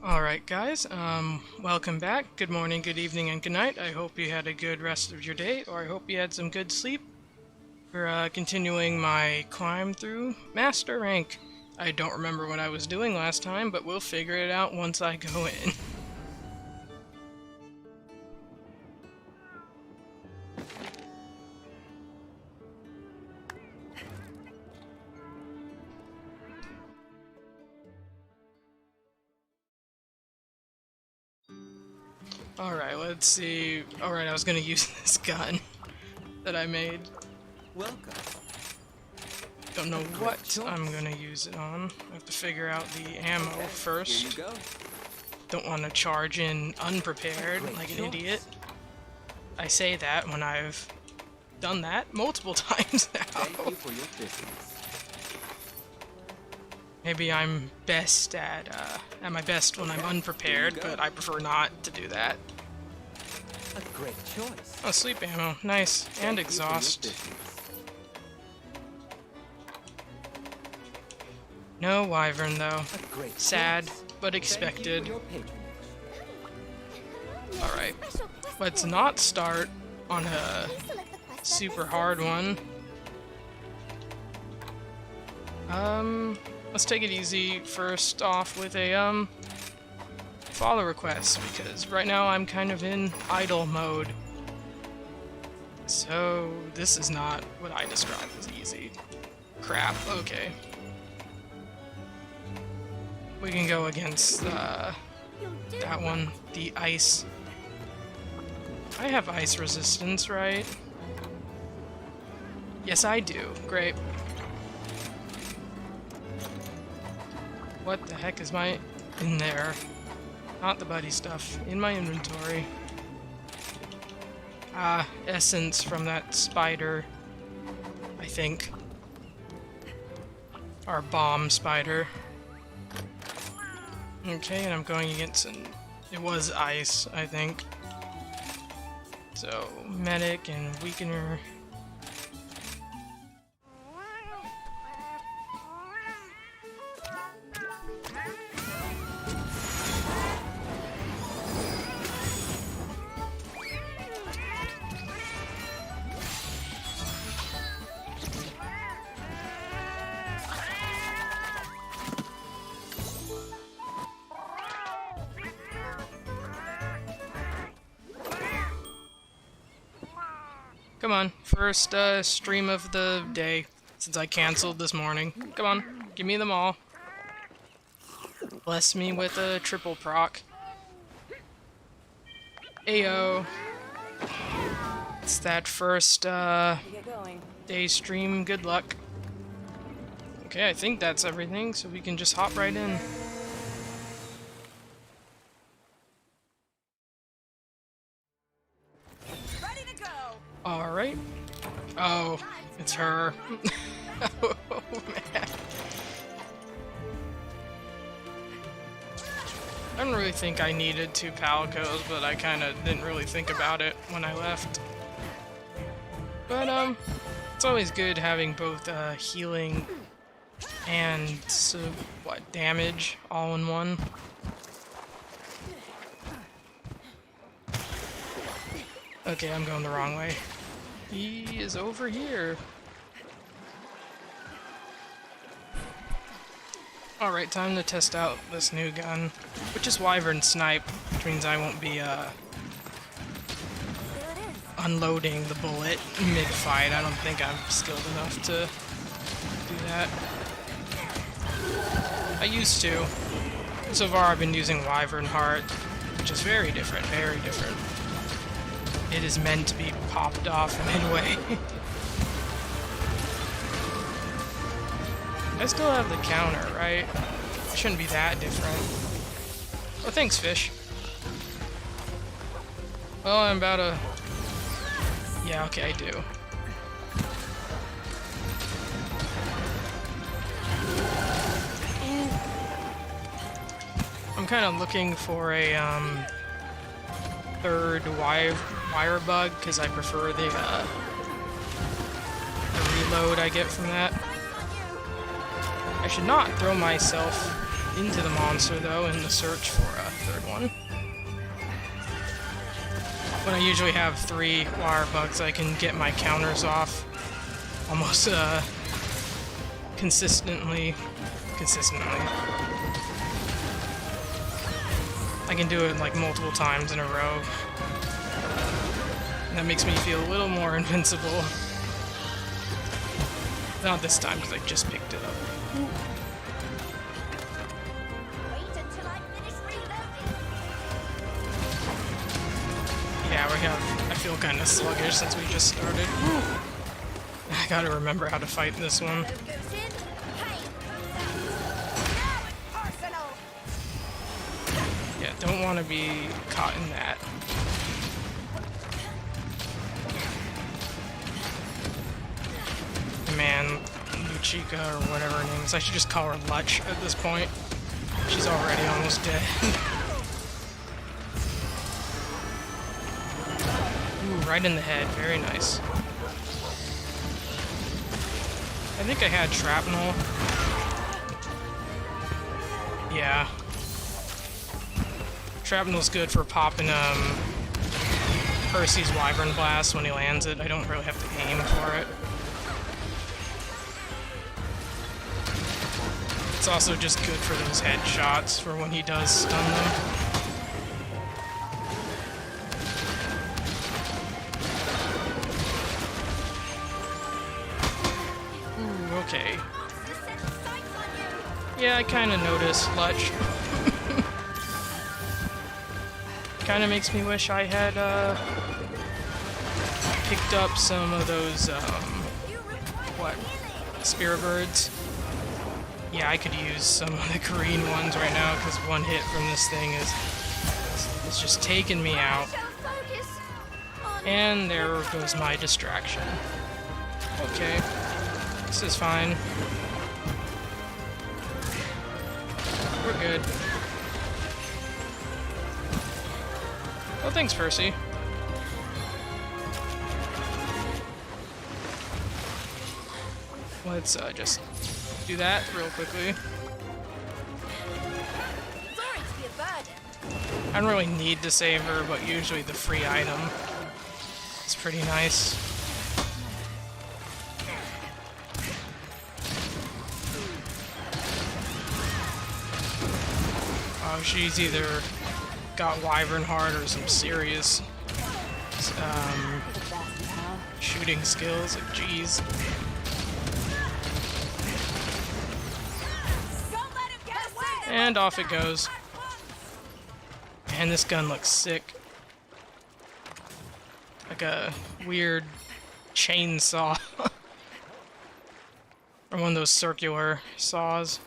Alright guys, welcome back. Good morning, good evening, and good night. I hope you had a good rest of your day, or I hope you had some good sleep. We're continuing my climb through Master Rank. I don't remember what I was doing last time, but we'll figure it out once I go in. Alright, let's see. Alright, I was gonna use this gun that I made. Welcome. Don't know what I'm gonna use it on. I have to figure out the ammo first. Here you go. Don't want to charge in unprepared like an idiot. I say that when I've done that multiple times now. Thank you for your business. Maybe I'm best at my best when I'm unprepared, but I prefer not to do that. A great choice. Oh, sleep ammo. Nice. And exhaust. No wyvern, though. Sad, but expected. Alright. Let's not start on a super hard one. Let's take it easy first off with a, follow request, because right now I'm kind of in idle mode. So, this is not what I describe as easy. Crap, okay. We can go against, that one, the ice. I have ice resistance, right? Yes, I do. Great. What the heck is my... in there? Not the buddy stuff. In my inventory. Ah, essence from that spider. I think. Our bomb spider. Okay, and I'm going against an... it was ice, I think. So, medic and weakener. Come on, first stream of the day, since I cancelled this morning. Come on, give me them all. Bless me with a triple proc. Ayo. It's that first day stream, good luck. Okay, I think that's everything, so we can just hop right in. Alright. Oh, it's her. Oh, man. I don't really think I needed two Palicos, but I kinda didn't really think about it when I left. But, it's always good having both, healing and, damage all in one. Okay, I'm going the wrong way. He is over here. Alright, time to test out this new gun, which is Wyvern Snipe, which means I won't be, unloading the bullet mid-fight. I don't think I'm skilled enough to do that. I used to. So far I've been using Wyvern Heart, which is very different, very different. It is meant to be popped off midway. I still have the counter, right? It shouldn't be that different. Oh, thanks, fish. Well, I'm about to... yeah, okay, I do. I'm kind of looking for a, third wire bug, because I prefer the reload I get from that. I should not throw myself into the monster, though, in the search for a third one. When I usually have 3 wire bugs, I can get my counters off almost consistently. I can do it like multiple times in a row. And that makes me feel a little more invincible. Not this time, because I just picked it up. Wait until I finish reloading. Yeah, I feel kind of sluggish since we just started. I gotta remember how to fight this one. Load goes in. Hey, now it's personal. Yeah, don't want to be caught in that. Man, Luchika or whatever her name is. I should just call her Lutch at this point. She's already almost dead. Ooh, right in the head. Very nice. I think I had shrapnel. Yeah. Shrapnel's good for popping Percy's Wyvern Blast when he lands it. I don't really have to aim for it. It's also just good for those headshots for when he does stun them. Ooh, okay. Yeah, I kind of noticed Lutch. Kind of makes me wish I had picked up some of those spear birds. Yeah, I could use some of the green ones right now because one hit from this thing is just taking me out. And there goes my distraction. Okay, this is fine. We're good. Oh, thanks, Percy. Let's just do that real quickly. Sorry to be a burden. I don't really need to save her, but usually the free item is pretty nice. Oh, she's either got Wyvern Heart or some serious shooting skills. Like, jeez. And off it goes. And this gun looks sick. Like a weird chainsaw. Or one of those circular saws.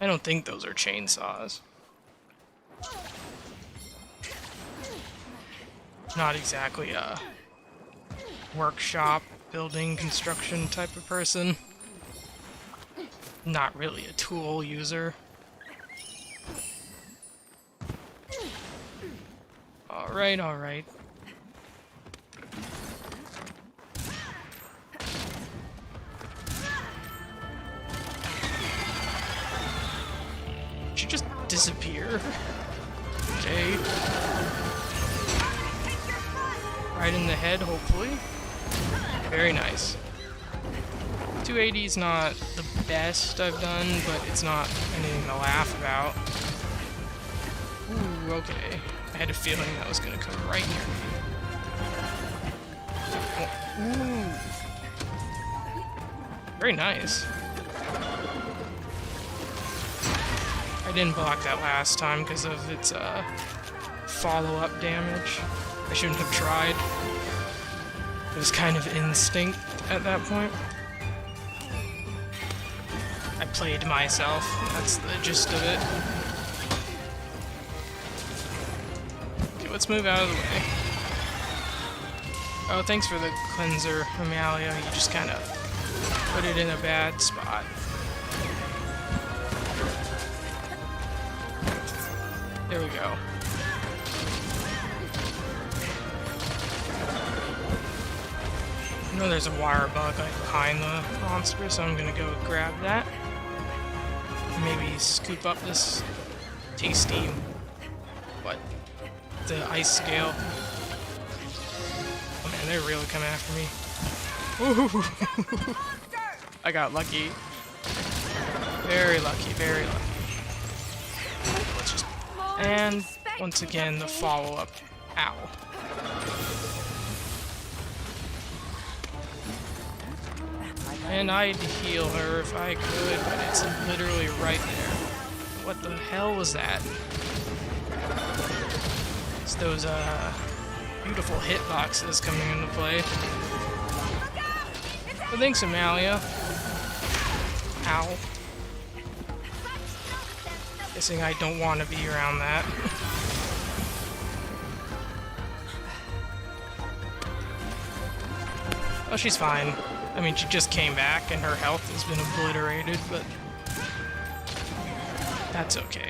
I don't think those are chainsaws. Not exactly a workshop, building, construction type of person. Not really a tool user. Alright, alright. Did you just disappear? Okay. Right in the head, hopefully. Very nice. 280 is not the best I've done, but it's not anything to laugh about. Ooh, okay. I had a feeling that was gonna come right near me. Ooh. Very nice. I didn't block that last time because of its follow-up damage. I shouldn't have tried. It was kind of instinct at that point. I played myself. That's the gist of it. Okay, let's move out of the way. Oh, thanks for the cleanser, Amalia. You just kind of put it in a bad spot. There we go. I know there's a wire bug like behind the monster, so I'm gonna go grab that. maybe scoop up this tasty, what, the ice scale. Oh man, they're really coming after me. Ooh. I got lucky. Very lucky, very lucky. Let's just... And once again, the follow-up. Ow. And I'd heal her if I could, but it's literally right there. What the hell was that? It's those, beautiful hitboxes coming into play. But thanks, Amalia. Ow. Guessing I don't want to be around that. Oh, she's fine. I mean, she just came back and her health has been obliterated, but that's okay.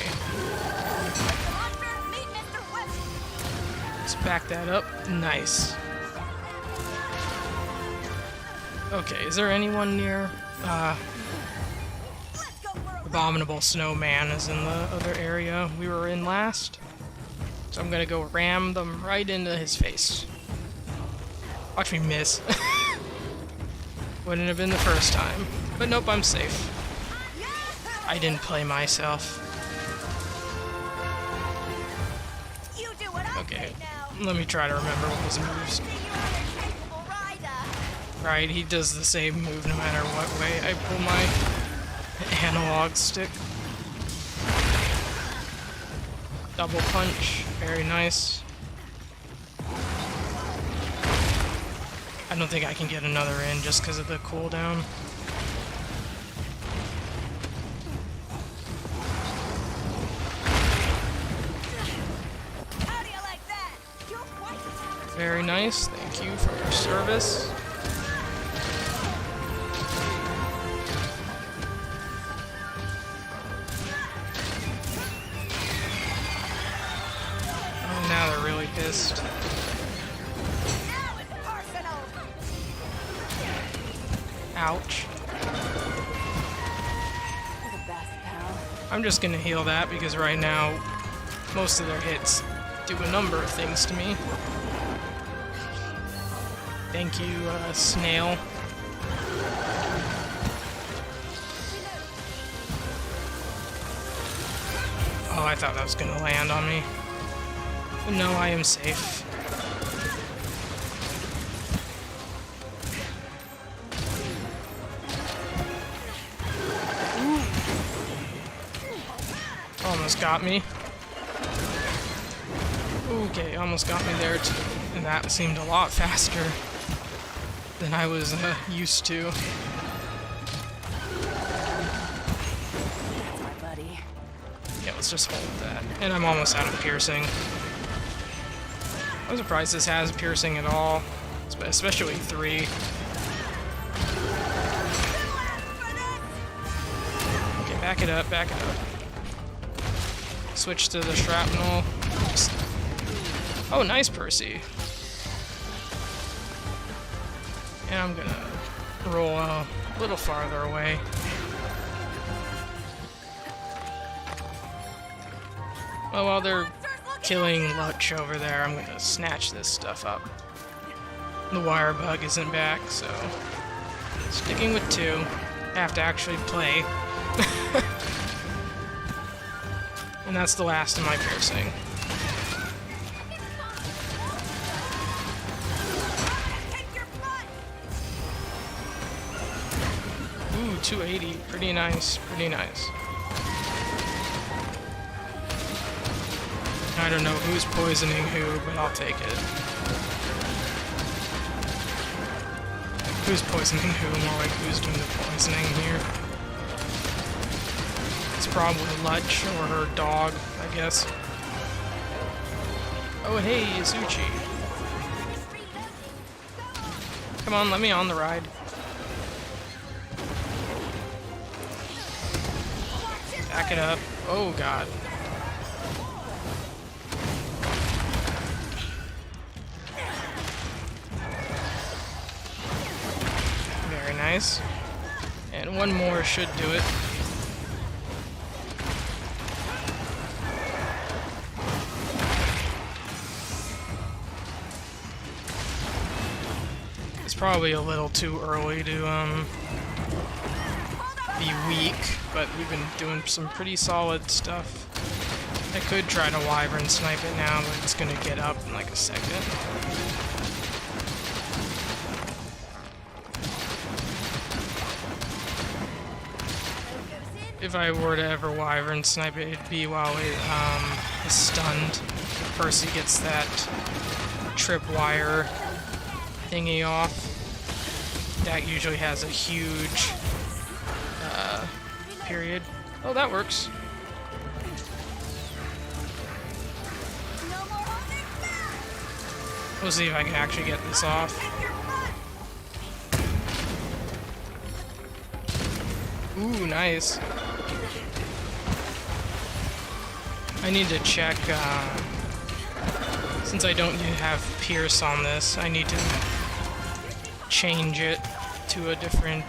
Let's back that up. Nice. Okay, is there anyone near? Abominable Snowman is in the other area we were in last. So I'm gonna go ram them right into his face. Watch me miss. Wouldn't have been the first time. But nope, I'm safe. I didn't play myself. Okay, let me try to remember what his moves. Right, he does the same move no matter what way I pull my analog stick. Double punch, very nice. I don't think I can get another in just because of the cooldown. How do you like that? You're quite talented. Very nice, thank you for your service. Oh, now they're really pissed. Now it's personal. Ouch. You're the best, pal. I'm just gonna heal that because right now most of their hits do a number of things to me. Thank you, Snail. Oh, I thought that was gonna land on me. But no, I am safe. Almost got me. Okay, almost got me there too. And that seemed a lot faster than I was used to. That's my buddy. Yeah, let's just hold that. And I'm almost out of piercing. I'm surprised this has piercing at all, especially 3. Okay, back it up, back it up. Switch to the shrapnel. Oh, nice, Percy. And I'm gonna roll a little farther away. Well, while they're killing Lutch over there, I'm gonna snatch this stuff up. The wire bug isn't back, so sticking with 2. Have to actually play. And that's the last of my piercing. Ooh, 280. Pretty nice, pretty nice. I don't know who's poisoning who, but I'll take it. Who's poisoning who? More like who's doing the poisoning here. It's probably Lutch or her dog, I guess. Oh hey, Yasuchi. Come on, let me on the ride. Back it up. Oh god. Very nice. And one more should do it. It's probably a little too early to be weak, but we've been doing some pretty solid stuff. I could try to wyvern snipe it now, but it's gonna get up in like a second. If I were to ever wyvern snipe it, it'd be while it is stunned. Percy gets that tripwire thingy off. That usually has a huge period. Oh, that works. We'll see if I can actually get this off. Ooh, nice. I need to check, since I don't have Pierce on this, I need to change it to a different,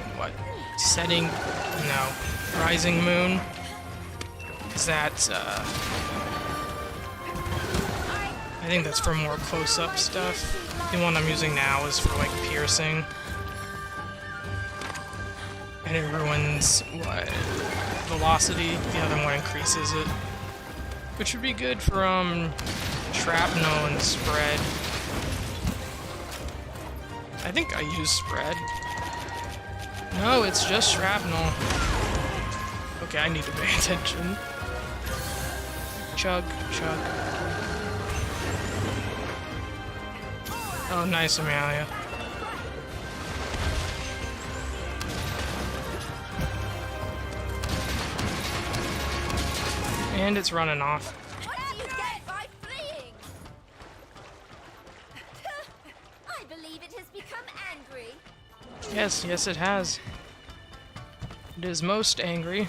setting? No. Rising Moon. Is that, I think that's for more close-up stuff. The one I'm using now is for, like, piercing. And it ruins, velocity. The other one increases it. Which would be good for, shrapnel and spread. I think I use spread. No, it's just shrapnel. Okay, I need to pay attention. Chug, chug. Oh, nice, Amalia. And it's running off. What do you get by fleeing? I believe it has become angry. Yes, it has. It is most angry.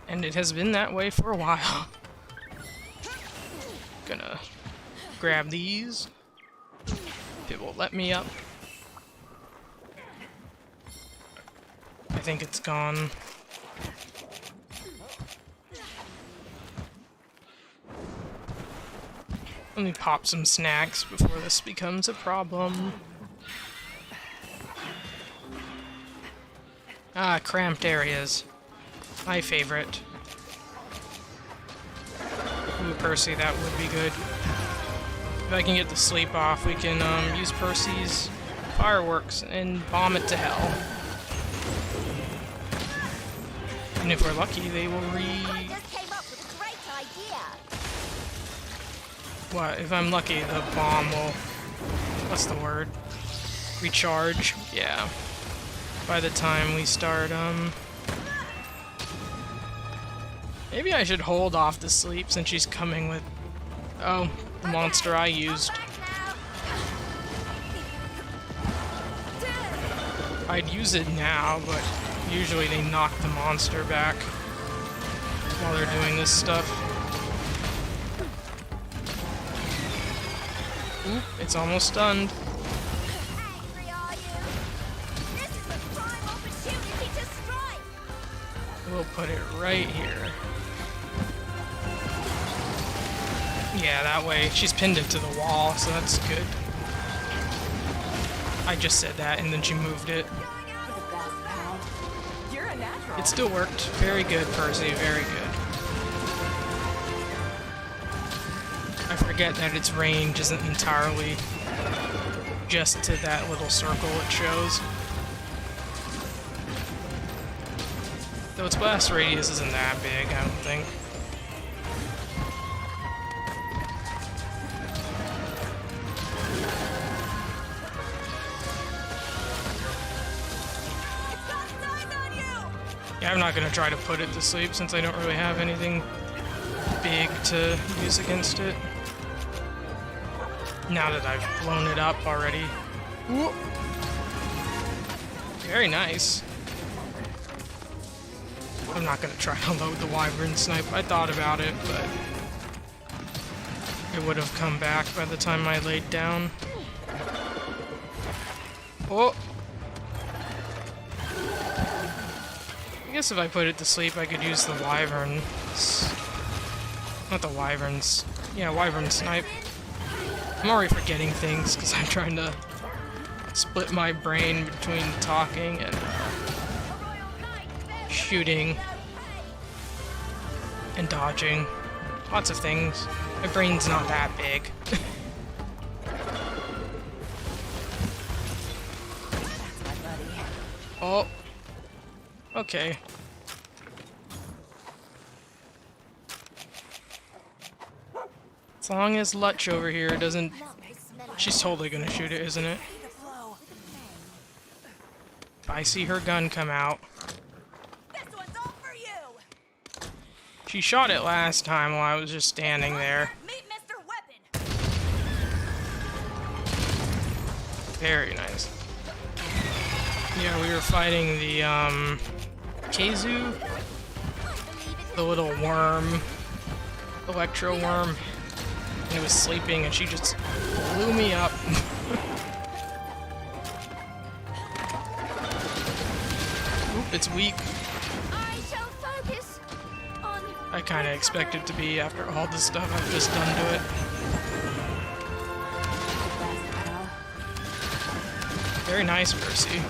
And it has been that way for a while. Gonna grab these. It will let me up. I think it's gone. Let me pop some snacks before this becomes a problem. Ah, cramped areas. My favorite. Ooh, Percy, that would be good. If I can get the sleep off, we can use Percy's fireworks and bomb it to hell. And if we're lucky, they will I just came up with a great idea. What? If I'm lucky, the bomb will... What's the word? Recharge? Yeah. By the time we start, maybe I should hold off the sleep since she's coming with... Oh, the monster I used. I'd use it now, but usually they knock the monster back while they're doing this stuff. Oop, it's almost stunned. Angry, are you? This is a prime opportunity to strike. We'll put it right here. Yeah, that way. She's pinned it to the wall, so that's good. I just said that, and then she moved it. You're a natural. It still worked. Very good, Percy. Very good. I forget that its range isn't entirely just to that little circle it shows. Though its blast radius isn't that big, I don't think. Yeah, I'm not gonna try to put it to sleep since I don't really have anything big to use against it. Now that I've blown it up already. Whoop. Very nice. I'm not gonna try to load the wyvern snipe. I thought about it, but it would have come back by the time I laid down. Oh! I guess if I put it to sleep, I could use the wyverns. Not the wyverns. Yeah, wyvern snipe. I'm already forgetting things because I'm trying to split my brain between talking and shooting and dodging. Lots of things. My brain's not that big. Oh. Okay. As long as Lutch over here doesn't... She's totally gonna shoot it, isn't it? If I see her gun come out... This one's all for you. She shot it last time while I was just standing there. Meet Mr. Weapon. Very nice. Yeah, we were fighting the, Keizu? The little worm. Electro worm. And it was sleeping and she just blew me up. Oop, it's weak. I shall focus on. I kinda expect it to be after all the stuff I've just done to it. Very nice, Percy.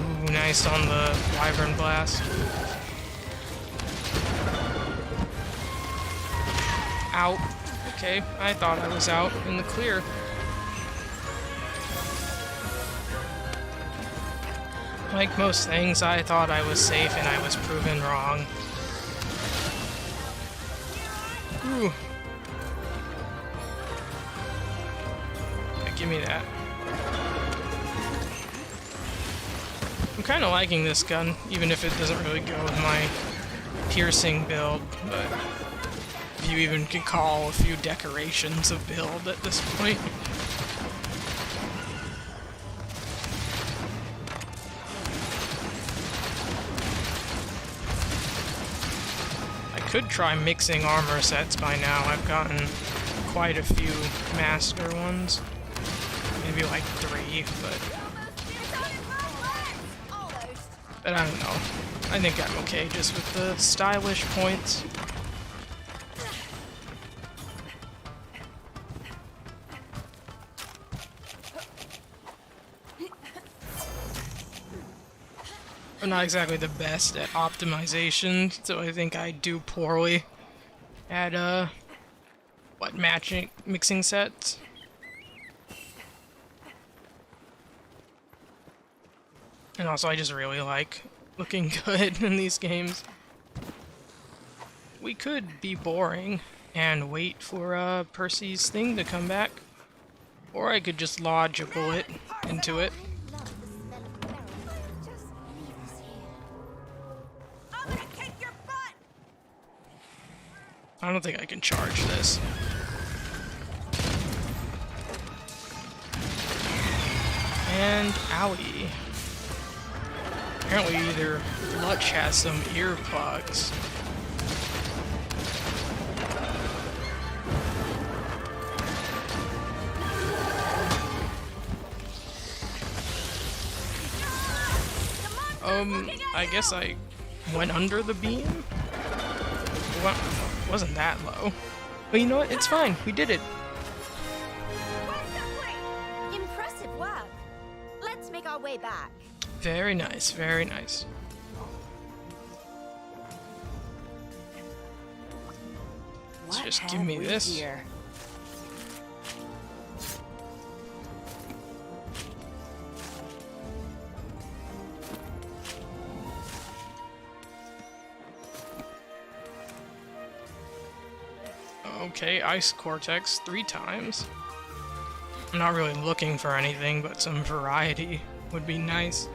Ooh, nice on the Wyvern Blast. Out. Okay, I thought I was out in the clear. Like most things, I thought I was safe and I was proven wrong. Ooh. Yeah, give me that. I'm kind of liking this gun, even if it doesn't really go with my piercing build, but if you even can call a few decorations a build at this point. I could try mixing armor sets by now. I've gotten quite a few master ones. Maybe like 3, but I don't know. I think I'm okay just with the stylish points. I'm not exactly the best at optimization, so I think I do poorly at, mixing sets. And also, I just really like looking good in these games. We could be boring and wait for, Percy's thing to come back. Or I could just lodge a bullet into it. I don't think I can charge this. And owie. Apparently either Lutch has some earplugs. I guess I went under the beam? Well, wasn't that low. But you know what? It's fine. We did it. Impressive work. Let's make our way back. Very nice, very nice. Let's just give me this. Here? Okay, Ice Cortex 3 times. I'm not really looking for anything, but some variety would be nice.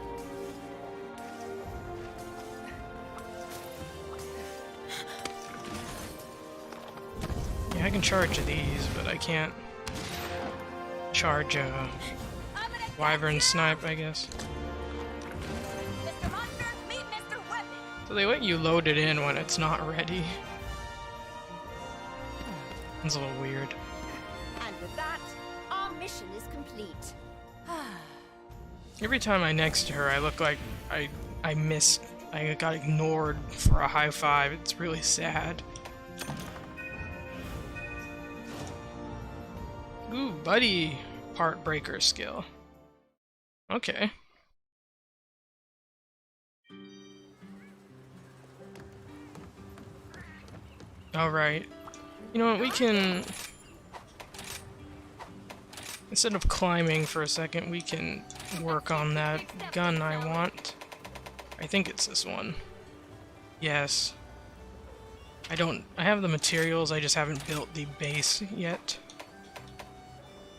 Yeah, I can charge these, but I can't charge a Wyvern Snipe, I guess. Mr. Monster, meet Mr. Weapon. So they let you load it in when it's not ready. It's a little weird. And with that, our mission is complete. Every time I'm next to her, I look like I missed. I got ignored for a high five. It's really sad. Ooh, buddy part breaker skill. Okay. Alright. You know what, we can... Instead of climbing for a second, we can work on that gun I want. I think it's this one. Yes. I have the materials, I just haven't built the base yet.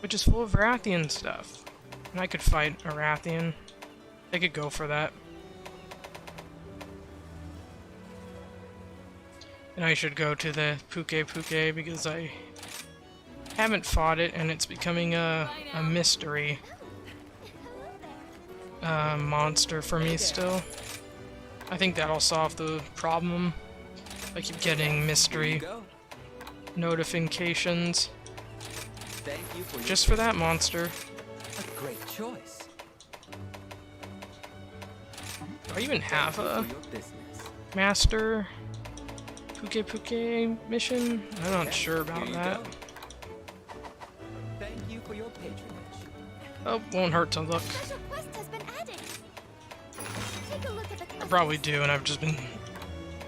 Which is full of Rathian stuff. And I could fight a Rathian. I could go for that. And I should go to the Puke because I haven't fought it and it's becoming a mystery monster for me still. I think that'll solve the problem. I keep getting mystery notifications Thank you for just for that monster. a great choice. Do I even have a For your business. master Puke mission? I'm not sure about Here you that. go. Thank you for your patronage. Oh, won't hurt to look. Special quest has been added. Take a look at the quest. I probably do, and I've just been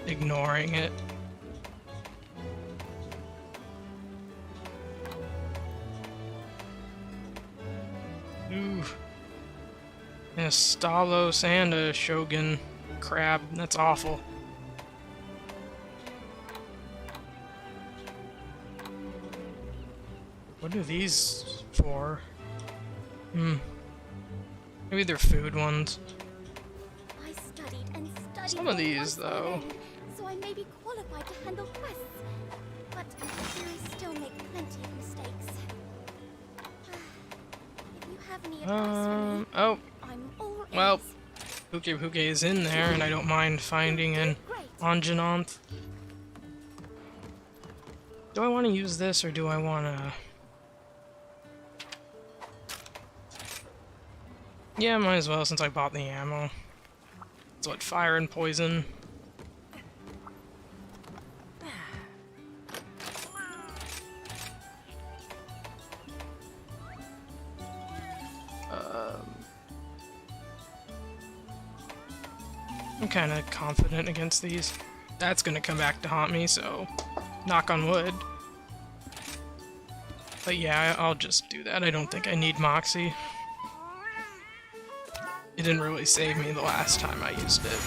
ignoring it. Ooh. And a Stalos and a Shogun crab. That's awful. What are these for? Maybe they're food ones. I studied and studied. Some of for these, months though. on end, so I may be qualified to handle quests. But I still make plenty of mistakes. If you have any advice for me, Oh, I'm all well, ears. Puke is in there, and I don't mind finding an Great. Anjanonth. Do I want to use this, or do I want to... Yeah, might as well since I bought the ammo. It's what, fire and poison? I'm kind of confident against these. That's gonna come back to haunt me, so knock on wood. But yeah, I'll just do that. I don't think I need Moxie. It didn't really save me the last time I used it.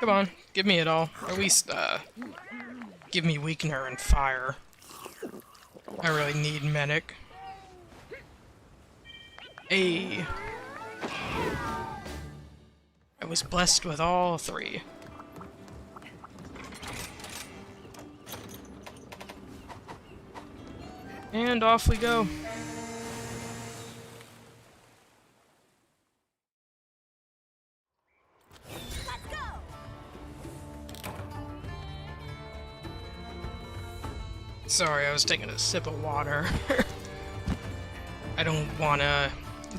Come on, give me it all. Or at least, give me Weakener and Fire. I really need Medic. Hey. I was blessed with all three. And off we go. Let's go. Sorry, I was taking a sip of water. I don't want to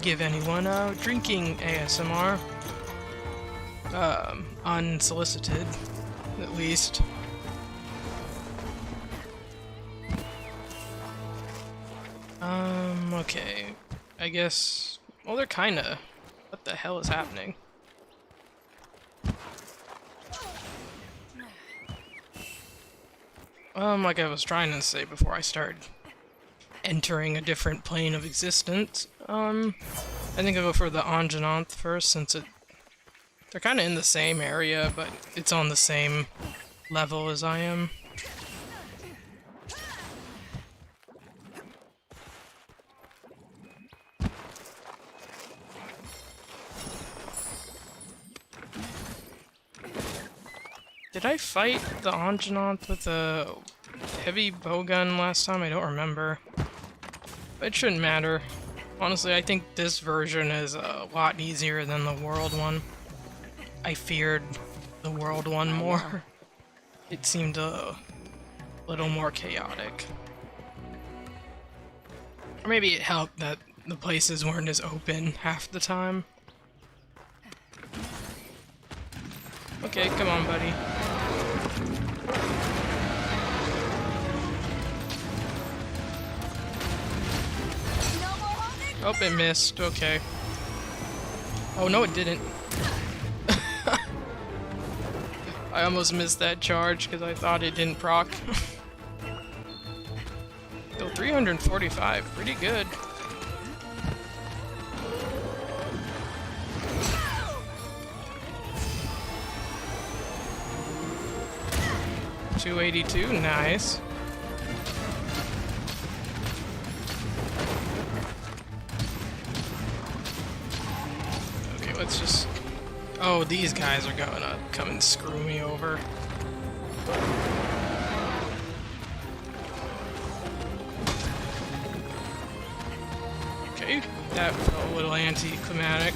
give anyone drinking ASMR. Unsolicited, at least. Okay. I guess... Well, they're kinda... What the hell is happening? Like I was trying to say before I started entering a different plane of existence, I think I'll go for the Anjanonth first, since they're kinda in the same area, but it's on the same level as I am. Did I fight the Anjanonth with a heavy bowgun last time? I don't remember. But it shouldn't matter. Honestly, I think this version is a lot easier than the world one. I feared the world one more. It seemed a little more chaotic. Or maybe it helped that the places weren't as open half the time. Okay, come on, buddy. Oh, it missed. Okay. Oh, no, it didn't. I almost missed that charge because I thought it didn't proc. Still 345. Pretty good. $282. Nice. Let's just... Oh, these guys are gonna come and screw me over. Okay, that felt a little anticlimactic.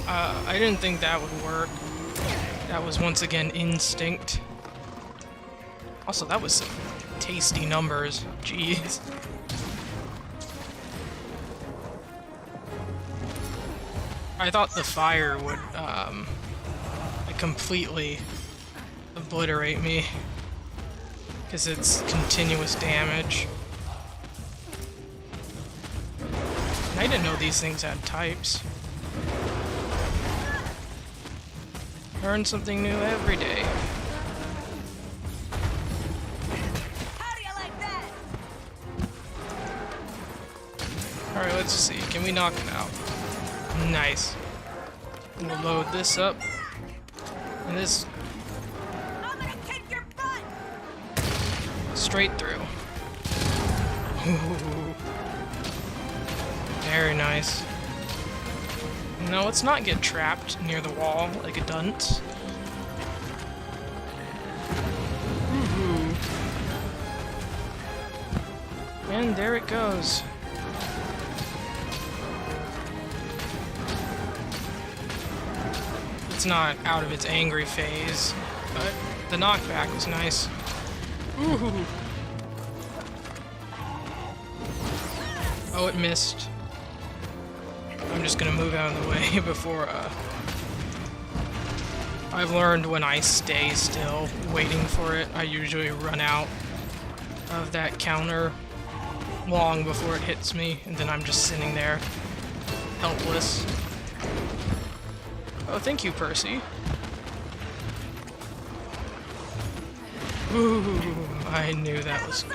I didn't think that would work. That was once again instinct. Also, that was some tasty numbers. Jeez. I thought the fire would, completely obliterate me. Because it's continuous damage. And I didn't know these things had types. Learn something new every day. How do you like that? Alright, let's see. Can we knock it out? Nice. We'll load this up. And this... I'm gonna kick your butt! straight through. Ooh. Very nice. Now let's not get trapped near the wall like a dunce. Ooh. And there it goes. It's not out of its angry phase, but the knockback was nice. Ooh. Oh, it missed. I'm just gonna move out of the way before, I've learned when I stay still, waiting for it, I usually run out of that counter long before it hits me, and then I'm just sitting there, helpless. Oh, thank you, Percy. Ooh, I knew that was...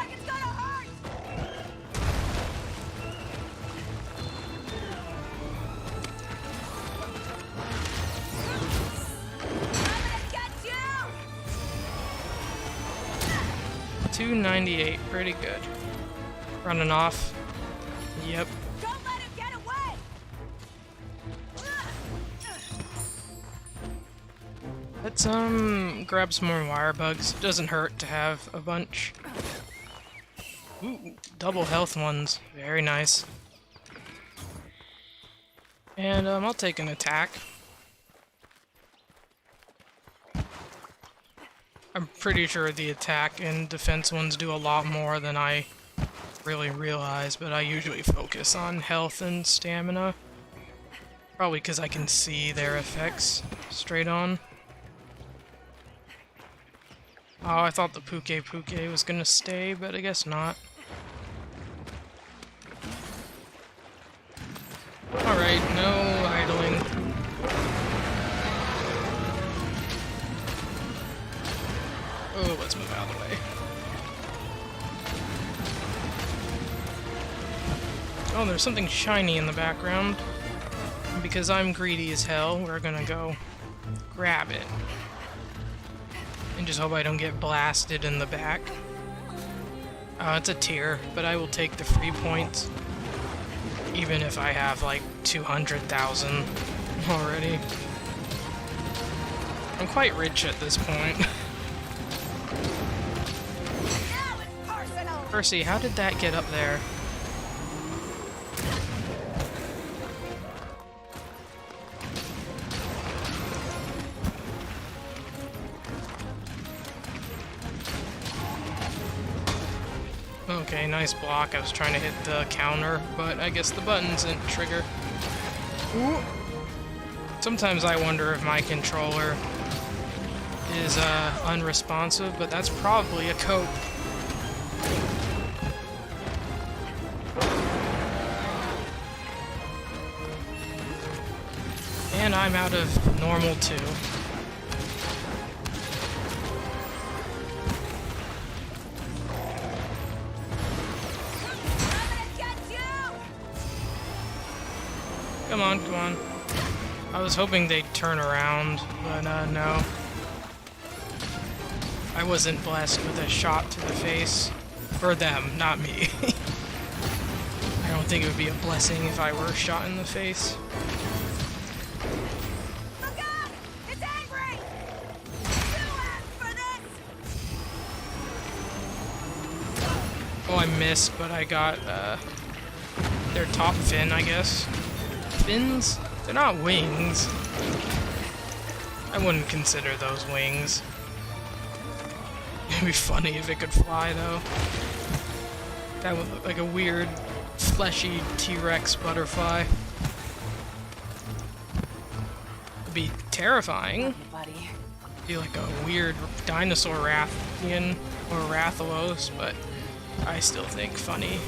$298, pretty good. Running off. Yep. Don't let him get away! Let's grab some more wire bugs. Doesn't hurt to have a bunch. Ooh, double health ones. Very nice. And I'll take an attack. I'm pretty sure the attack and defense ones do a lot more than I really realize, but I usually focus on health and stamina. Probably because I can see their effects straight on. Oh, I thought the Puke was gonna stay, but I guess not. Alright, no idling. Oh, let's move out of the way. Oh, there's something shiny in the background. And because I'm greedy as hell, we're gonna go grab it. And just hope I don't get blasted in the back. It's a tier, but I will take the free points. Even if I have like 200,000 already. I'm quite rich at this point. Percy, how did that get up there? Okay, nice block. I was trying to hit the counter, but I guess the buttons didn't trigger. Ooh. Sometimes I wonder if my controller is unresponsive, but that's probably a cope. And I'm out of normal too. Come on, come on. I was hoping they'd turn around, but no. I wasn't blessed with a shot to the face. For them, not me. I don't think it would be a blessing if I were shot in the face. Look out! It's angry! You asked for this! Oh, I missed, but I got their top fin, I guess. Fins? They're not wings. I wouldn't consider those wings. It'd be funny if it could fly, though. That would look like a weird, fleshy T-Rex butterfly. It'd be terrifying. Buddy. Be like a weird dinosaur Rathian or Rathalos, but I still think funny.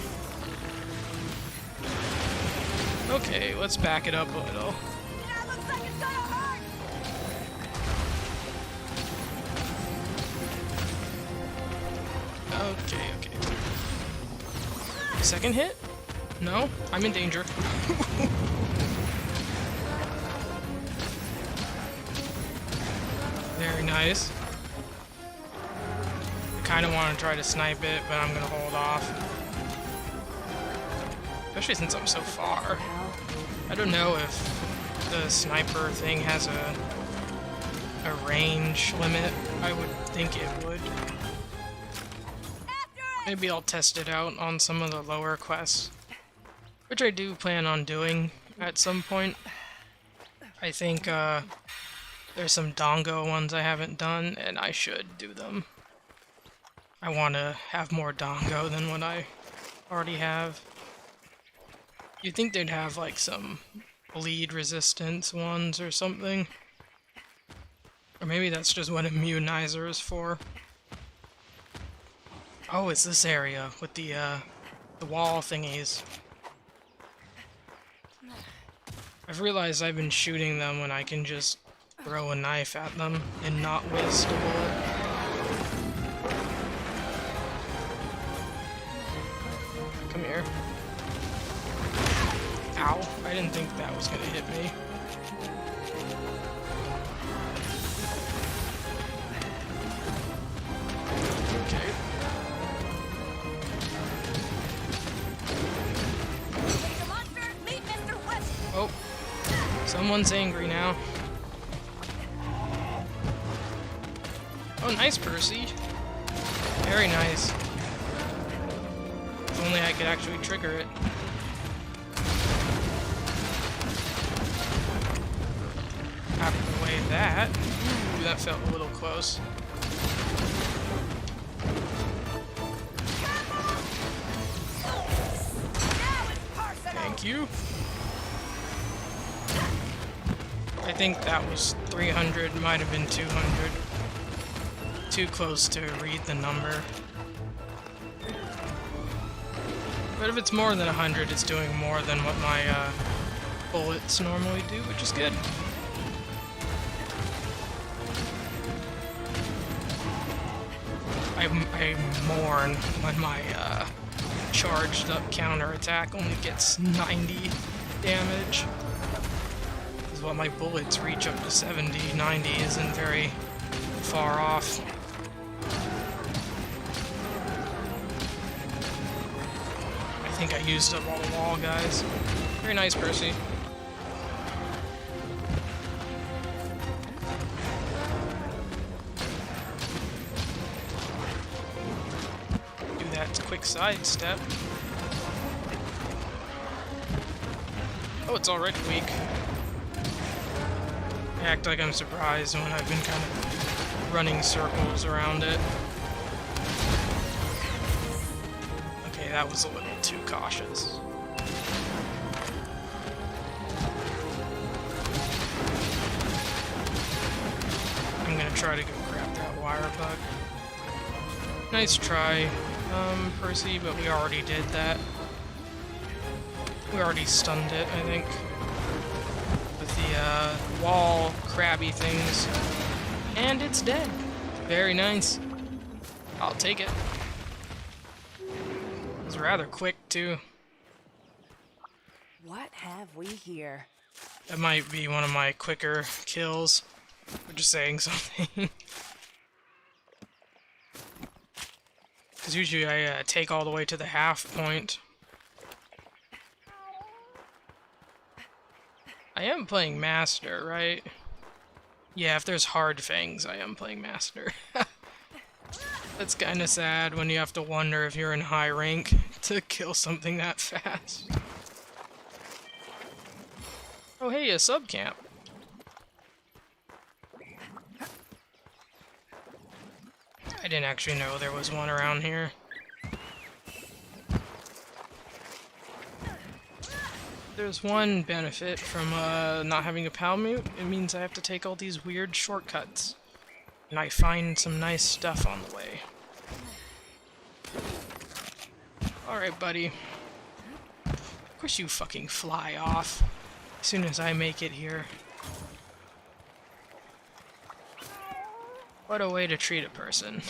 Okay, let's back it up a little. That looks like it's gonna hurt! Okay, okay. Second hit? No? I'm in danger. Very nice. I kind of want to try to snipe it, but I'm going to hold off. Especially since I'm so far. I don't know if the sniper thing has a range limit. I would think it would. Maybe I'll test it out on some of the lower quests, which I do plan on doing at some point. I think there's some Dongo ones I haven't done, and I should do them. I want to have more Dongo than what I already have. You'd think they'd have like some bleed resistance ones or something. Or maybe that's just what Immunizer is for. Oh, it's this area with the wall thingies. I've realized I've been shooting them when I can just throw a knife at them and not waste a bullet. Come here. Ow, I didn't think that was gonna hit me. Okay. Oh, someone's angry now. Oh, nice, Percy. Very nice. If only I could actually trigger it. After the way that. Ooh, that felt a little close. Thank you. I think that was 300, might have been 200. Too close to read the number. But if it's more than 100, it's doing more than what my bullets normally do, which is good. I mourn when my charged up counterattack only gets 90 damage. Because while my bullets reach up to 70, 90 isn't very far off. I think I used up all the wall, guys. Very nice, Percy. Do that quick sidestep. Oh, it's already weak. I act like I'm surprised when I've been kind of running circles around it. that was a little too cautious. I'm gonna try to go grab that wire bug. Nice try, Percy, but we already did that. We already stunned it, I think. With the, wall crabby things. And it's dead. Very nice. I'll take it. It was rather quick, too. What have we here? That might be one of my quicker kills. For just saying something. Because usually I take all the way to the half point. I am playing Master, right? Yeah, if there's hard fangs, I am playing Master. That's kinda sad when you have to wonder if you're in high rank to kill something that fast. Oh hey, a sub camp. I didn't actually know there was one around here. There's one benefit from not having a pal mute. It means I have to take all these weird shortcuts. And I find some nice stuff on the way. Alright, buddy. Of course you fucking fly off as soon as I make it here. What a way to treat a person.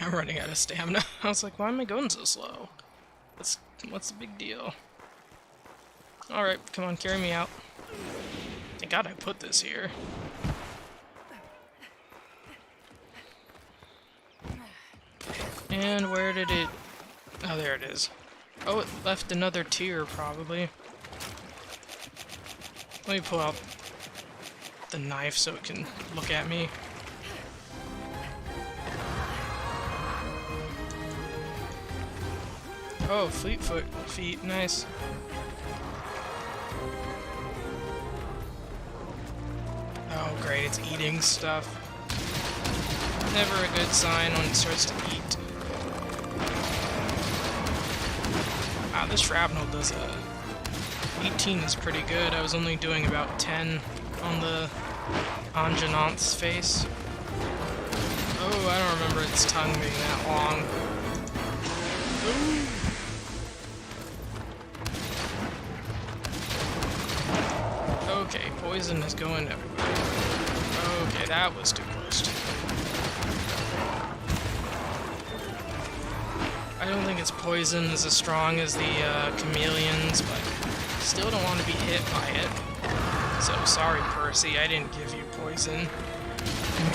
I'm running out of stamina. I was like, why am I going so slow? What's the big deal? Alright, come on, carry me out. Thank God I put this here. And where did it... Oh, there it is. Oh, it left another tier, probably. Let me pull out the knife so it can look at me. Oh, Fleetfoot feet, nice. Oh, great, it's eating stuff. Never a good sign when it starts to eat. Wow, this shrapnel does 18 is pretty good. I was only doing about 10 on the Anjanant's face. Oh, I don't remember its tongue being that long. Ooh. Okay, poison is going everywhere. Okay, that was too close to me. I don't think its poison is as strong as the chameleons, but still don't want to be hit by it. So sorry, Percy, I didn't give you poison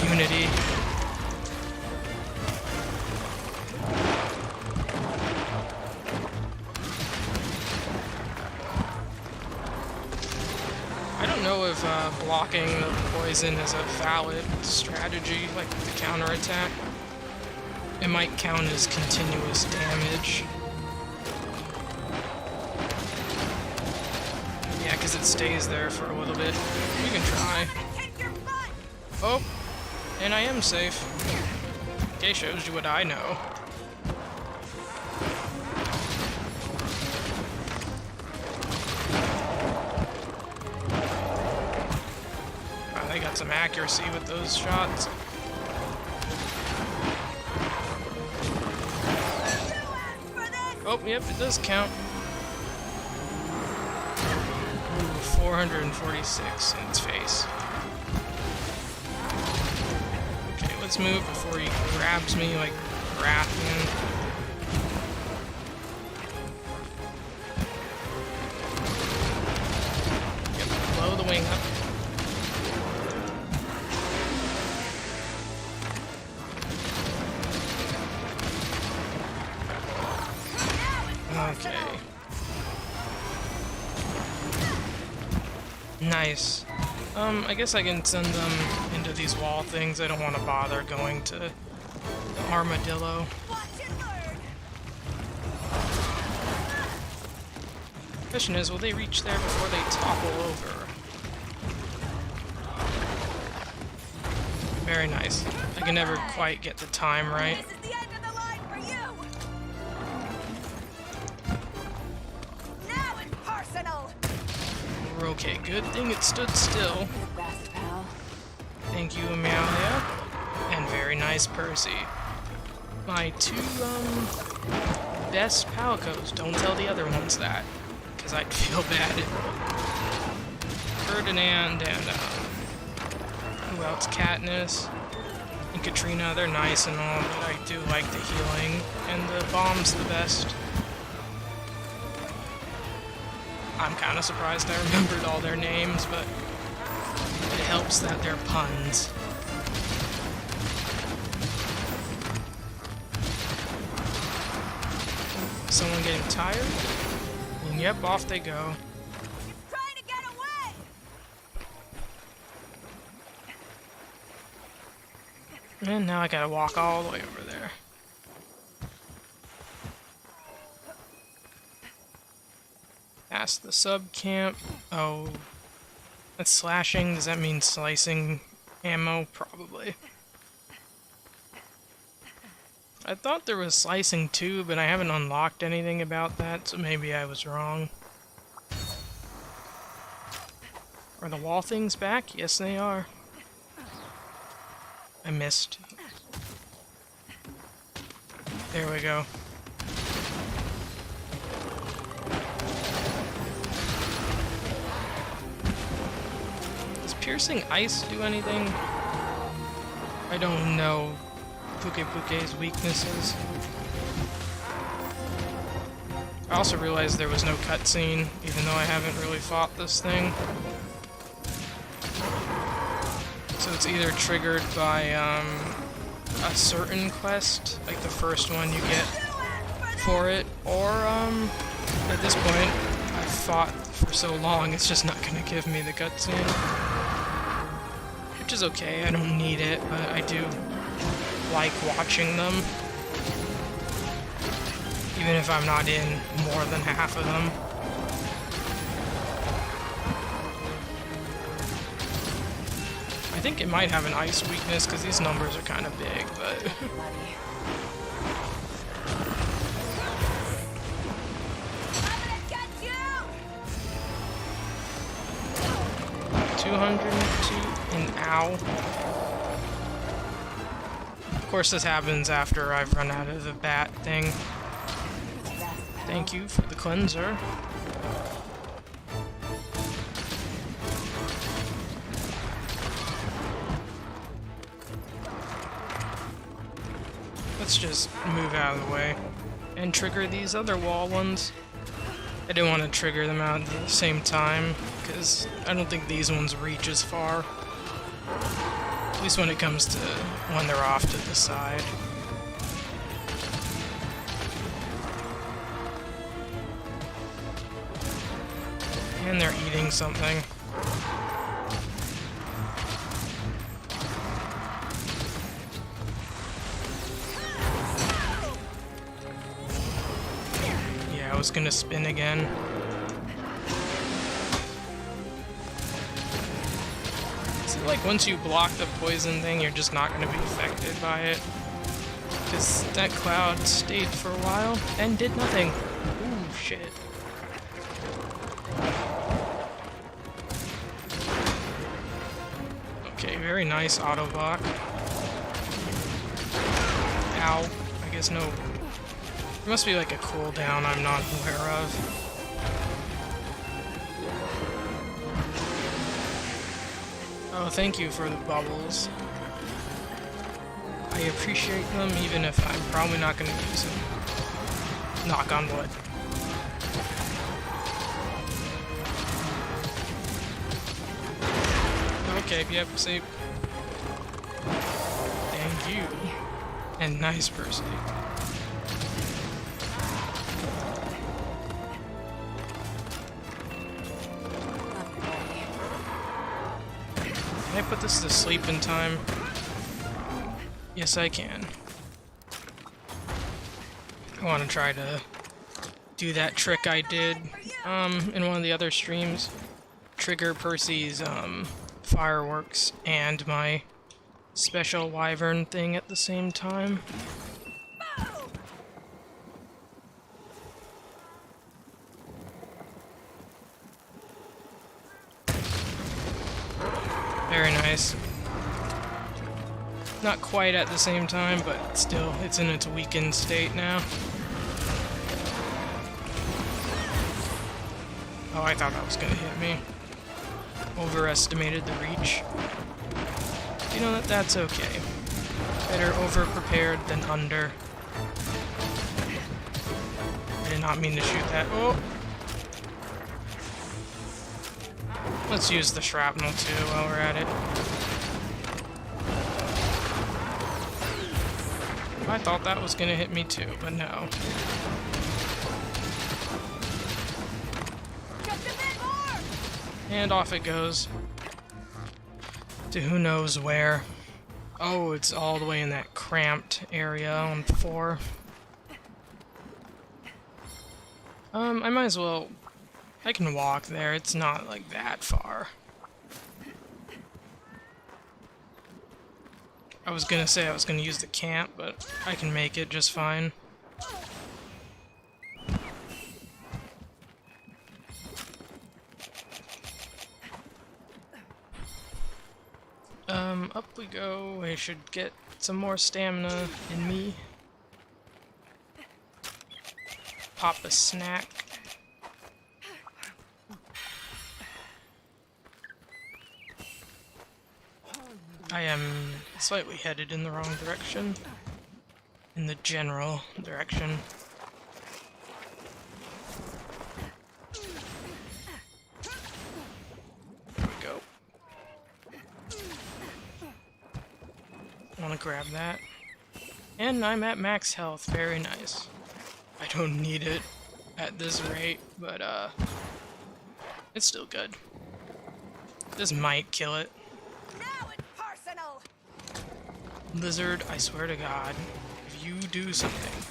immunity. I don't know if blocking the poison is a valid strategy, like the counterattack. It might count as continuous damage. Yeah, because it stays there for a little bit. We can try. Oh, and I am safe. Okay, shows you what I know. Wow, they got some accuracy with those shots. Oh, yep, it does count. Ooh, 446 in its face. Okay, let's move before he grabs me like Rathian. Yep, blow the wing up. Okay. Nice. I guess I can send them into these wall things. I don't want to bother going to the armadillo. Question is, will they reach there before they topple over? Very nice. I can never quite get the time right. This is the end of the line for you! Now it's personal! Okay, good thing it stood still. Fast, pal. Thank you, Amelia. And very nice, Percy. My two, best Palicos. Don't tell the other ones that, because I'd feel bad. Ferdinand and, who else? Katniss and Katrina. They're nice and all, but I do like the healing, and the bomb's the best. I'm kind of surprised I remembered all their names, but it helps that they're puns. Someone getting tired? And yep, off they go. Trying to get away! And now I gotta walk all the way over there. Past the sub camp. Oh, that's slashing. Does that mean slicing ammo? Probably. I thought there was slicing too, but I haven't unlocked anything about that, so maybe I was wrong. Are the wall things back? Yes, they are. I missed. There we go. Does piercing ice do anything? I don't know Puke's weaknesses. I also realized there was no cutscene, even though I haven't really fought this thing. So it's either triggered by a certain quest, like the first one you get for it, or at this point, I've fought for so long, it's just not gonna give me the cutscene. Which is okay, I don't need it, but I do like watching them. Even if I'm not in more than half of them. I think it might have an ice weakness because these numbers are kind of big, but... Buddy. 202 and ow. Of course this happens after I've run out of the bat thing. Thank you for the cleanser. Let's just move out of the way and trigger these other wall ones. I didn't want to trigger them out at the same time because I don't think these ones reach as far. At least when it comes to when they're off to the side. And they're eating something. Yeah, I was gonna spin again. See, like once you block the poison thing, you're just not gonna be affected by it. Because that cloud stayed for a while and did nothing. Ooh, shit. Okay, very nice auto-block. Ow. I guess no... There must be like a cooldown I'm not aware of. Oh, thank you for the bubbles. I appreciate them even if I'm probably not going to use them. Knock on wood. Okay, yep, see. Thank you. And nice Percy. Can I put this to sleep in time? Yes, I can. I want to try to do that trick I did in one of the other streams. Trigger Percy's fireworks and my special wyvern thing at the same time. Very nice. Not quite at the same time, but still, it's in its weakened state now. Oh, I thought that was gonna hit me. Overestimated the reach. You know that's okay. Better over-prepared than under. I did not mean to shoot that. Oh! Let's use the shrapnel too while we're at it. I thought that was gonna hit me too, but no. And off it goes. To who knows where. Oh, it's all the way in that cramped area on 4. I might as well... I can walk there, it's not like that far. I was gonna say I was gonna use the camp, but I can make it just fine. Up we go. I should get some more stamina in me. Pop a snack. I am slightly headed in the wrong direction. In the general direction. There we go. I want to grab that. And I'm at max health. Very nice. I don't need it at this rate, but it's still good. This might kill it. Lizard, I swear to God, if you do something,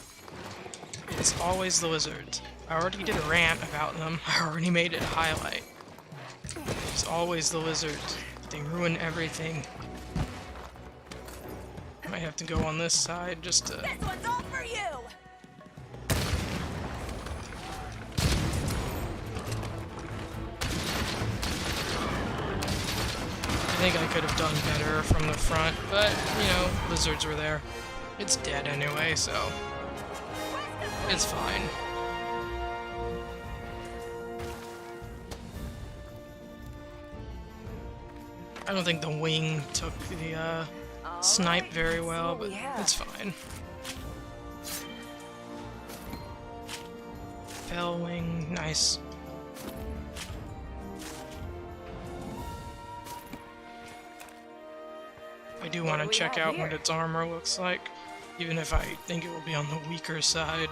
it's always the lizards. I already did a rant about them. I already made it a highlight. It's always the lizards. They ruin everything. Might have to go on this side just to... This one's all for you! I think I could have done better from the front, but, you know, lizards were there. It's dead anyway, so it's fine. I don't think the wing took the snipe very well, but it's fine. Fell wing, nice. I do want to check out what its armor looks like, even if I think it will be on the weaker side.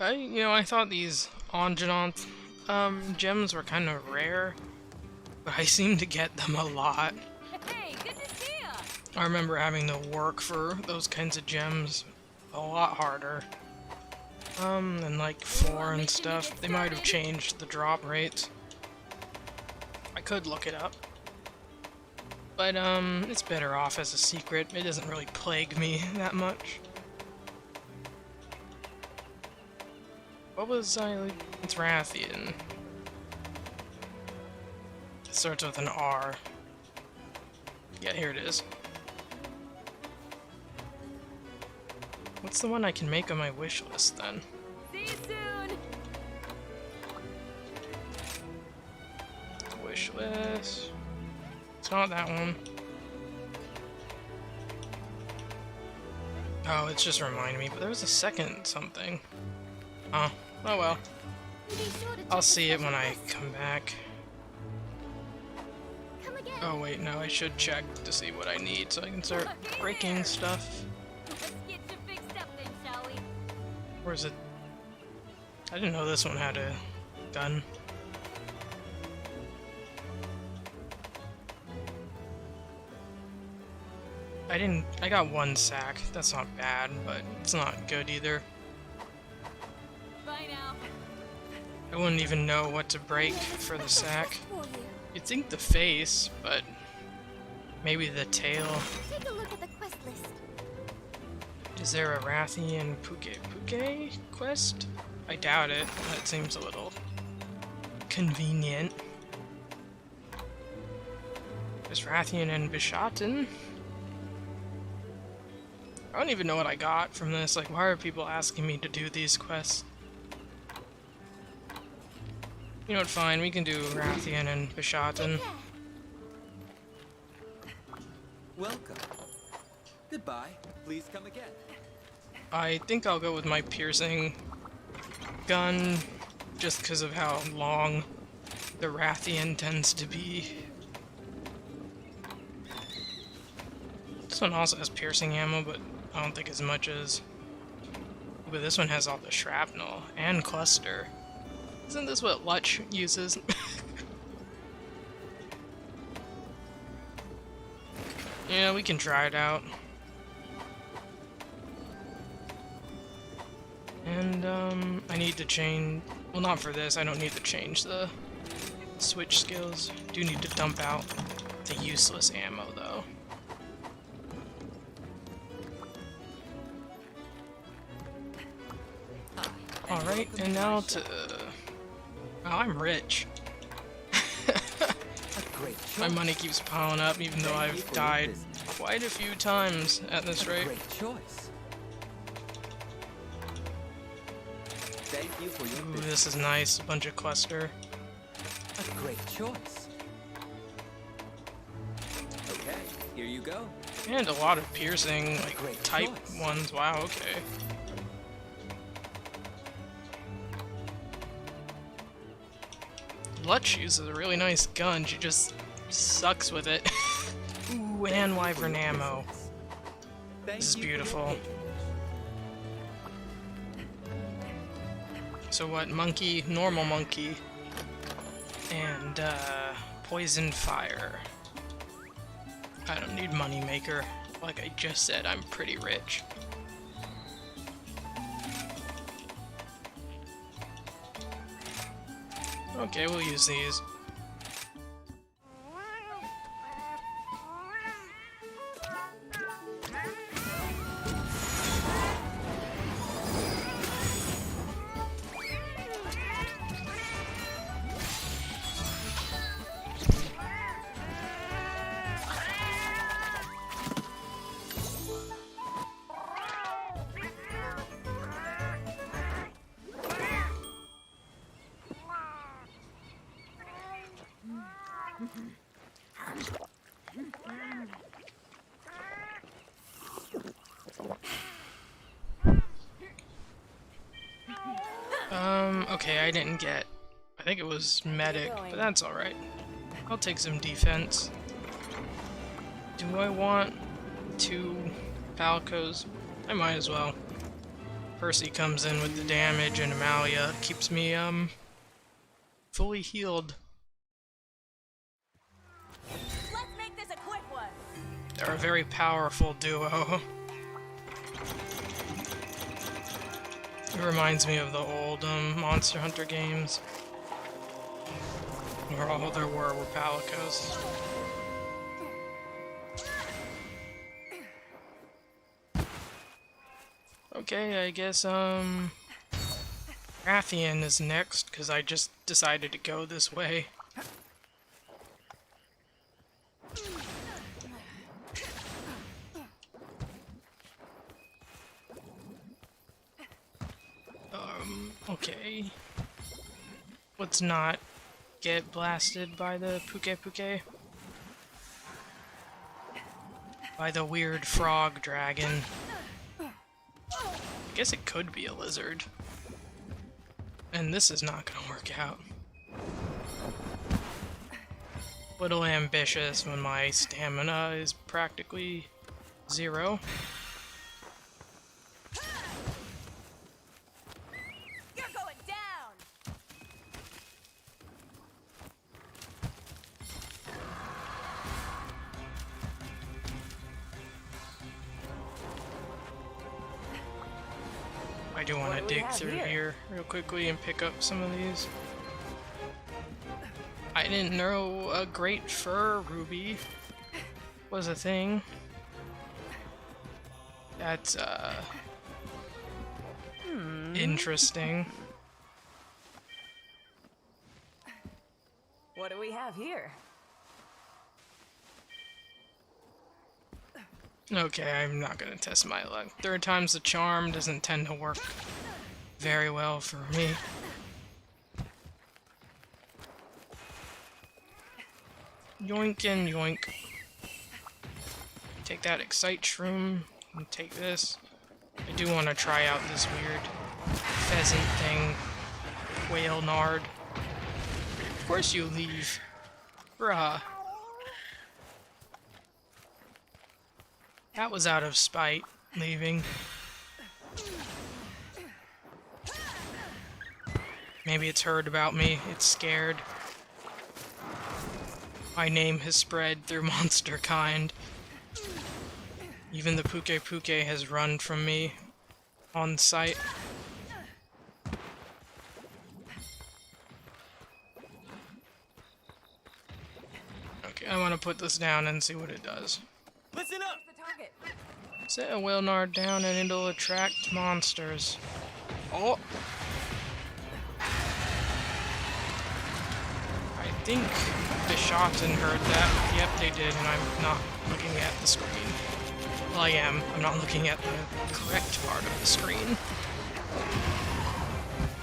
I thought these Anjanath gems were kind of rare, but I seem to get them a lot. Hey, good to see ya! I remember having to work for those kinds of gems a lot harder. Than like 4 and stuff. They might have changed the drop rates. I could look it up. But it's better off as a secret. It doesn't really plague me that much. What was it's Rathian. It starts with an R. Yeah, here it is. What's the one I can make on my wish list then? See you soon! quest. It's not that one. Oh, it's just reminding me, but there was a second something. Oh, oh well. Be sure to I'll check see the it when I special come back. quest. Come again. Oh wait, no, I should check to see what I need so I can start breaking stuff. Let's get you fixed up then, shall we? Where's it? I didn't know this one had a gun. I got one sack. That's not bad, but it's not good either. Bye now. I wouldn't even know what to break There's a for the special sack. quest for you. You'd think the face, but maybe the tail. Take a look at the quest list. Is there a Rathian Puke quest? I doubt it. That seems a little convenient. There's Rathian and Bishaten. I don't even know what I got from this. Like, why are people asking me to do these quests? You know what, fine, we can do Rathian and Bishaten. Take care. Welcome. Goodbye. Please come again. I think I'll go with my piercing gun, just because of how long the Rathian tends to be. This one also has piercing ammo, but I don't think as much as... But this one has all the shrapnel and cluster. Isn't this what Lutch uses? Yeah, we can try it out. And, I need to change... Well, not for this, I don't need to change the switch skills. Do need to dump out the useless ammo, though. Alright, and now to... Oh, I'm rich. A great choice. My money keeps piling up, even though Thank you I've for your died business. quite a few times at this A rate. great choice. Thank you for your Ooh, business. this is nice. A bunch of cluster. A great choice. Okay, here you go. And a lot of piercing, like, Great type choice. ones. Wow, okay. Lutch uses a really nice gun. She just sucks with it. Ooh, and wyvern ammo. Thank This is you for your beautiful. patronage. So what? Monkey, normal monkey, and poison fire. I don't need moneymaker. Like I just said, I'm pretty rich. Okay, we'll use these. Okay, I didn't get... I think it was medic, but that's alright. I'll take some defense. Do I want 2 Falcos? I might as well. Percy comes in with the damage, and Amalia keeps me, fully healed. Let's make this a quick one. They're a very powerful duo. It reminds me of the old Monster Hunter games, where all there were Palicos. Okay, I guess Rathian is next, because I just decided to go this way. Okay. Let's not get blasted by the Puke. By the weird frog dragon. I guess it could be a lizard. And this is not gonna work out. Little ambitious when my stamina is practically 0. You're going down! I do want What to do we dig have through here? here real quickly and pick up some of these. I didn't know a great fur ruby was a thing. That's interesting. What do we have here? Okay, I'm not gonna test my luck. Third time's the charm doesn't tend to work very well for me. Yoink and yoink. Take that excite shroom and take this. I do want to try out this weird pheasant thing. Whale nard. Of course you leave. Bruh. That was out of spite, leaving. Maybe it's heard about me, it's scared. My name has spread through monster kind. Even the Puke has run from me on sight. Okay, I want to put this down and see what it does. Listen up! The target. Set a whale nard down and it'll attract monsters. Oh! I think Bishotten heard that. Yep, they did, and I'm not looking at the screen. Well, I am. I'm not looking at the correct part of the screen.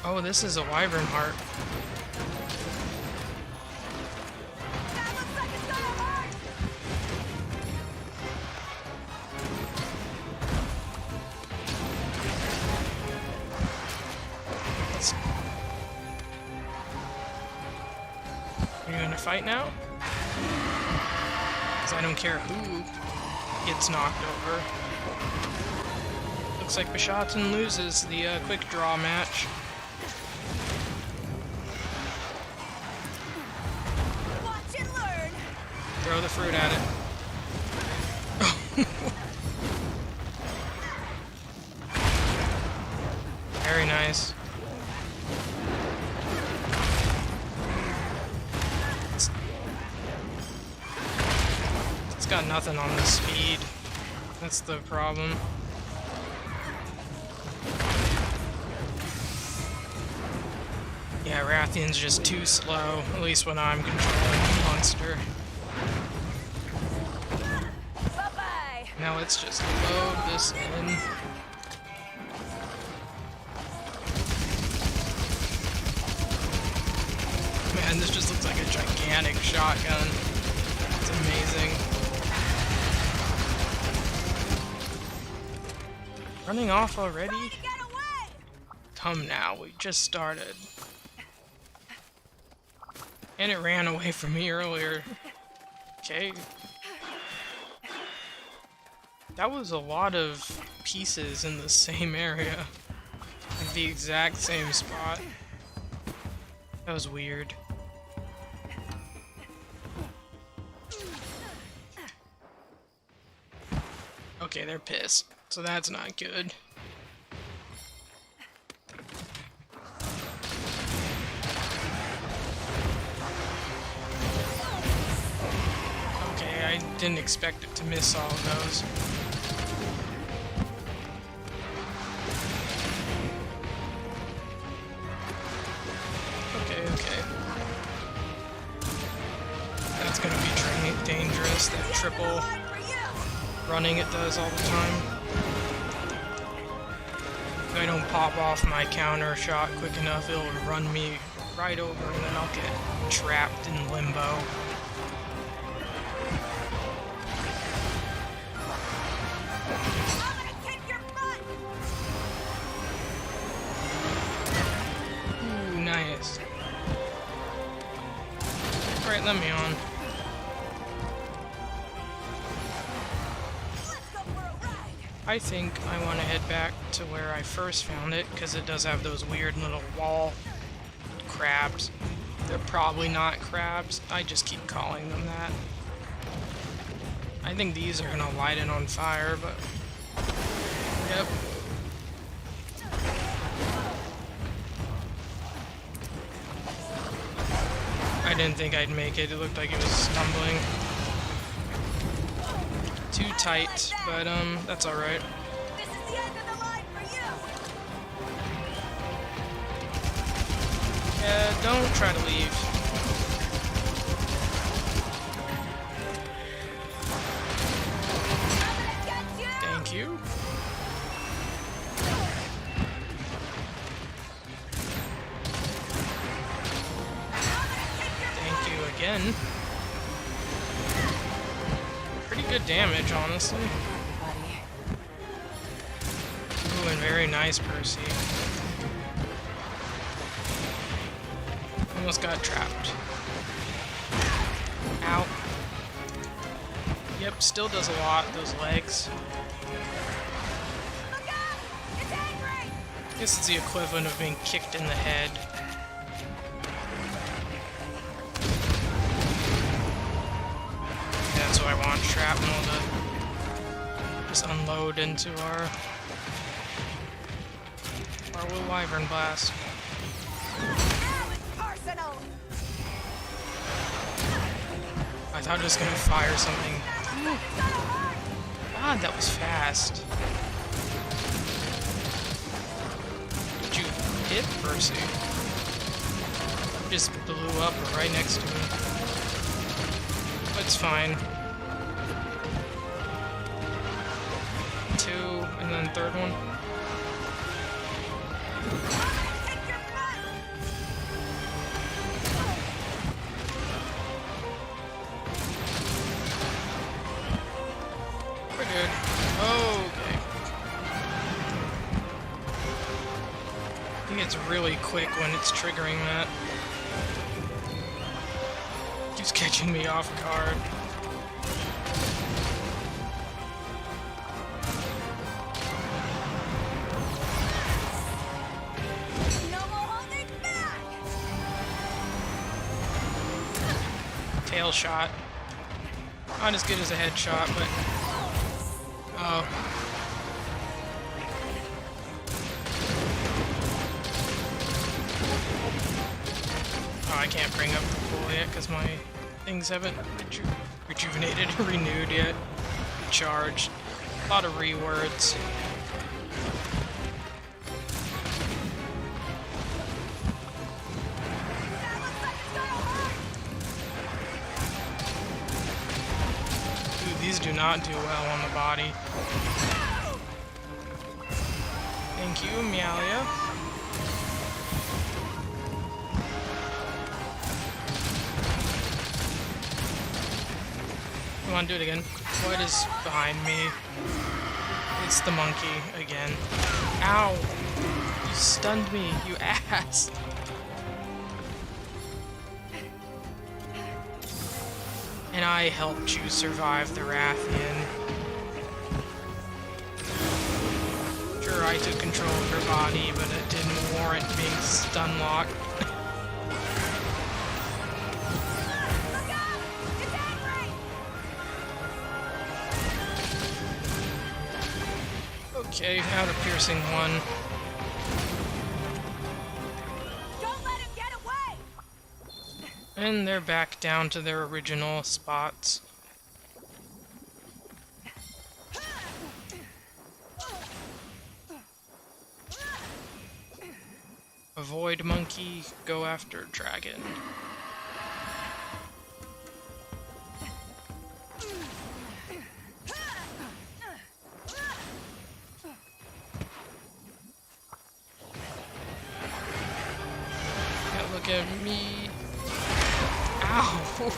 Oh, this is a wyvern heart. That looks like it's gonna hurt! Let's... Are you gonna fight now? Because I don't care who gets knocked over. Looks like Bishotten loses the quick draw match. Watch and learn! Throw the fruit at it. Very nice. It's got nothing on the speed. That's the problem. Yeah, Rathian's just too slow, at least when I'm controlling the monster. Bye-bye! Now let's just load this in. Man, this just looks like a gigantic shotgun. It's amazing. Running off already? Trying to get away! Come now, we just started. And it ran away from me earlier. Okay. That was a lot of pieces in the same area. At the exact same spot. That was weird. Okay, they're pissed. So that's not good. Okay, I didn't expect it to miss all of those. Okay. That's gonna be dangerous, that triple running it does all the time. If I don't pop off my counter shot quick enough, it'll run me right over and then I'll get trapped in limbo. I'm gonna kick your butt! Ooh, nice. Alright, let me on. Let's go for a ride! I think I want to head back to where I first found it, because it does have those weird little wall crabs. They're probably not crabs, I just keep calling them that. I think these are gonna light it on fire, but... Yep. I didn't think I'd make it, it looked like it was stumbling. Too tight, but that's alright. This is the end of the line for you! Yeah, don't try to leave. Get you! Thank you. Thank you again. Pretty good damage, honestly. Ooh, and very nice, Percy. Almost got trapped. Ow. Yep, still does a lot, those legs. Look out! It's angry! This is the equivalent of being kicked in the head. That's what I want, shrapnel to just unload into our little wyvern blast. Now it's personal! I thought it was gonna fire something. God, that was fast. Did you hit Percy? Just blew up right next to me. It's fine. 2, and then third one. Kick your butt! We're good. Okay. I think it's really quick when it's triggering that. Keeps catching me off guard. No more holding back! Tail shot. Not as good as a headshot, but... Oh. Oh, I can't bring up the pool yet because my things haven't rejuvenated or renewed yet. Recharged. A lot of rewords. That looks like it's gonna hurt! Dude, these do not do well on the body. Thank you, Mealia. Come on, do it again. What is behind me? It's the monkey again. Ow! You stunned me, you ass! And I helped you survive the Rathian. Sure, I took control of her body, but it didn't warrant being stun locked. Look out! It's angry! Okay, out of piercing 1. Don't let him get away! And they're back down to their original spots. Avoid monkey, go after dragon. look at me. Ow!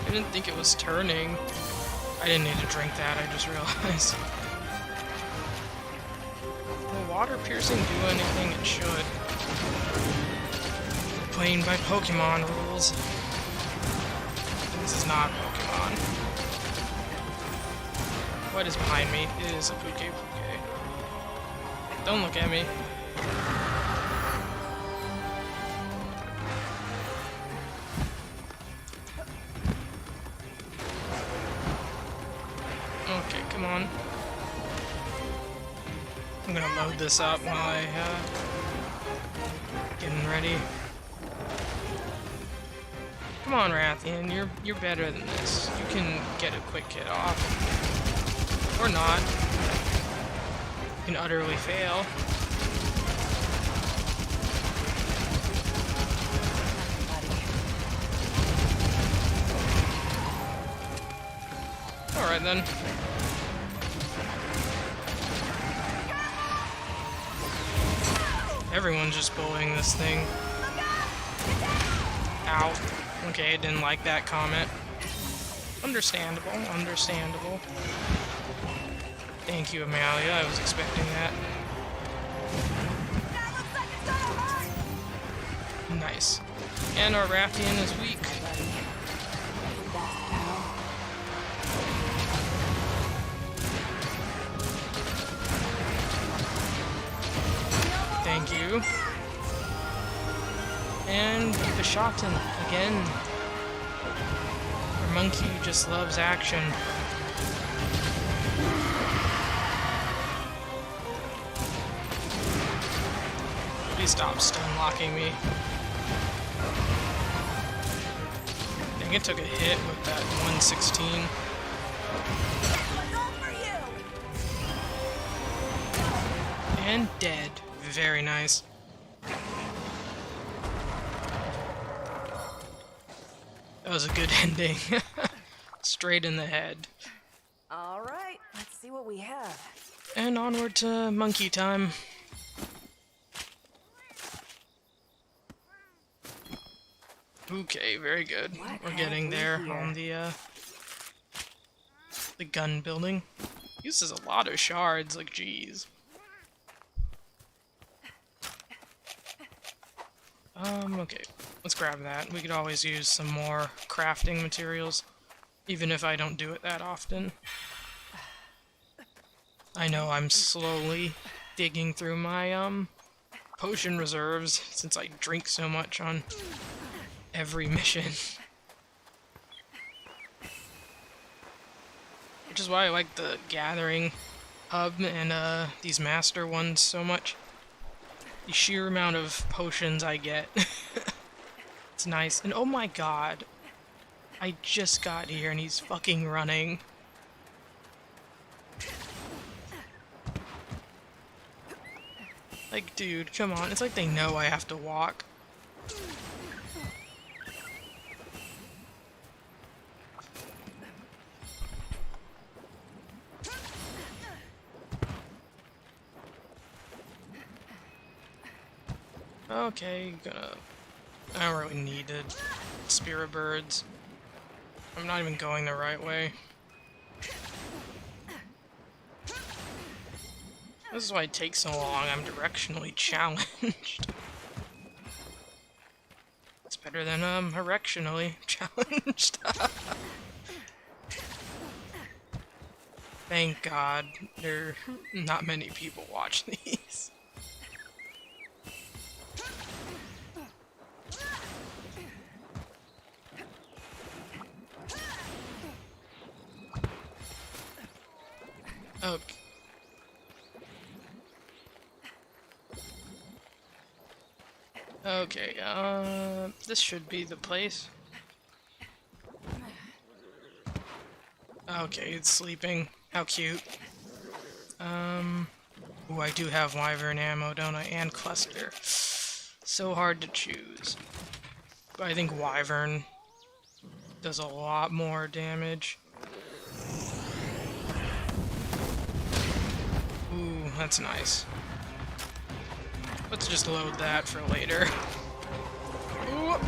I didn't think it was turning. I didn't need to drink that, I just realized. Will water piercing do anything? It should. Playing by Pokemon rules. This is not Pokemon. What is behind me? It is a Puke. Don't look at me. Okay, come on. I'm gonna load this up while I, getting ready. Come on, Rathian, you're better than this. You can get a quick hit off. Or not. You can utterly fail. Alright then. Everyone's just bullying this thing. Ow. Okay, I didn't like that comment. Understandable, understandable. Thank you, Amalia. I was expecting that. That looks like it's gonna hurt! Nice. And our Rathian is weak. Thank you. And the Shotten again. Our monkey just loves action. Please stop stun locking me. I think it took a hit with that 116. What's all for you? And dead. Very nice. That was a good ending. Straight in the head. All right, let's see what we have. And onward to monkey time. Okay, very good. We're getting there on the gun building. Uses a lot of shards, like geez. Okay. Let's grab that. We could always use some more crafting materials, even if I don't do it that often. I know I'm slowly digging through my, potion reserves, since I drink so much on every mission. Which is why I like the Gathering Hub and, these Master ones so much. The sheer amount of potions I get. It's nice. And oh my god. I just got here and he's fucking running. Like, dude, come on. It's like they know I have to walk. Okay, I don't really need to Spirit Birds. I'm not even going the right way. This is why it takes so long. I'm directionally challenged. It's better than, erectionally challenged. Thank God there are not many people watch these. Okay. Okay, this should be the place. Okay, it's sleeping. How cute. Ooh, I do have Wyvern ammo, don't I? And Cluster. So hard to choose. But I think Wyvern does a lot more damage. Ooh, that's nice. Let's just load that for later. Ooh.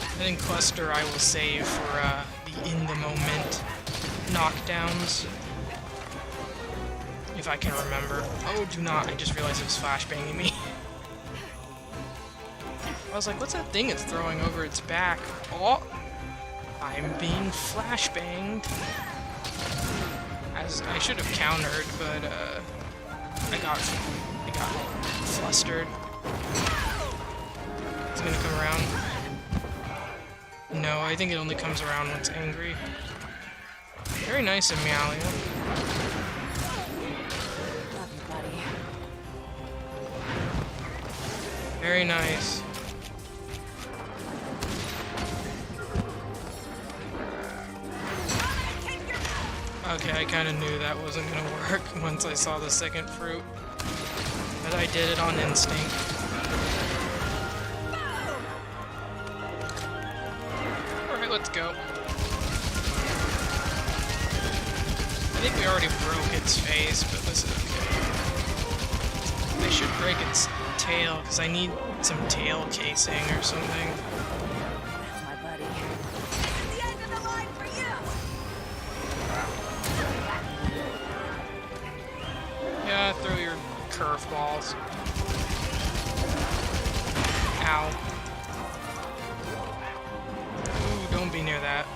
I think Cluster I will save for the in-the-moment knockdowns. If I can remember. Oh, do not. I just realized it was flashbanging me. I was like, what's that thing it's throwing over its back? Oh! I'm being flashbanged. As I should have countered, but I got flustered. It's gonna come around. No, I think it only comes around when it's angry. Very nice of Meowlia. Love you, buddy. Very nice. Okay, I kind of knew that wasn't going to work once I saw the second fruit. But I did it on instinct. Alright, let's go. I think we already broke its face, but this is okay. I should break its tail, because I need some tail casing or something. That's my buddy. This is the end of the line for you! Yeah, throw your curveballs. Ow. Ooh, don't be near that.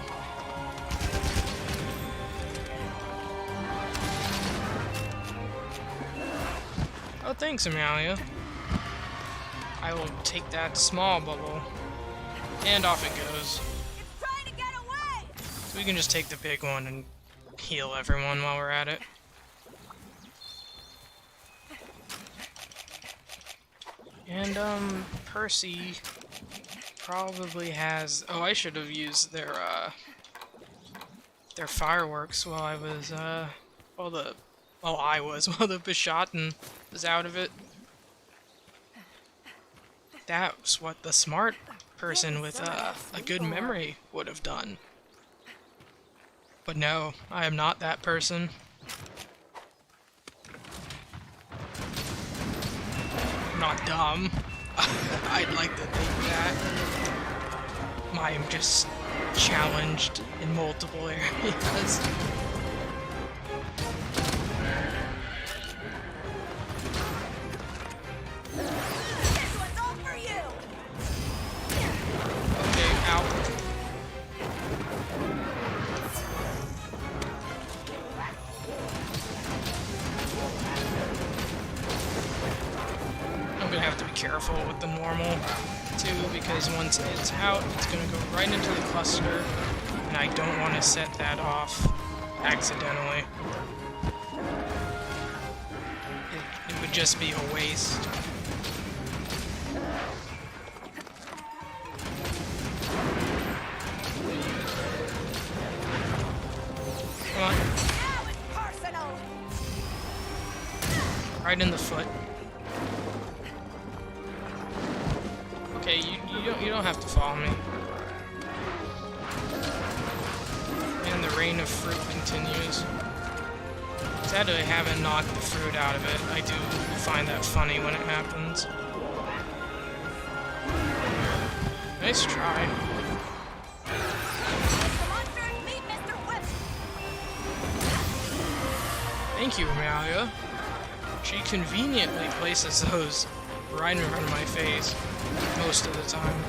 Oh, thanks, Amalia. I will take that small bubble. And off it goes. It's trying to get away! So we can just take the big one and heal everyone while we're at it. And, Percy probably has... Oh, I should have used their fireworks while I was, while the Bishotten was out of it. That's what the smart person with, a good memory would have done. But no, I am not that person. I'm not dumb. I'd like to think that. I am just challenged in multiple areas. This one's all for you! Okay, ow. I'm gonna have to be careful with the normal too, because once it's out, it's gonna go right into the cluster, and I don't want to set that off accidentally. It would just be a waste. Come on. Now it's personal! Right in the foot. Okay, you don't have to follow me. And the rain of fruit continues. Sad I haven't knocked the fruit out of it. I do find that funny when it happens. Nice try. Come on, sir, and meet Mr. Whip! Thank you, Amalia. She conveniently places those right in front of my face most of the time.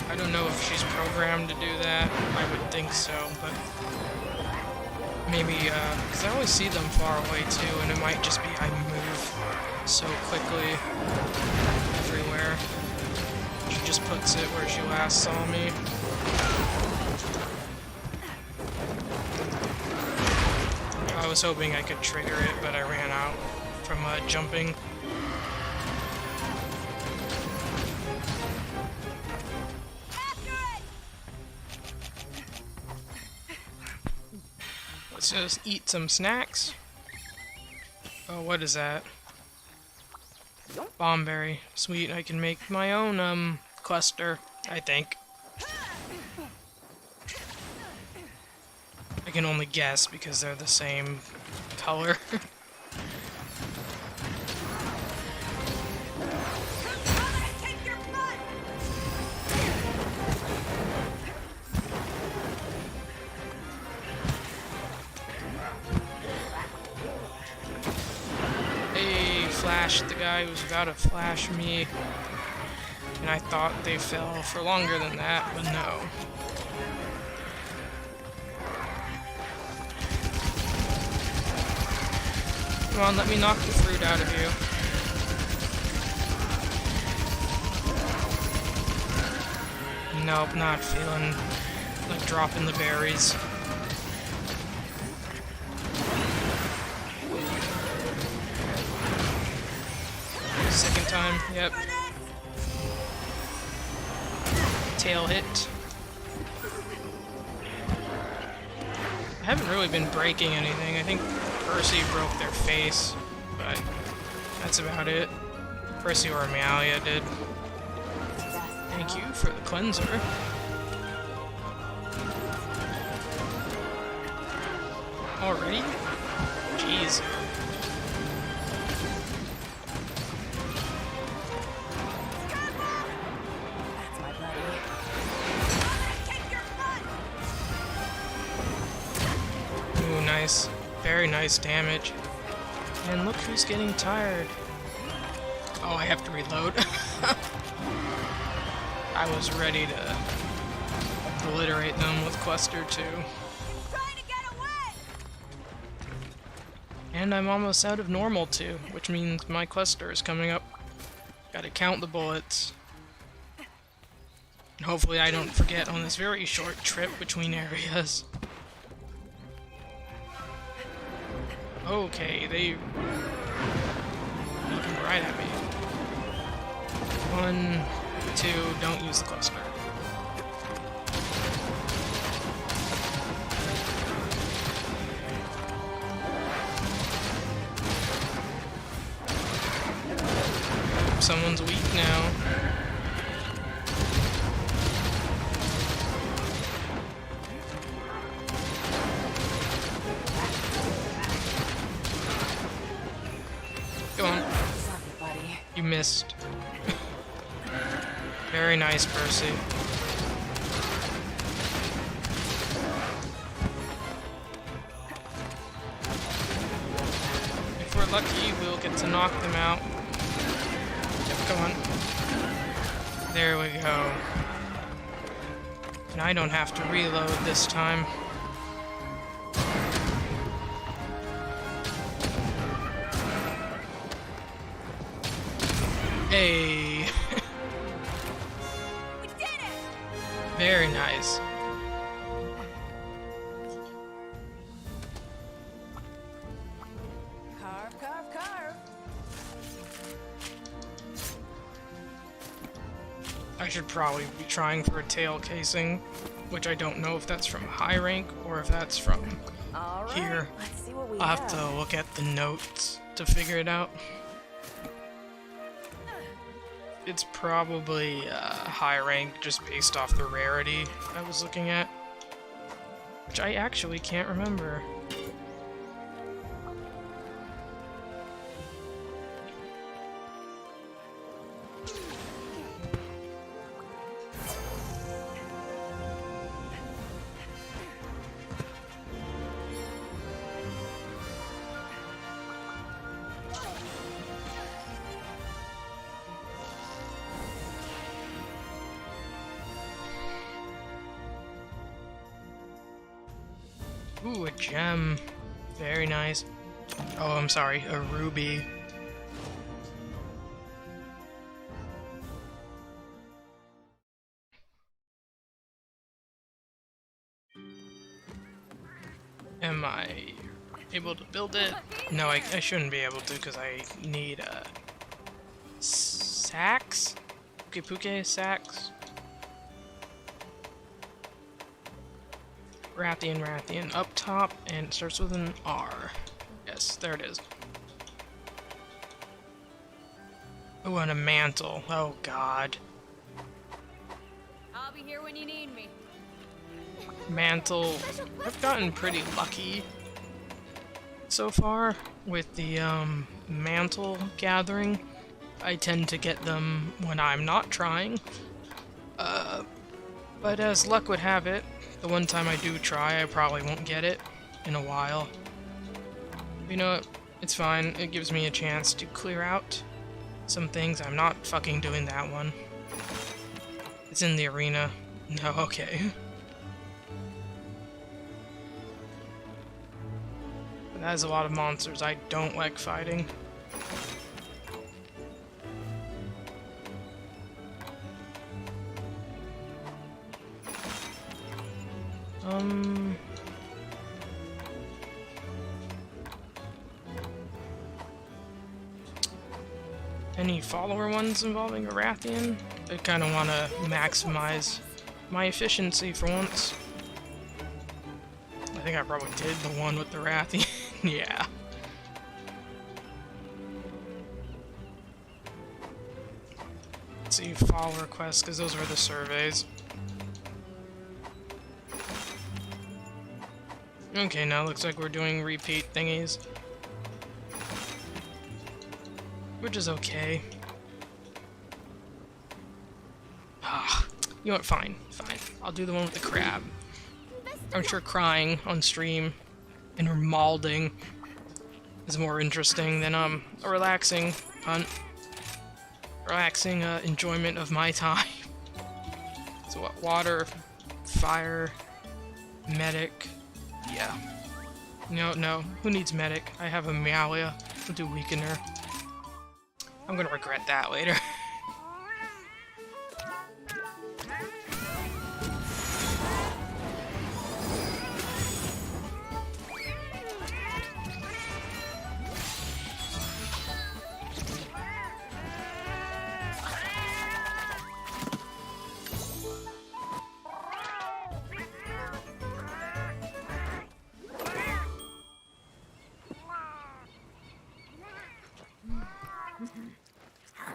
I don't know if she's programmed to do that. I would think so, but maybe, because I always see them far away too, and it might just be I move so quickly everywhere. She just puts it where she last saw me. I was hoping I could trigger it, but I ran out from jumping. Let's just eat some snacks. Oh, what is that? Bombberry. Sweet, I can make my own, cluster, I think. I can only guess because they're the same color. Hey, flashed the guy who was about to flash me. And I thought they fell for longer than that, but no. Come on, let me knock the fruit out of you. Nope, not feeling like dropping the berries. Second time, yep. Tail hit. I haven't really been breaking anything. I think Percy broke their face, but that's about it. Percy or Amalia did. Thank you for the cleanser. Already? Jeez. That's my buddy. Ooh, nice. Very nice damage. And look who's getting tired. Oh, I have to reload. I was ready to obliterate them with Cluster 2. Trying to get away! And I'm almost out of normal 2, which means my cluster is coming up. Gotta count the bullets. And hopefully I don't forget on this very short trip between areas. Okay, they looking right at me. 1, 2, don't use the cluster. Someone's weak now. Go on. Sorry, buddy. You missed. Very nice, Percy. If we're lucky, we'll get to knock them out. Yep, come on. There we go. And I don't have to reload this time. Hey! We did it! Very nice. Carve, carve, carve. I should probably be trying for a tail casing, which I don't know if that's from high rank or if that's from All right. here. Let's see what we I'll have have. to look at the notes to figure it out. It's probably high rank just based off the rarity I was looking at, which I actually can't remember. Ooh, a gem. Very nice. Oh, I'm sorry, a ruby. Am I able to build it? No, I shouldn't be able to because I need sacks? Puke sacks? Rathian, up top, and it starts with an R. Yes, there it is. Oh, and a mantle. Oh, God. I'll be here when you need me. Mantle. I've gotten pretty lucky so far with the mantle gathering. I tend to get them when I'm not trying. But as luck would have it, the one time I do try, I probably won't get it in a while. You know what? It's fine. It gives me a chance to clear out some things. I'm not fucking doing that one. It's in the arena. No, okay. But that is a lot of monsters I don't like fighting. Any follower ones involving a Rathian? I kind of want to maximize my efficiency for once. I think I probably did the one with the Rathian. Yeah. Let's see, follower quests, because those were the surveys. Okay, now looks like we're doing repeat thingies. Which is okay. Ah, you know what? Fine, fine. I'll do the one with the crab. I'm sure crying on stream and malding is more interesting than a relaxing hunt. Relaxing enjoyment of my time. So what? Water, fire, medic. Yeah. No. Who needs medic? I have a Meowlia. I'll do weakener. I'm gonna regret that later.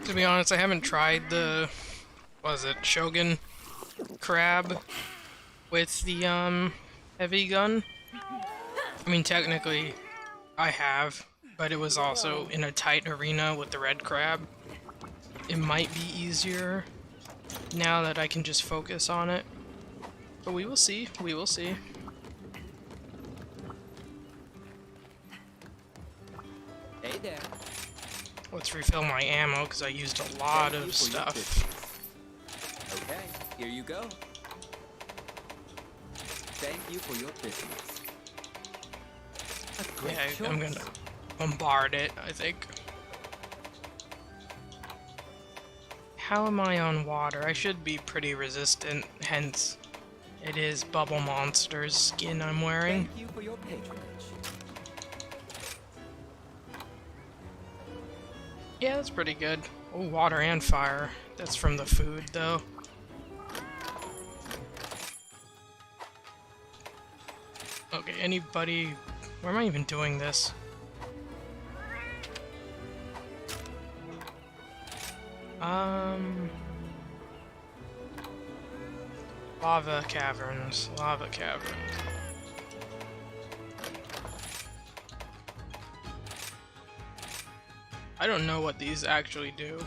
To be honest, I haven't tried the, Shogun crab with the, heavy gun. I mean, technically, I have, but it was also in a tight arena with the red crab. It might be easier now that I can just focus on it. But we will see, we will see. Hey there. Let's refill my ammo, because I used a lot of stuff. Okay, here you go. Thank you for your business. A great Yeah, I'm gonna bombard it, I think. How am I on water? I should be pretty resistant, hence it is Bubble Monster's skin I'm wearing. Thank you for your patronage. Yeah, that's pretty good. Oh, water and fire. That's from the food, though. Okay, anybody... Where am I even doing this? Lava caverns. Lava caverns. I don't know what these actually do.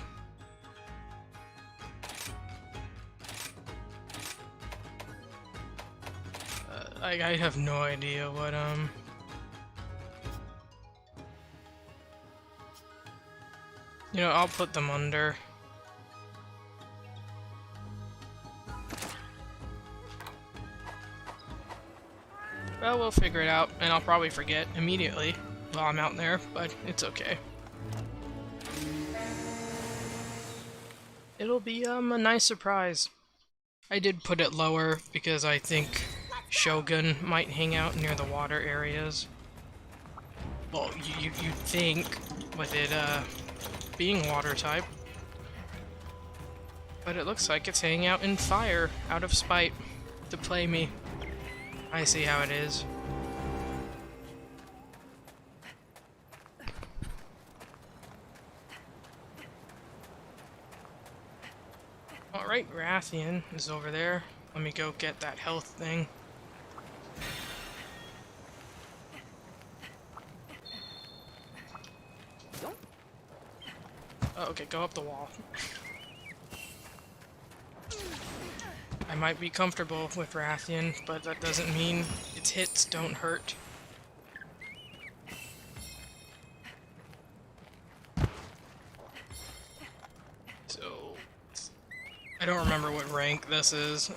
I have no idea what, You know, I'll put them under. Well, we'll figure it out, and I'll probably forget immediately while I'm out there, but it's okay. It'll be, a nice surprise. I did put it lower because I think Shogun might hang out near the water areas. Well, you'd think, with it, being water type. But it looks like it's hanging out in fire, out of spite, to play me. I see how it is. Alright, Rathian is over there. Let me go get that health thing. Oh, okay, go up the wall. I might be comfortable with Rathian, but that doesn't mean its hits don't hurt. So, I don't remember what rank this is,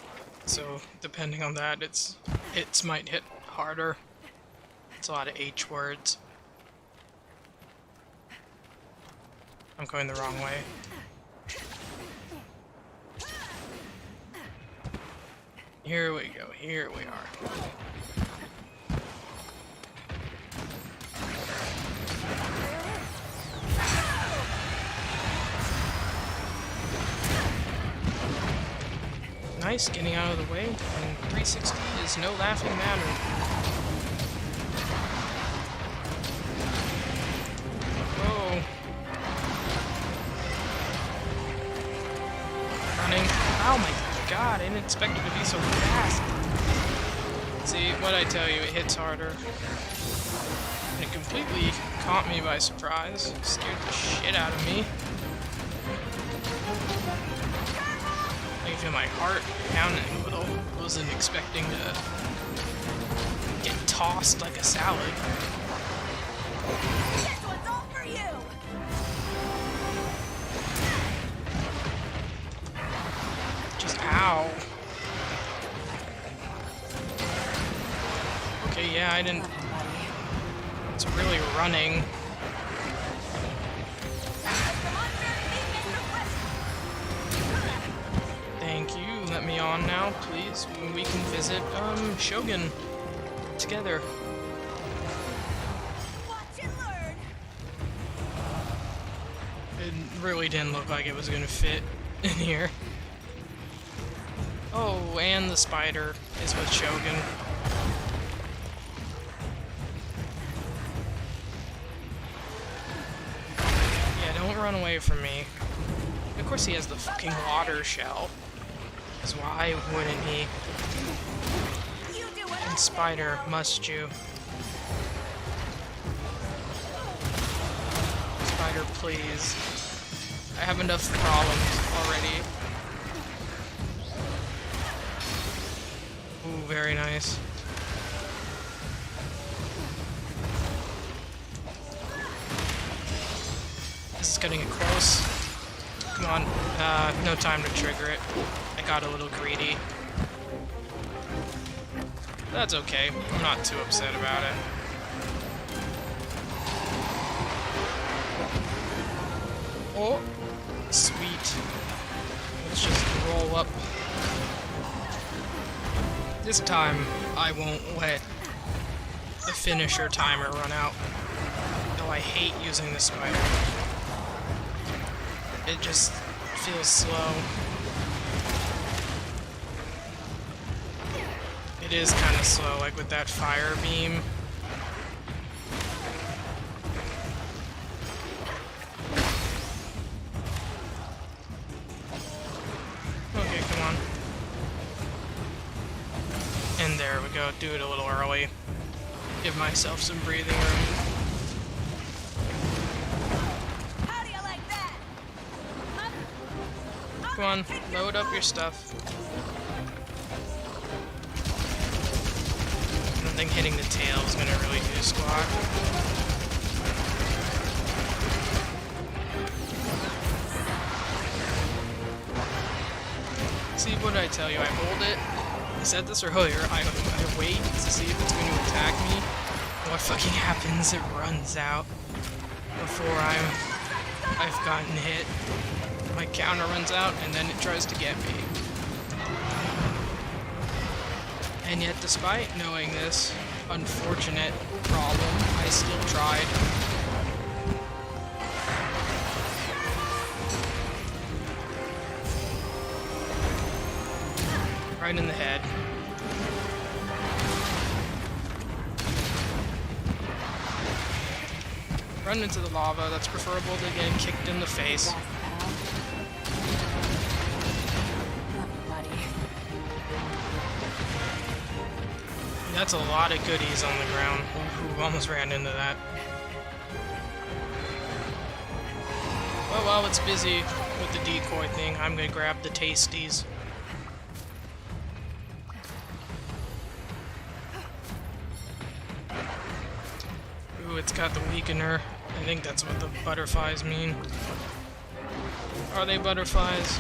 so depending on that, its hits might hit harder. It's a lot of H words. I'm going the wrong way. Here we go, here we are. Nice, getting out of the way, and 360 is no laughing matter. Whoa. Running. Oh my god, I didn't expect it to be so fast. See, what I tell you, it hits harder. And it completely caught me by surprise. Scared the shit out of me. I can feel my heart pounding a little. Wasn't expecting to get tossed like a salad. This one's all for you! Just ow. Okay, yeah, I didn't. It's really running. Thank you. Let me on now, please. We can visit Shogun together. Watch and learn! It really didn't look like it was gonna fit in here. Oh, and the spider is with Shogun. Yeah, don't run away from me. Of course he has the fucking water shell. Because why wouldn't he? You do what And spider, must you? Spider, please. I have enough problems already. Ooh, very nice. This is getting close. Come on. No time to trigger it. I got a little greedy. That's okay. I'm not too upset about it. Oh, sweet. Let's just roll up. This time, I won't let the finisher timer run out. Though I hate using the spider. It just feels slow. It is kind of slow, like with that fire beam. Okay, come on. And there we go, do it a little early. Give myself some breathing room. How do you like that? Come on, load up your stuff. I don't think hitting the tail is gonna really do squat. See, what did I tell you? I hold it. I said this earlier. I wait to see if it's going to attack me. What fucking happens? It runs out before I've gotten hit. My counter runs out, and then it tries to get me. And yet, despite knowing this unfortunate problem, I still tried. Right in the head. Run into the lava. That's preferable to getting kicked in the face. Love you, buddy. That's a lot of goodies on the ground. Ooh, almost ran into that. Well, while it's busy with the decoy thing, I'm gonna grab the tasties. Ooh, it's got the weakener. I think that's what the butterflies mean. Are they butterflies?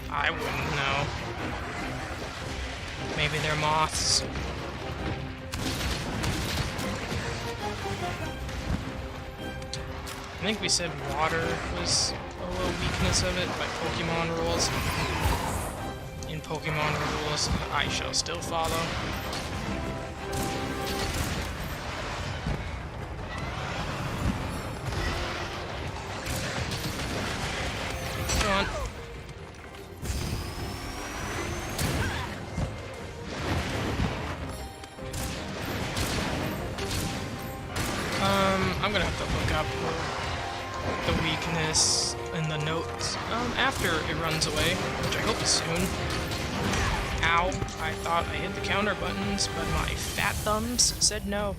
I wouldn't know. Maybe they're moths. I think we said water was a little weakness of it by Pokemon rules. In Pokemon rules, I shall still follow. Come on. I'm gonna have to look up the weakness in the notes after it runs away, which I hope is soon. Ow, I thought I hit the counter buttons, but my fat thumbs said no.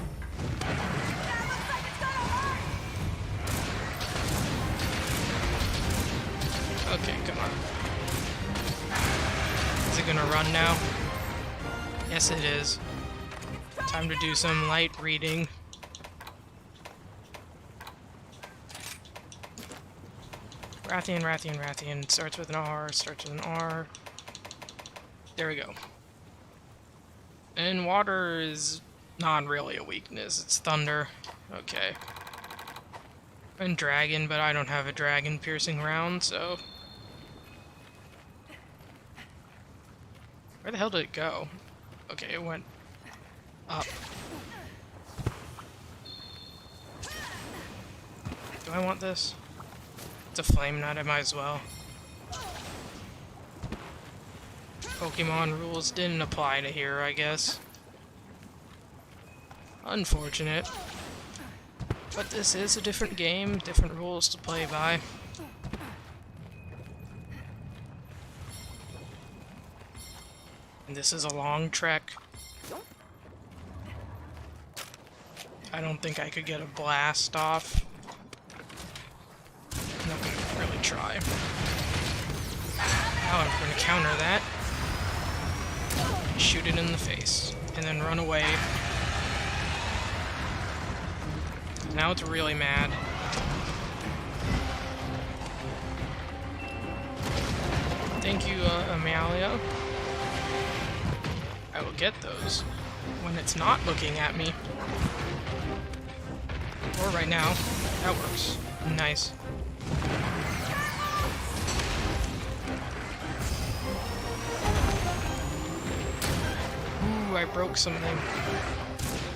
Okay, come on. Is it gonna run now? Yes, it is. Time to do some light reading. Rathian, Rathian, Rathian. Starts with an R, starts with an R. There we go. And water is not really a weakness, it's thunder. Okay. And dragon, but I don't have a dragon piercing round, so... Where the hell did it go? Okay, it went up. Do I want this? It's a flame nut, I might as well. Pokemon rules didn't apply to here, I guess. Unfortunate. But this is a different game, different rules to play by. And this is a long trek. I don't think I could get a blast off. I'm not gonna really try. Now I'm gonna counter that. Shoot it in the face. And then run away. Now it's really mad. Thank you, Amalia. I will get those when it's not looking at me. Or right now. That works. Nice. Ooh, I broke something.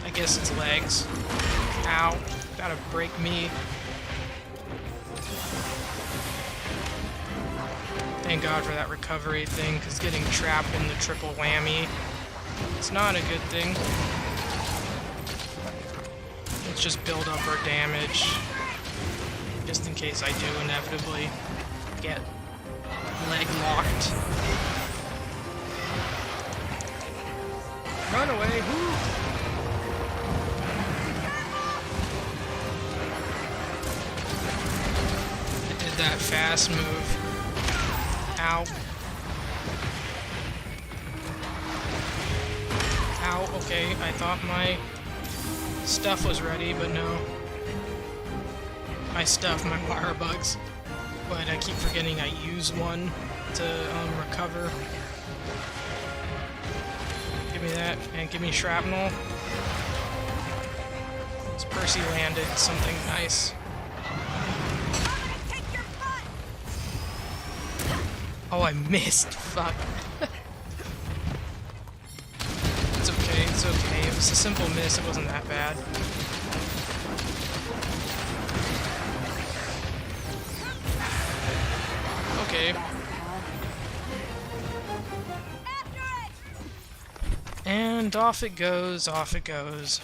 I guess it's legs. Ow. Gotta break me. Thank God for that recovery thing, because getting trapped in the triple whammy, it's not a good thing. Let's just build up our damage, just in case I do inevitably get leg locked. Run away! Woo! I did that fast move. Ow. Ow, okay, I thought my stuff was ready, but no. My stuff, my wire bugs. But I keep forgetting I use one to recover. Give me that, and give me shrapnel. So Percy landed something nice. Oh, I missed. Fuck. It's okay, it's okay. It was a simple miss, it wasn't that bad. Okay. And off it goes, off it goes.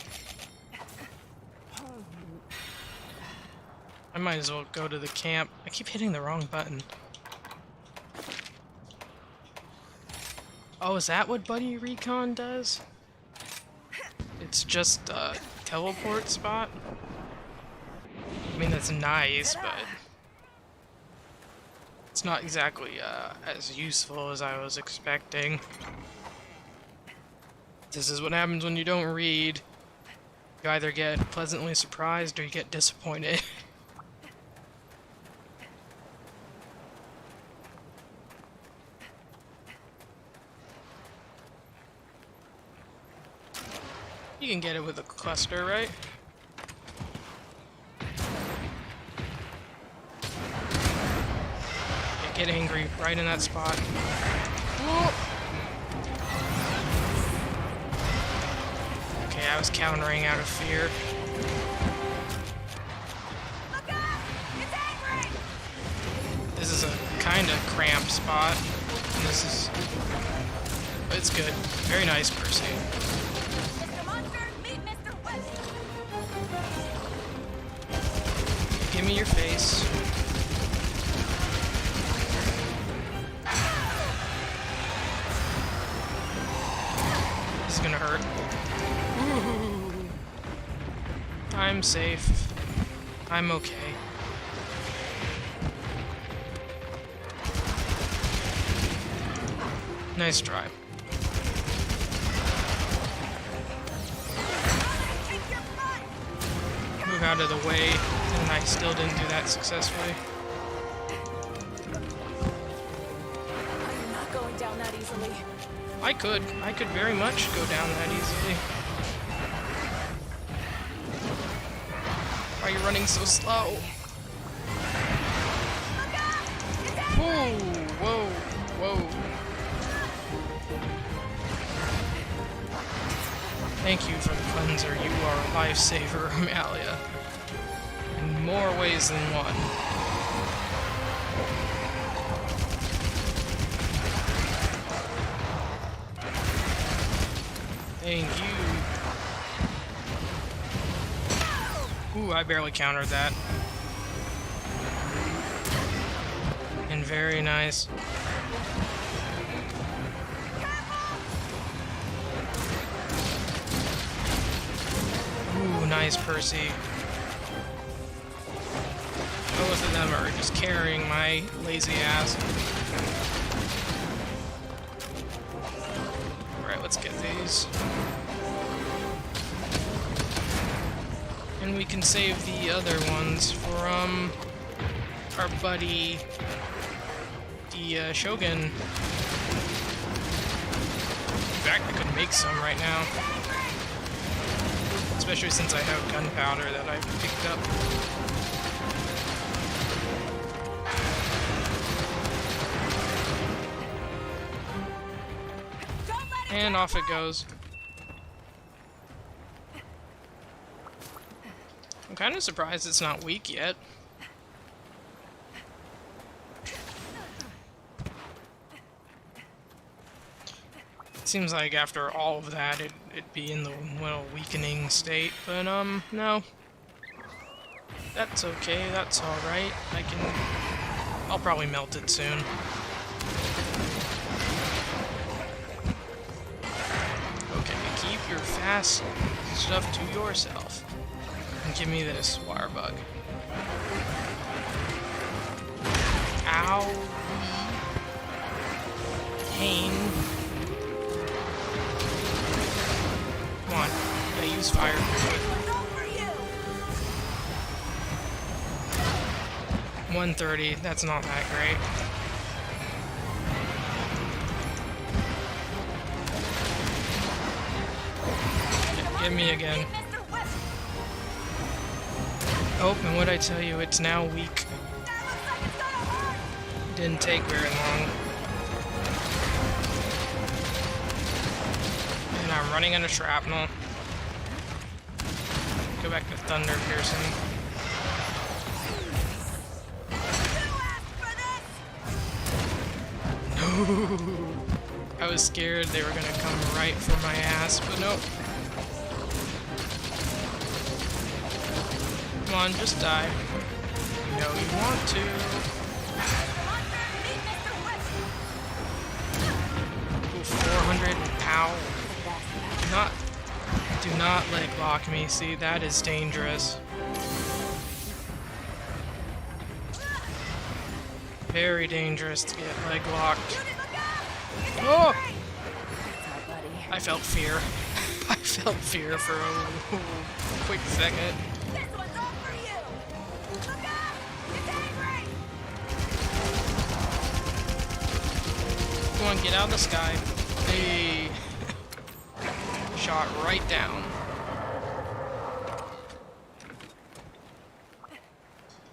I might as well go to the camp. I keep hitting the wrong button. Oh, is that what Buddy Recon does? it's just a teleport spot. I mean, that's nice, but it's not exactly as useful as I was expecting. This is what happens when you don't read. You either get pleasantly surprised or you get disappointed. You can get it with a cluster, right? Yeah, get angry right in that spot. Whoa. Okay, I was countering out of fear. Look out! It's angry! This is a kind of cramped spot. And this is... But it's good. Very nice, Percy. Mr. Monster, meet Mr. West! Give me your face. This is gonna hurt. Ooh. I'm safe. I'm okay. Nice try. Kick your butt! Move out of the way, and I still didn't do that successfully. I'm not going down that easily. I could very much go down that easily. Why are you running so slow? Look out! It's Whoa, angry! whoa, whoa. Thank you for the cleanser. You are a lifesaver, Amalia. In more ways than one. Thank you. Ooh, I barely countered that. And very nice. Ooh, nice, Percy. Both of them are just carrying my lazy ass. Alright, let's get these. And we can save the other ones for, our buddy, the, Shogun. In fact, I could make some right now. Especially since I have gunpowder that I picked up. And off it goes. I'm kind of surprised it's not weak yet. Seems like after all of that, it'd be in the little weakening state, but no. That's okay, that's alright. I'll probably melt it soon. Okay, keep your fast stuff to yourself. And give me this wire bug. Ow. Pain. Come on. Yeah, use fire. One's over you! 130. That's not that great. Get me again. Meet Mr. West! Oh, and what'd I tell you? It's now weak. That looks like it's gonna hurt! Didn't take very long. And I'm running into shrapnel. Go back to thunder piercing. No! I was scared they were gonna come right for my ass, but nope. Come on, just die. You know you want to. Ooh, 400. Ow. Not Do not leg lock me. See, that is dangerous. Very dangerous to get leg locked. Oh! That's my buddy. I felt fear. I felt fear for a quick second. This one's all for you! Look out! It's angry! Come on, get out of the sky. Hey. Shot right down.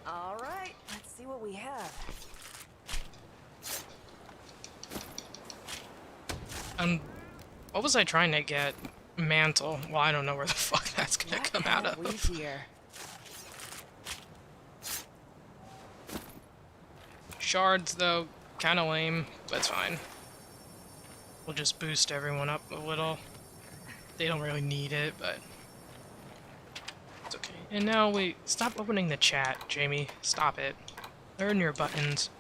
All right, let's see what we have. What was I trying to get? Mantle. Well, I don't know where the fuck that's gonna come out What have of. we here? Shards, though, kind of lame, but it's fine. We'll just boost everyone up a little. They don't really need it, but it's okay. And now, wait, stop opening the chat, Jamie. Stop it. Learn your buttons.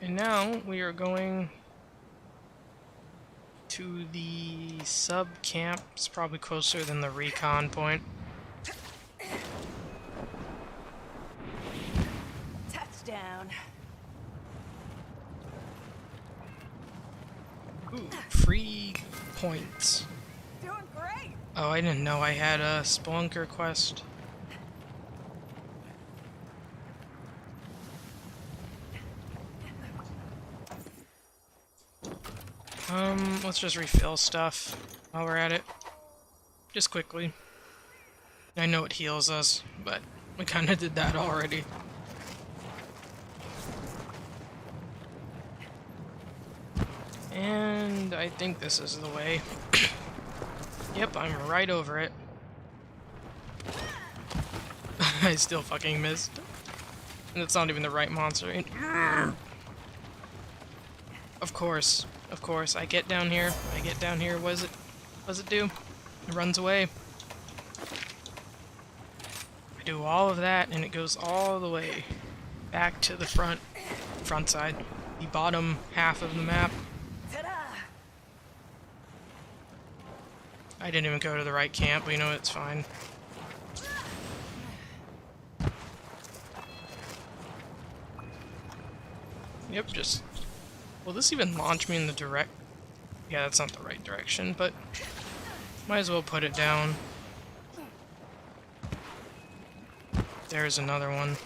And now, we are going to the sub-camp. It's probably closer than the recon point. Touchdown. Ooh, free points. Doing great. Oh, I didn't know I had a Spelunker quest. Let's just refill stuff while we're at it. Just quickly. I know it heals us, but we kinda did that already. And I think this is the way. Yep, I'm right over it. I still fucking missed. And it's not even the right monster. Of course, I get down here, what does it do? It runs away. I do all of that, and it goes all the way back to the front side, the bottom half of the map. Ta-da! I didn't even go to the right camp, but you know, it's fine. Yep, just... Will this even launch me in the direct... Yeah, that's not the right direction, but... Might as well put it down. There's another one.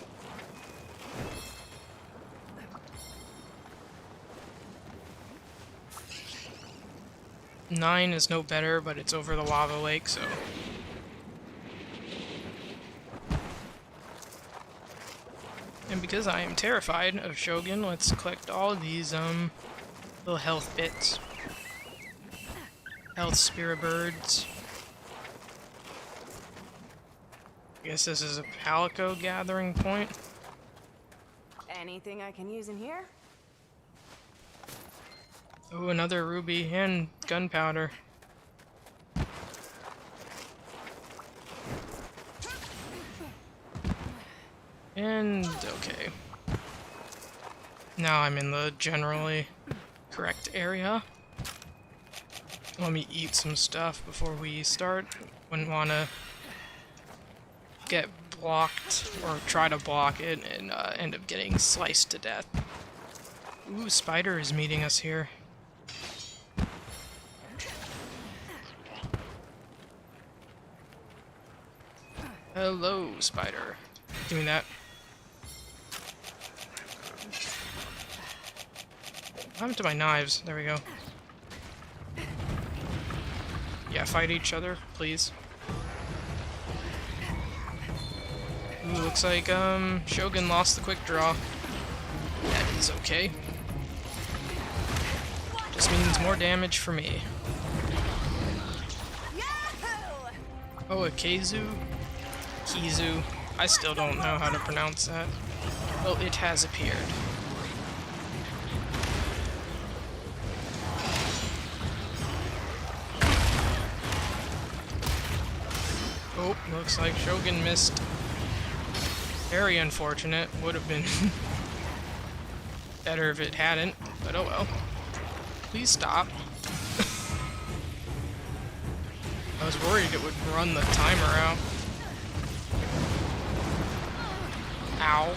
Nine is no better, but it's over the lava lake, so... And because I am terrified of Shogun, let's collect all of these, little health bits. Health spirit birds. I guess this is a Palico gathering point. Anything I can use in here? Oh, another ruby and gunpowder. And, okay. Now I'm in the generally correct area. Let me eat some stuff before we start. Wouldn't want to get blocked or try to block it and end up getting sliced to death. Ooh, Spider is meeting us here. Hello, Spider. Give me that. What happened to my knives? There we go. Yeah, fight each other, please. Ooh, looks like, Shogun lost the quick draw. That is okay. Just means more damage for me. Yahoo! Oh, a Kizu? I still don't know how to pronounce that. Well, it has appeared. Oh, looks like Shogun missed. Very unfortunate. Would have been better if it hadn't, but oh well. Please stop. I was worried it would run the timer out. Ow.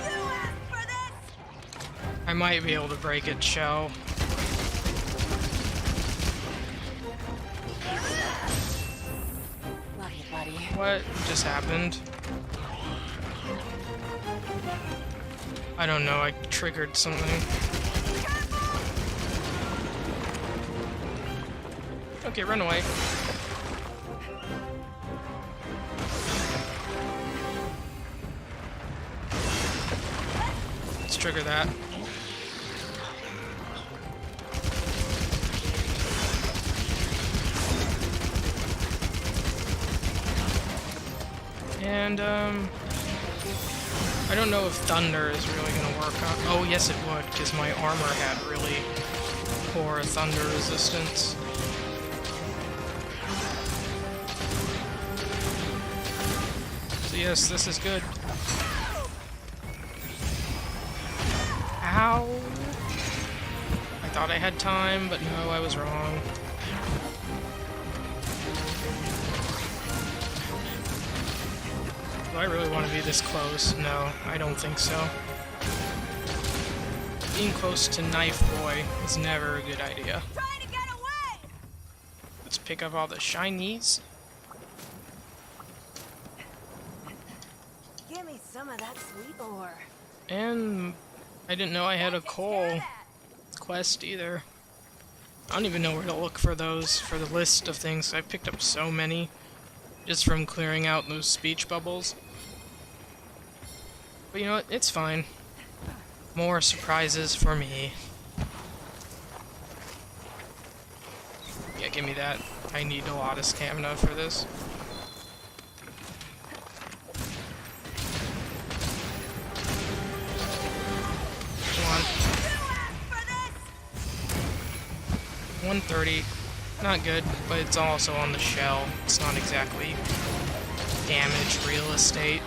You asked for this! I might be able to break its shell. Love you, buddy. What just happened? I don't know, I triggered something. Okay, run away. Let's trigger that. And, I don't know if thunder is really gonna work out. Oh, yes it would, because my armor had really poor thunder resistance. So yes, this is good. Ow! I thought I had time, but no, I was wrong. Do I really want to be this close? No, I don't think so. Being close to Knife Boy is never a good idea. Trying to get away! Let's pick up all the shinies. Give me some of that sweet ore. And I didn't know I had a Takes care of coal that. quest either. I don't even know where to look for those, for the list of things. I picked up so many just from clearing out those speech bubbles. But you know what? It's fine. More surprises for me. Yeah, give me that. I need a lot of stamina for this. Come on. 130. Not good, but it's also on the shell. It's not exactly damaged real estate.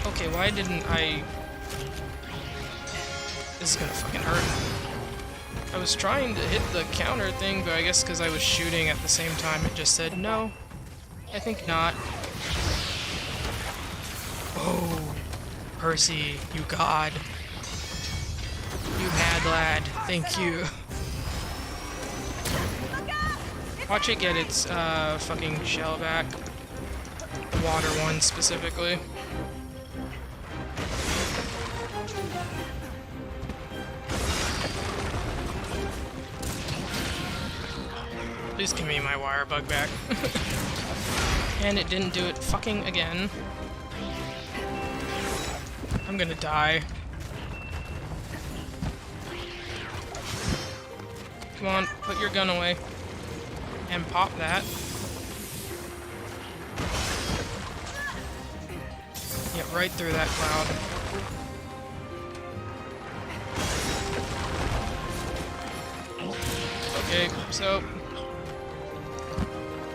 Okay, why didn't I... This is gonna fucking hurt. I was trying to hit the counter thing, but I guess because I was shooting at the same time, it just said no. I think not. Oh, Percy, you god. You mad lad, thank you. Watch it get its fucking shell back. The water one specifically. Please give me my wire bug back. And it didn't do it fucking again. I'm gonna die. Come on, put your gun away. And pop that. Yep, right through that cloud. Okay, so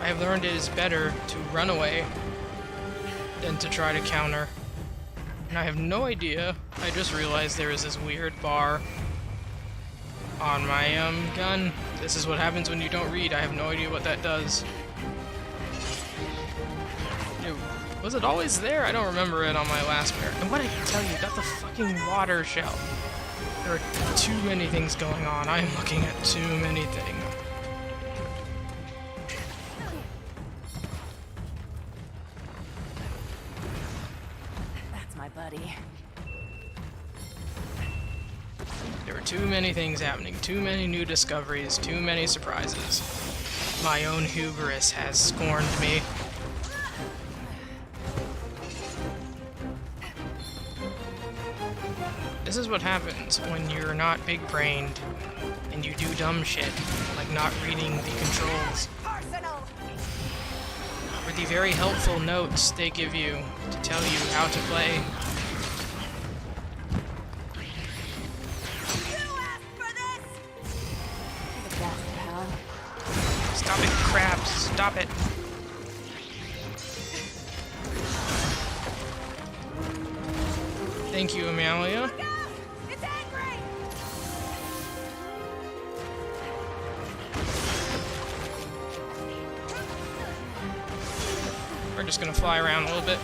I have learned it is better to run away than to try to counter. And I have no idea. I just realized there is this weird bar on my gun. This is what happens when you don't read. I have no idea what that does. Dude, was it always there? I don't remember it on my last pair. And what I can tell you, got the fucking water shell. There are too many things going on. I am looking at too many things. That's my buddy. There were too many things happening, too many new discoveries, too many surprises. My own hubris has scorned me. This is what happens when you're not big-brained and you do dumb shit, like not reading the controls. Personal. Or the very helpful notes they give you to tell you how to play. Stop it, crabs! Stop it! Thank you, Amalia. It's angry. We're just gonna fly around a little bit.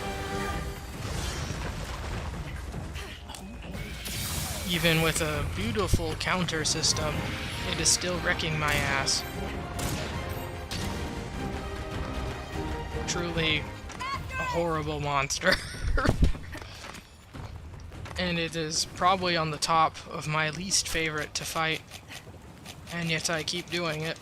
Even with a beautiful counter system, it is still wrecking my ass. Truly a horrible monster. And it is probably on the top of my least favorite to fight. And yet I keep doing it.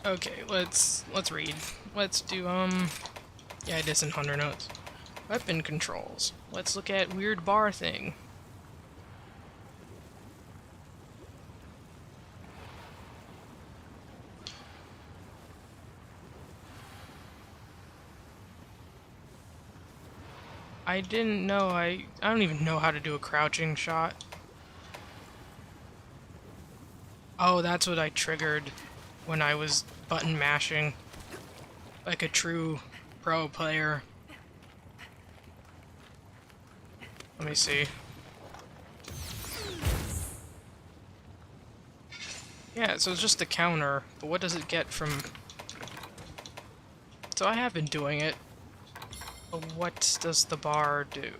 Okay, let's read. Let's do yeah, it is in 100 notes. Weapon controls. Let's look at weird bar thing. I didn't know I don't even know how to do a crouching shot. Oh, that's what I triggered when I was button mashing like a true pro player. Let me see. Yeah, so it's just the counter, but what does it get from... So I have been doing it, but what does the bar do?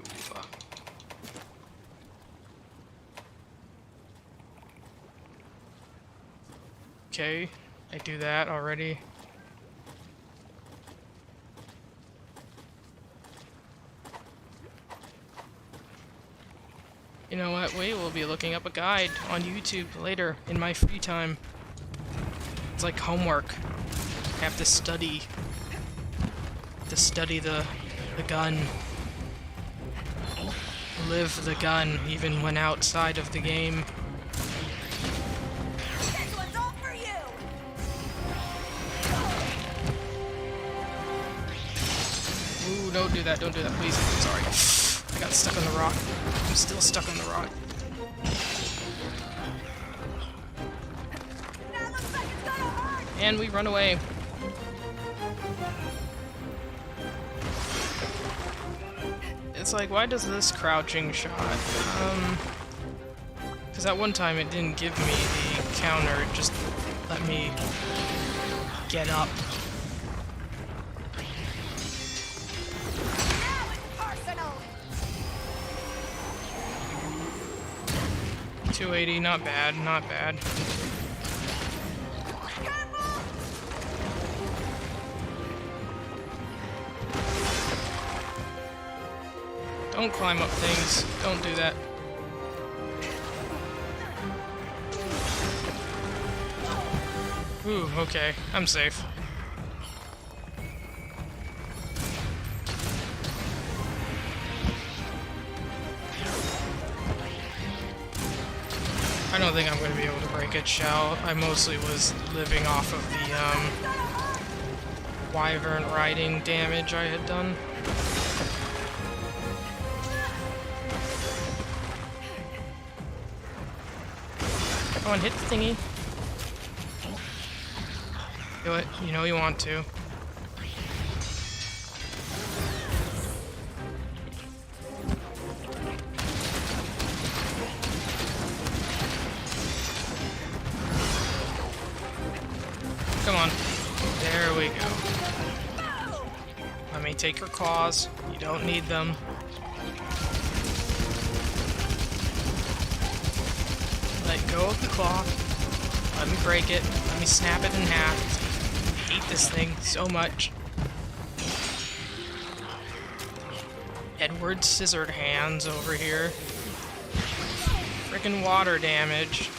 Okay, I do that already. You know what? We will be looking up a guide on YouTube later in my free time. It's like homework. I have to study. The gun. Live the gun, even when outside of the game. This one's all for you! Ooh, don't do that, please. Sorry. I got stuck on the rock. I'm still stuck on the rock. That looks like it's gonna hurt! And we run away. It's like, why does this crouching shot? Because at one time it didn't give me the counter, it just let me get up. Now it's personal! 280, not bad, not bad. Don't climb up things. Don't do that. Ooh, okay. I'm safe. I don't think I'm going to be able to break its shell. I mostly was living off of the wyvern riding damage I had done. Come on, hit the thingy. Do it. You know you want to. Come on. There we go. Let me take your claws. You don't need them. Let go of the claw. Let me break it. Let me snap it in half. I hate this thing so much. Edward Scissored Hands over here. Frickin' water damage.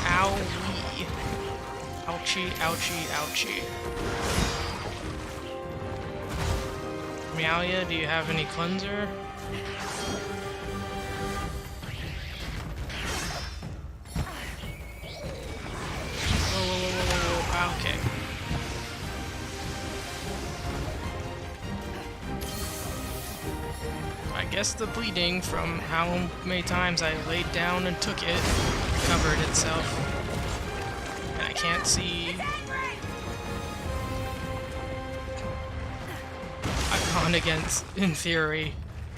Owie. Ouchie, ouchie, ouchie. Meowia, do you have any cleanser? Whoa. Okay. I guess the bleeding from how many times I laid down and took it recovered itself. And I can't see. I've gone against, in theory,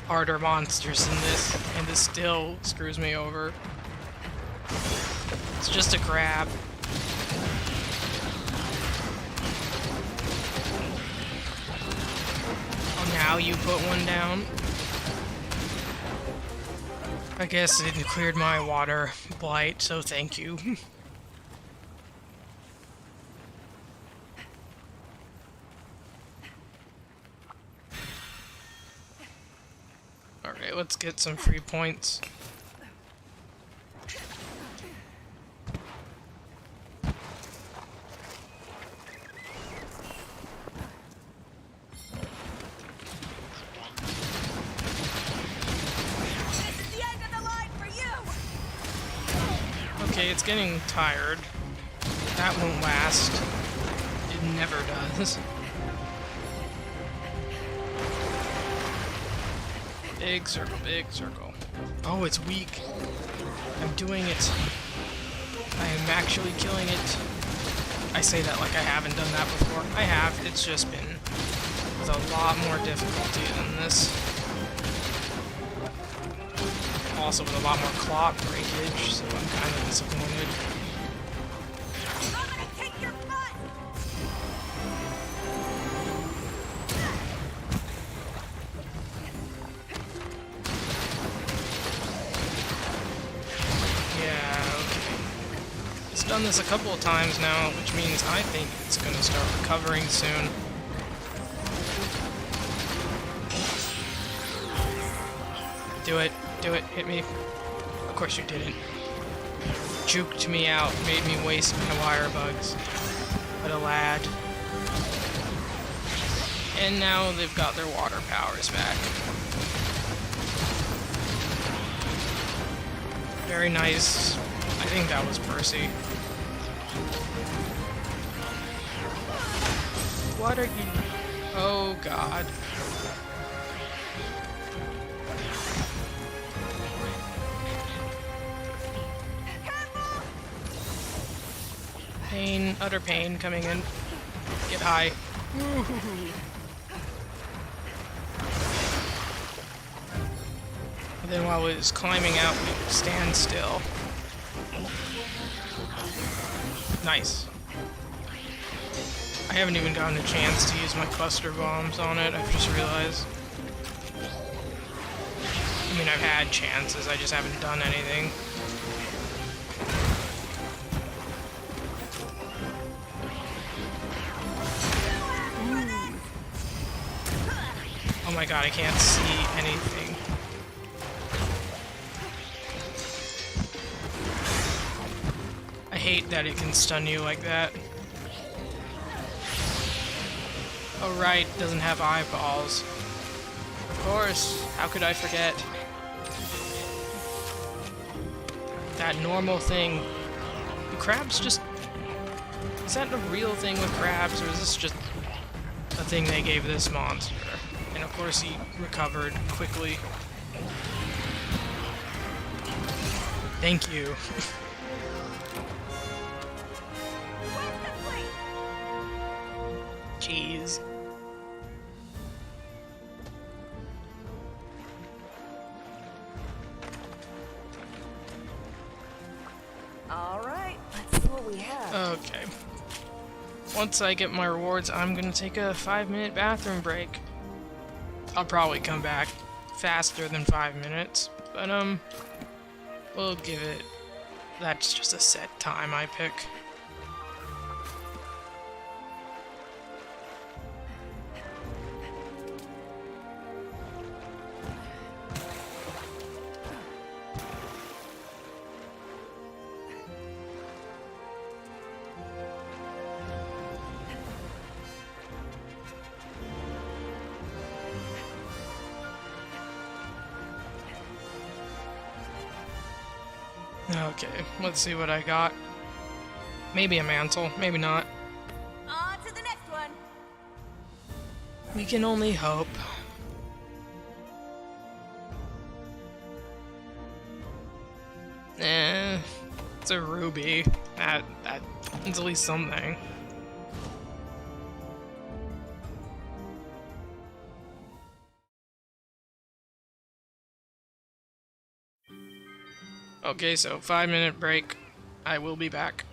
harder monsters than this, and this still screws me over. It's just a crab. Oh, now you put one down. I guess it cleared my water blight, so thank you. Alright, let's get some free points. Okay, it's getting tired. That won't last. It never does. Big circle, big circle. Oh, it's weak. I'm doing it. I am actually killing it. I say that like I haven't done that before. I have. It's just been with a lot more difficulty than this. Also with a lot more clock breakage, so I'm kind of disappointed. I'm gonna kick your butt! Yeah, okay. It's done this a couple of times now, which means I think it's gonna start recovering soon. Do it. Do it. Hit me. Of course you didn't. Juked me out. Made me waste my wire bugs. What a lad. And now they've got their water powers back. Very nice. I think that was Percy. What are you... Oh god. Pain, utter pain coming in. Get high. And then while it was climbing out, we stand still. Nice. I haven't even gotten a chance to use my cluster bombs on it, I've just realized. I mean, I've had chances, I just haven't done anything. Oh my god, I can't see anything. I hate that it can stun you like that. Oh right, doesn't have eyeballs. Of course, how could I forget? That normal thing. Do crabs just... Is that a real thing with crabs, or is this just a thing they gave this monster? And of course he recovered quickly. Thank you. Jeez. All right, let's see what we have. Okay. Once I get my rewards, I'm gonna take a 5-minute bathroom break. I'll probably come back faster than 5 minutes, but we'll give it... That's just a set time I pick. Okay, let's see what I got. Maybe a mantle, maybe not. On to the next one. We can only hope. It's a ruby. That's at least something. Okay, so 5-minute break. I will be back.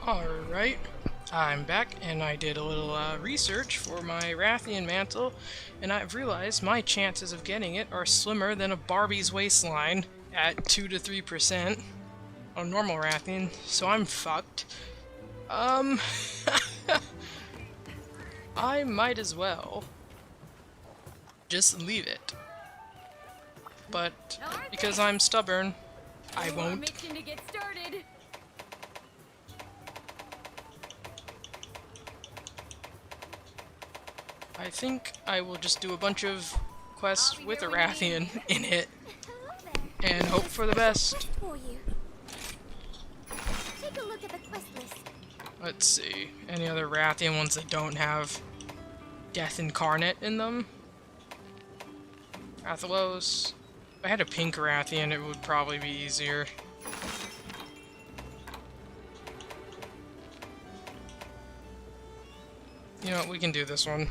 Alright, I'm back and I did a little research for my Rathian mantle, and I've realized my chances of getting it are slimmer than a Barbie's waistline at 2 to 3% on normal Rathian, so I'm fucked. I might as well just leave it. But because I'm stubborn, I won't. Mission to get started. I think I will just do a bunch of quests with a Rathian in it Hello there. and hope for the best. For you. Take a look at the quest list. Let's see. Any other Rathian ones that don't have Death Incarnate in them? Rathalos. If I had a pink Rathian, it would probably be easier. You know what, we can do this one.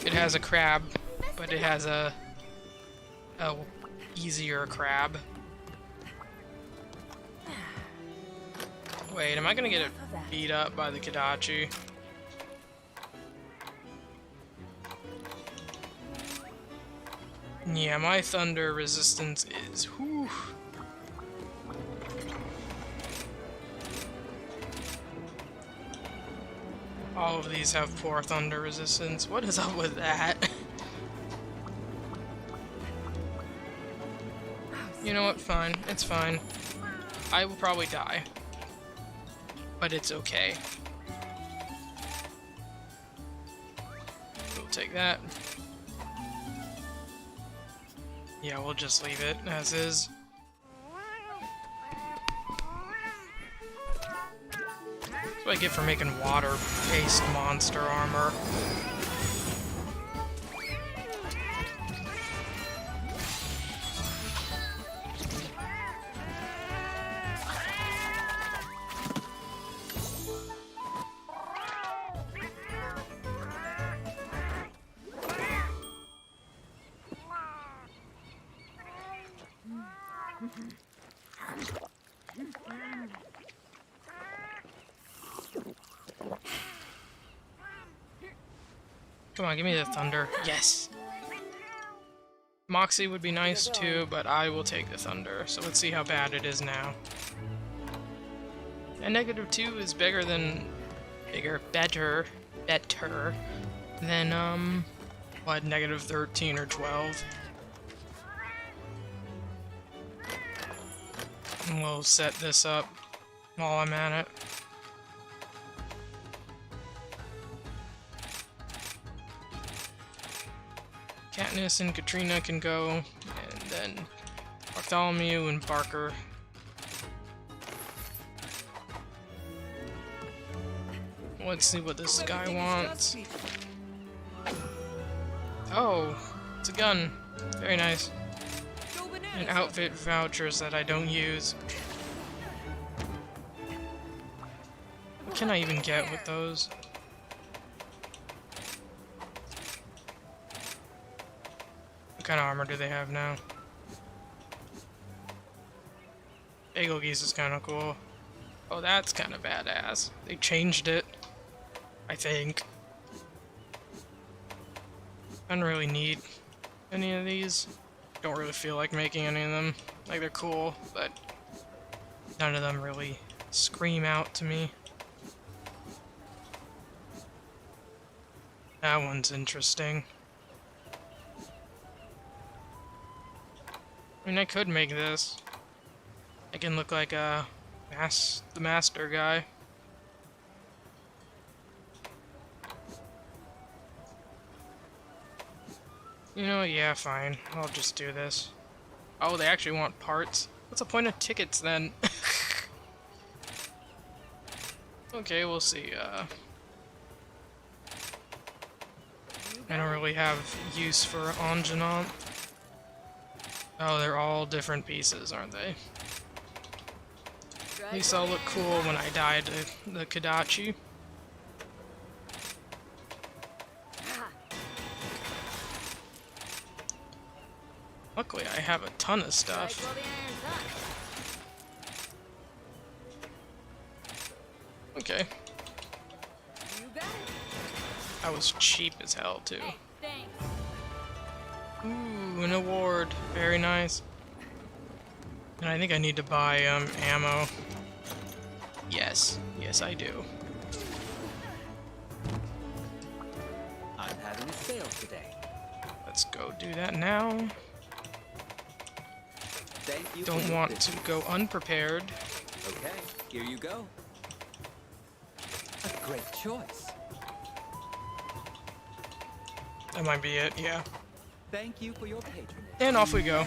It has a crab, but it has a easier crab. Wait, am I gonna get it beat up by the Kodachi? Yeah, my thunder resistance is whew. All of these have poor thunder resistance. What is up with that? You know what? Fine. It's fine. I will probably die. But it's okay. We'll take that. Yeah, we'll just leave it as is. That's what I get for making water-based monster armor. Come on, give me the thunder. Yes! Moxie would be nice too, but I will take the thunder. So let's see how bad it is now. And -2 is bigger than... better than, what, -13 or 12? And we'll set this up while I'm at it. Katniss and Katrina can go, and then Bartholomew and Barker. Let's see what this guy wants. Oh, it's a gun. Very nice. And outfit vouchers that I don't use. What can I even get with those? What kind of armor do they have now? Eaglegeese is kind of cool. Oh, that's kind of badass. They changed it, I think. I don't really need any of these. Don't really feel like making any of them. Like, they're cool, but none of them really scream out to me. That one's interesting. I mean, I could make this. I can look like the master guy. You know, yeah, fine. I'll just do this. Oh, they actually want parts? What's the point of tickets then? Okay, we'll see. I don't really have use for Anjanant. Oh, they're all different pieces, aren't they? At least I'll look cool when I die to the Kodachi. Luckily, I have a ton of stuff. Okay. You got it. I was cheap as hell, too. Hey, thanks. Ooh, an award. Very nice. And I think I need to buy, ammo. Yes. Yes, I do. I'm having a sale today. Let's go do that now. Thank you. for Don't your want business. to go unprepared. Okay, here you go. A great choice. That might be it, yeah. Thank you for your patronage. And off we go.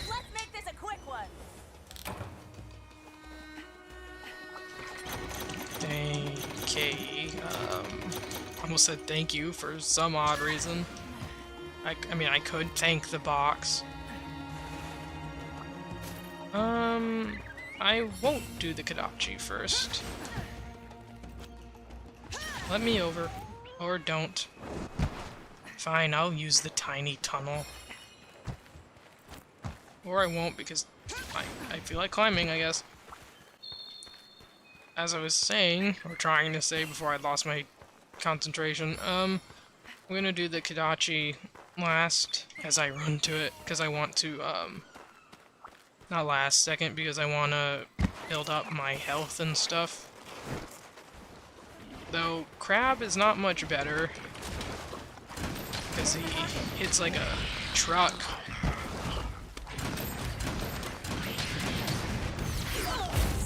Let's make this a quick one. Okay, almost said thank you for some odd reason. I mean, I could thank the box. I won't do the Kadachi first. Let me over. Or don't. Fine, I'll use the tiny tunnel. Or I won't because I feel like climbing, I guess. As I was saying, or trying to say before I lost my concentration, I'm gonna do the Kadachi last as I run to it, because I want to, not last, second, because I want to build up my health and stuff. Though, Crab is not much better, because he hits like a truck.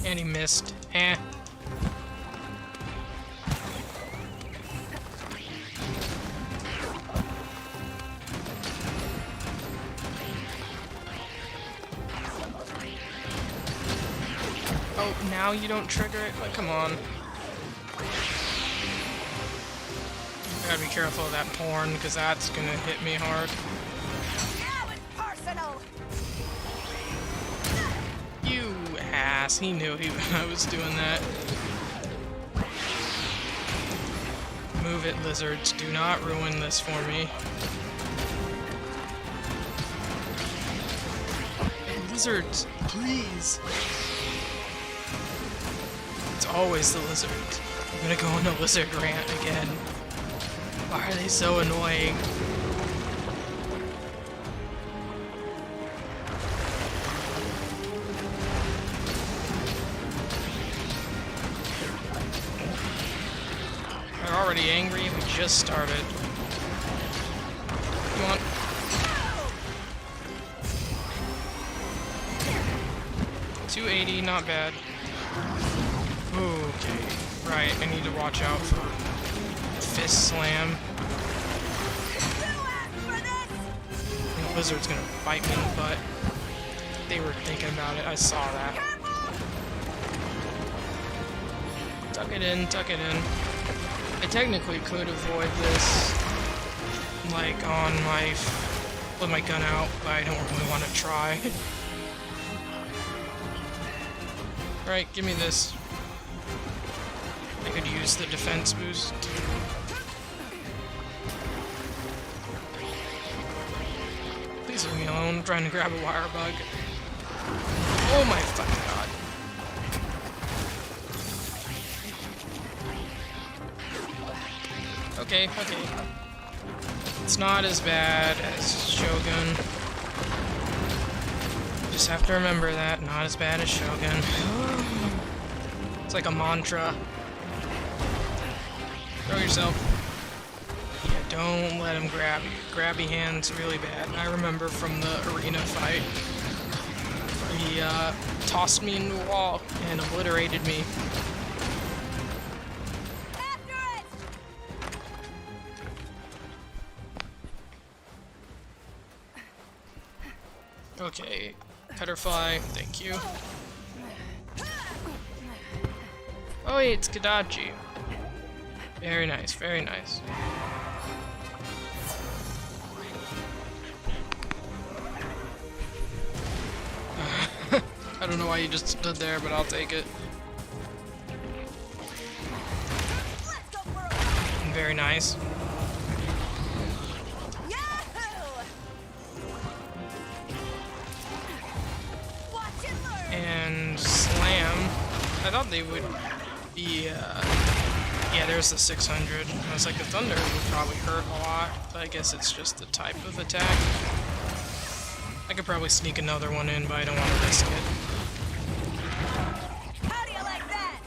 And he missed. Eh. Oh, now you don't trigger it? Like, come on. Gotta be careful of that porn, because that's gonna hit me hard. Now it's personal. You ass. He knew I was doing that. Move it, lizards. Do not ruin this for me. Lizards, please. It's always the lizards. I'm gonna go on a lizard rant again. Why are they so annoying? They're already angry. We just started. Come on. $280, not bad. Okay, right, I need to watch out for fist slam. The lizard's gonna bite me in the butt. They were thinking about it, I saw that. Tuck it in, tuck it in. I technically could avoid this, like, on my, with my gun out, but I don't really want to try. Right, give me this. I could use the defense boost. Please leave me alone. I'm trying to grab a wire bug. Oh my fucking god. Okay, okay. It's not as bad as Shogun. Just have to remember that. Not as bad as Shogun. It's like a mantra. Throw yourself. Yeah, don't let him grab you. Grabby hands really bad. I remember from the arena fight. He tossed me into a wall and obliterated me. Okay, Petterfly, thank you. Oh, hey, it's Kadachi. Very nice, very nice. I don't know why you just stood there, but I'll take it. Very nice. I thought they would be, yeah, there's the 600. I was like, the thunder would probably hurt a lot, but I guess it's just the type of attack. I could probably sneak another one in, but I don't want to risk it. How do you like that?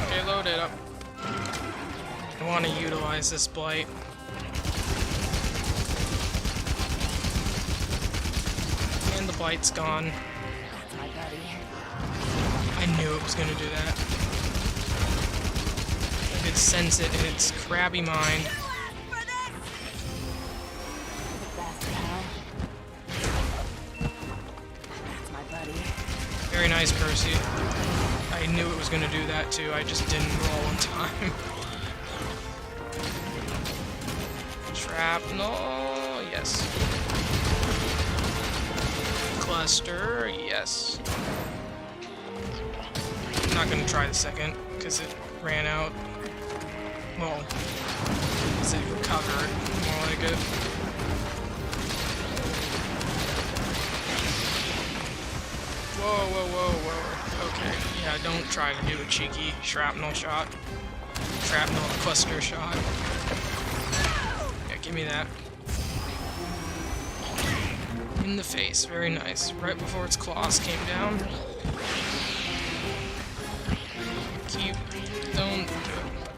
Okay, load it up. I want to utilize this blight. And the blight's gone. That's my buddy. I knew it was going to do that. I could sense it in its crabby mind. You asked for this! The best, pal. That's my buddy. Very nice, Percy. I knew it was going to do that too, I just didn't roll in time. Shrapnel, yes. Cluster, yes. I'm not going to try the second, because it ran out. Well, because it recovered, more like it. Whoa, whoa, whoa, whoa. Okay, yeah, don't try to do a cheeky shrapnel shot. Shrapnel cluster shot. Yeah, give me that. In the face, very nice. Right before its claws came down. Don't do it.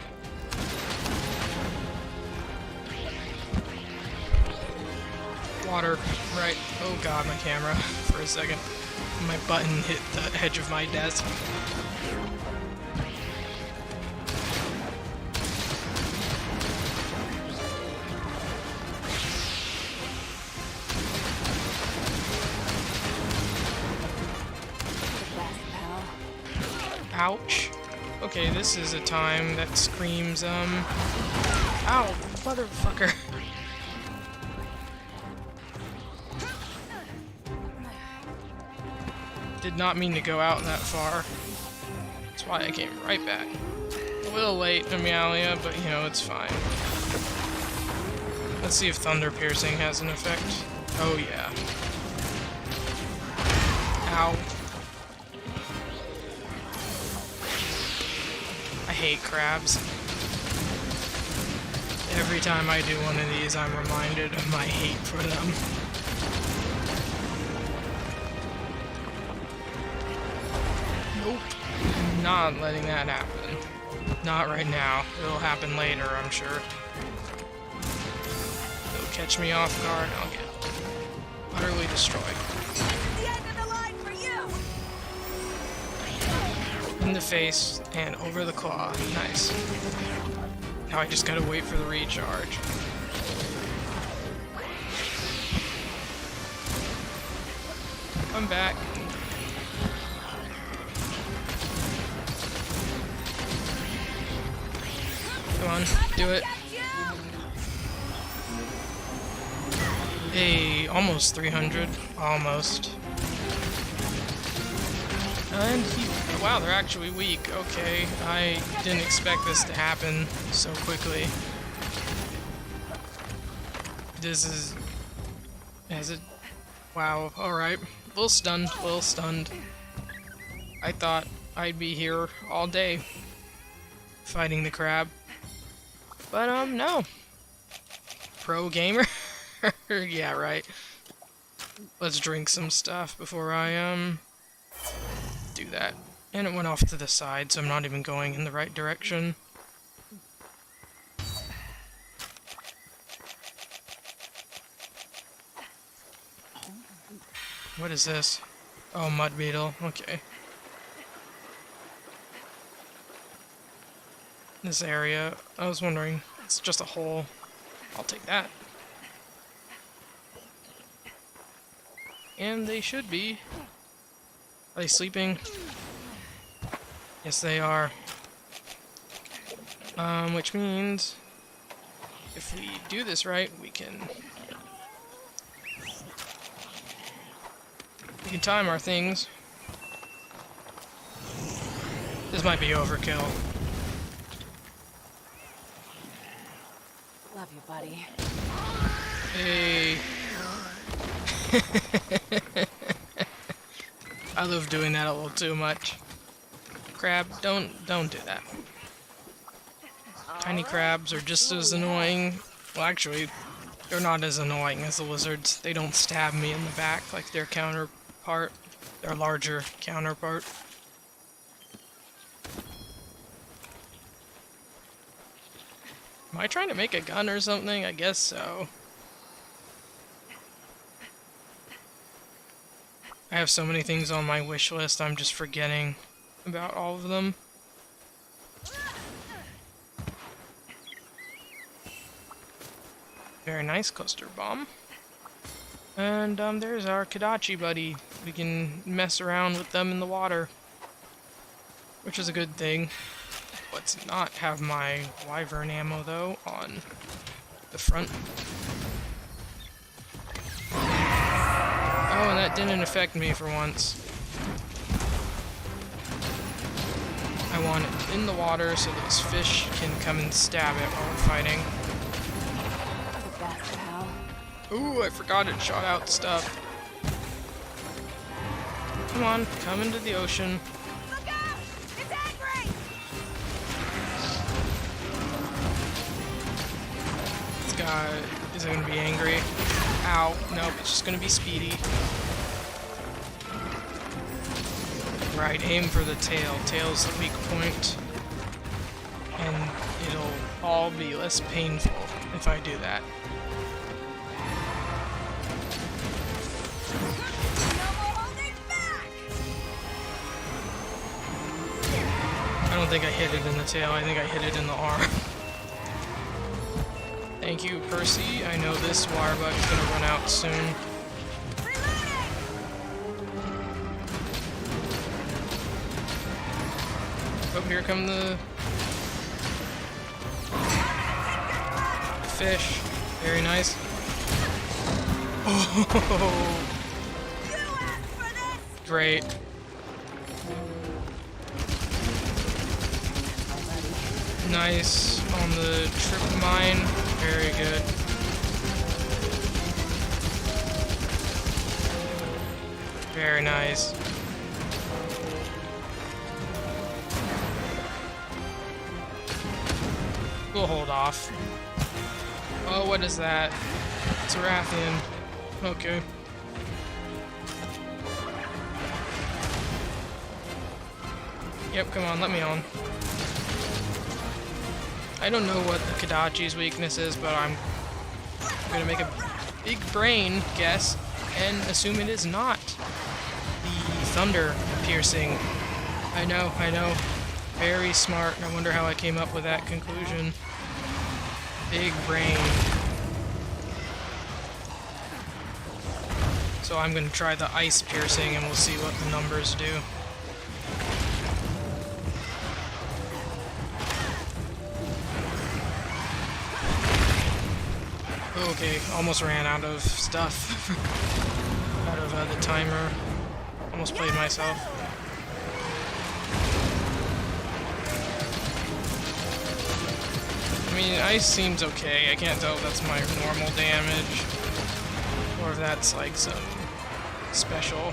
Water, right. Oh god, my camera, for a second. My button hit the edge of my desk. The best, pal. Ouch. Okay, this is a time that screams, ow, motherfucker. Did not mean to go out that far. That's why I came right back. A little late, Amalia, but you know, it's fine. Let's see if Thunder Piercing has an effect. Oh yeah. Ow. I hate crabs. Every time I do one of these, I'm reminded of my hate for them. Nope. Not letting that happen. Not right now. It'll happen later, I'm sure. It'll catch me off guard, I'll get utterly destroyed. This is the end of the line for you! In the face and over the claw. Nice. Now I just gotta wait for the recharge. I'm back. Come on, do it. Hey, almost 300. Almost. And wow, they're actually weak. Okay, I didn't expect this to happen so quickly. This is... Has it... Wow, alright. A little stunned, a little stunned. I thought I'd be here all day fighting the crab. But, no. Pro gamer? Yeah, right. Let's drink some stuff before I, do that. And it went off to the side, so I'm not even going in the right direction. What is this? Oh, mud beetle. Okay. This area, I was wondering, it's just a hole. I'll take that. And they should be. Are they sleeping? Yes, they are. Which means if we do this right, we can time our things. This might be overkill. Love you, buddy. Hey. I love doing that a little too much. Crab, don't do that. Tiny crabs are just as annoying. Well, actually, they're not as annoying as the lizards. They don't stab me in the back like their counterpart, their larger counterpart. Am I trying to make a gun or something? I guess so. I have so many things on my wish list, I'm just forgetting about all of them. Very nice cluster bomb. And there's our Kadachi buddy. We can mess around with them in the water, which is a good thing. Let's not have my wyvern ammo though on the front. Oh, and that didn't affect me for once. I want it in the water so those fish can come and stab it while we're fighting. Ooh, I forgot it shot out stuff. Come on, come into the ocean. Look out! It's angry! This guy is gonna be angry. Ow, nope, it's just gonna be speedy. Right, aim for the tail. Tail's the weak point. And it'll all be less painful if I do that. I don't think I hit it in the tail, I think I hit it in the arm. Thank you, Percy. I know this wire bug is gonna run out soon. Oh, here come the fish. Very nice. Oh, great. Nice on the trip mine. Very good. Very nice. We'll hold off. Oh, what is that? It's a Rathian. Okay. Yep, come on, let me on. I don't know what the Kadachi's weakness is, but I'm gonna make a big brain guess and assume it is not the thunder piercing. I know. Very smart. I wonder how I came up with that conclusion. Big brain. So I'm gonna try the ice piercing and we'll see what the numbers do. Okay, almost ran out of stuff. Out of the timer. Almost played myself. I mean, ice seems okay. I can't tell if that's my normal damage or if that's like some special.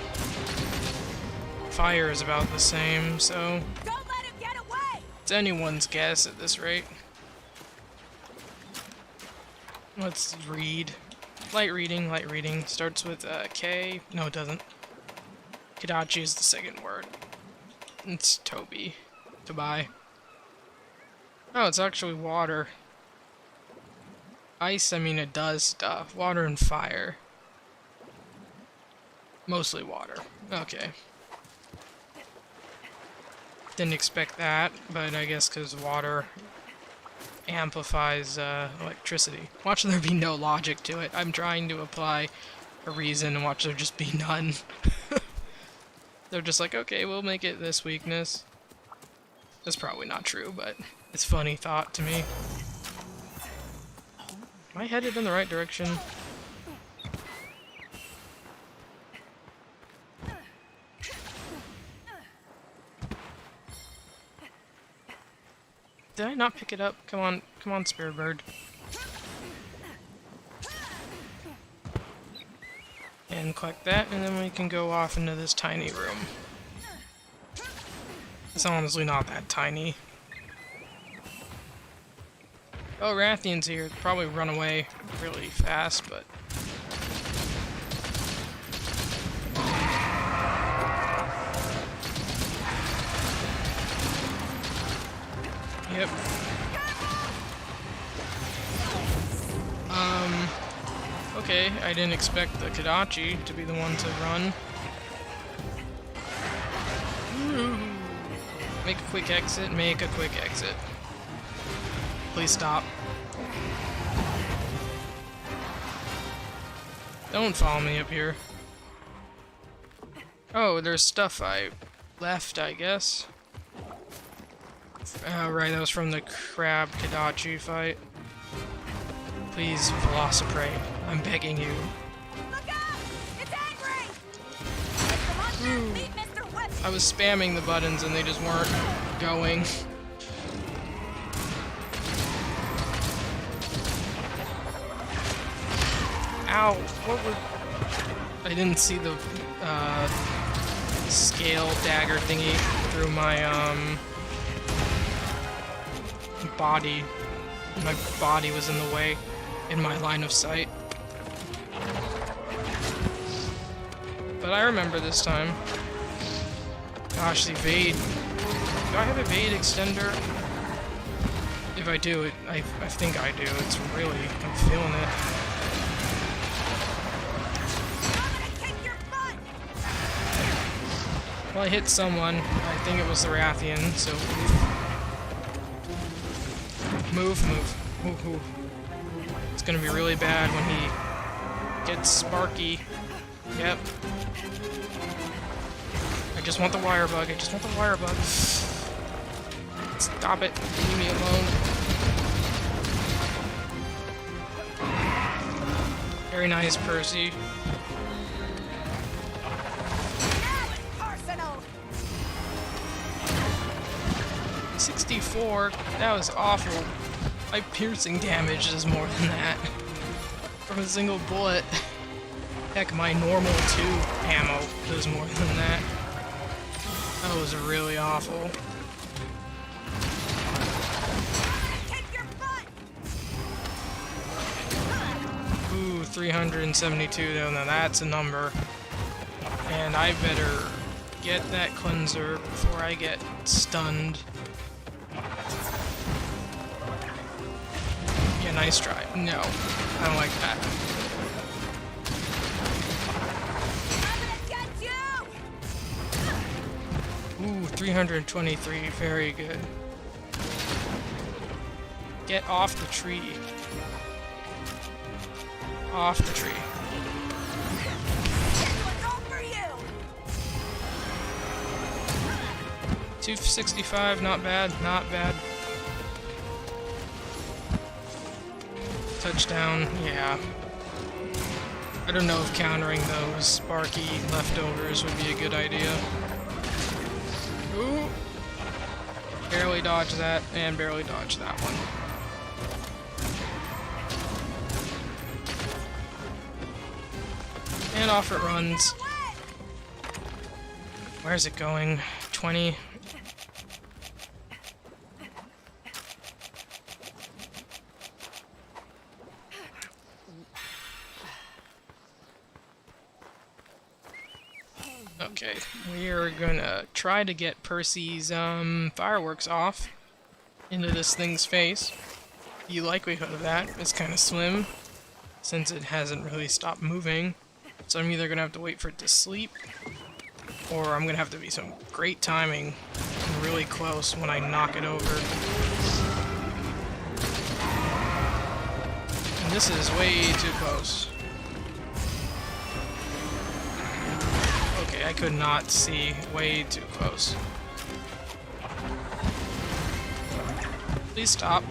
Fire is about the same, so Don't let him get away! it's anyone's guess at this rate. Let's read. Light reading. Starts with K. No, it doesn't. Kadachi is the second word. It's Toby. Tobai. Oh, it's actually water. Ice, I mean, it does stuff. Water and fire. Mostly water. Okay. Didn't expect that, but I guess because water amplifies electricity. Watch there be no logic to it. I'm trying to apply a reason and watch there just be none. They're just like, okay, we'll make it this weakness. That's probably not true, but it's a funny thought to me. Am I headed in the right direction? Did I not pick it up? Come on, Spirit Bird. And collect that, and then we can go off into this tiny room. It's honestly not that tiny. Oh, Rathian's here. Probably run away really fast, but... Yep. Okay, I didn't expect the Kodachi to be the one to run. Make a quick exit, make a quick exit. Please stop. Don't follow me up here. Oh, there's stuff I left, I guess. Right, that was from the Crab Kodachi fight. Please, Velociprey, I'm begging you. Look out! It's angry! If the monsters meet Mr. Whip, I was spamming the buttons and they just weren't going. Ow! What was... I didn't see the scale dagger thingy through my body. My body was in the way, in my line of sight. But I remember this time. Gosh, the evade. Do I have evade extender? If I do, I think I do. It's really, I'm feeling it. I'm gonna kick your butt! Well, I hit someone. I think it was the Rathian, so move, move. It's gonna be really bad when he gets sparky. Yep. I just want the wire bug. I just want the wire bug. Stop it. Leave me alone. Very nice, Percy. Now it's personal! 64? That was awful. My piercing damage is more than that. From a single bullet. Heck, my normal 2 ammo does more than that. That was really awful. Kick your butt! Ooh, 372 though, now that's a number. And I better get that cleanser before I get stunned. Yeah, nice try. No, I don't like that. I'm gonna get you! Ooh, 323, very good. Get off the tree. Off the tree. This one's all for you! 265, not bad, not bad. Touchdown, yeah. I don't know if countering those Sparky leftovers would be a good idea. Ooh! Barely dodged that, and barely dodged that one. And off it runs. Where's it going? 20. Okay, we're gonna try to get Percy's fireworks off into this thing's face. The likelihood of that is kind of slim, since it hasn't really stopped moving. So I'm either gonna have to wait for it to sleep, or I'm gonna have to be some great timing and really close when I knock it over. And this is way too close. Okay, I could not see. Way too close. Please stop.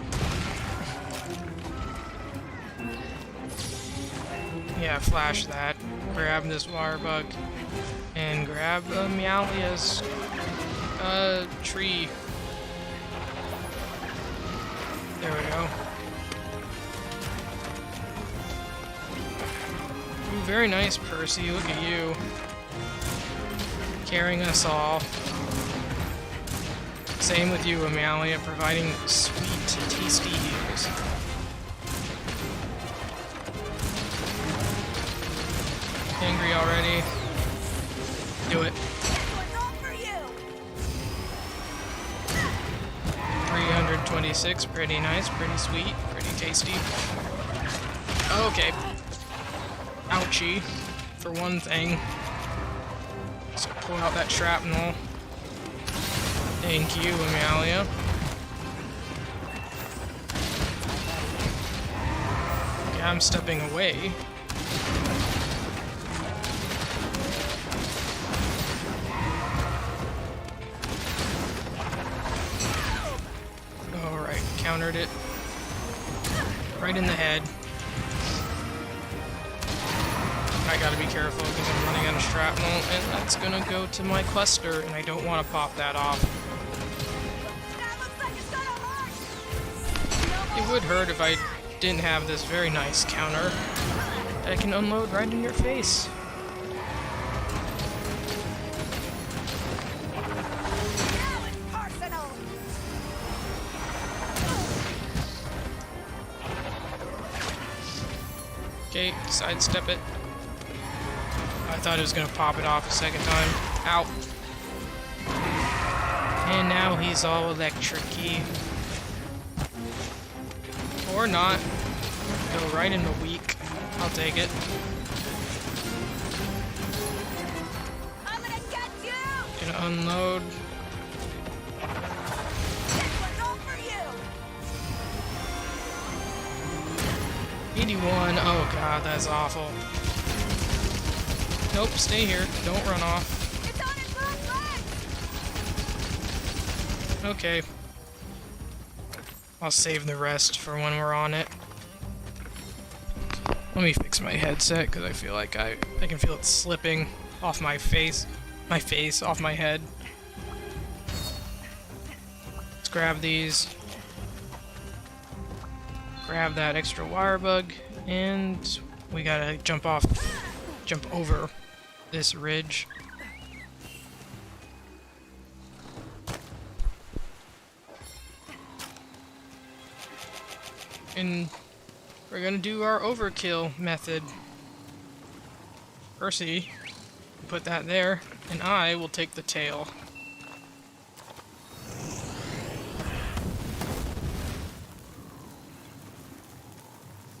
Yeah, flash that. Grab this wire bug. And grab Meowlia's tree. There we go. Ooh, very nice, Percy. Look at you. Carrying us all. Same with you, Amalia, providing sweet, tasty heals. Angry already. Do it. This one's all for you. 326, pretty nice, pretty sweet, pretty tasty. Okay. Ouchie, for one thing. So pull out that shrapnel. Thank you, Amalia. Okay, I'm stepping away. Alright, countered it. Right in the head. I gotta be careful because I'm running out of shrapnel, and that's gonna go to my cluster, and I don't want to pop that off. That looks like it's gonna hurt. It would hurt if I didn't have this very nice counter that I can unload right in your face. Now it's personal. Okay, sidestep it. I thought it was gonna pop it off a second time. Ow. And now he's all electric-y. Or not. Go right in the weak. I'll take it. I'm gonna get you. Gonna unload. This one's all for you. 81. Oh god, that's awful. Nope, stay here. Don't run off. It's on its last leg. Okay. I'll save the rest for when we're on it. Let me fix my headset because I feel like I can feel it slipping off my face. Off my head. Let's grab these. Grab that extra wire bug, and we gotta jump over this ridge. And we're gonna do our overkill method. Percy, put that there, and I will take the tail.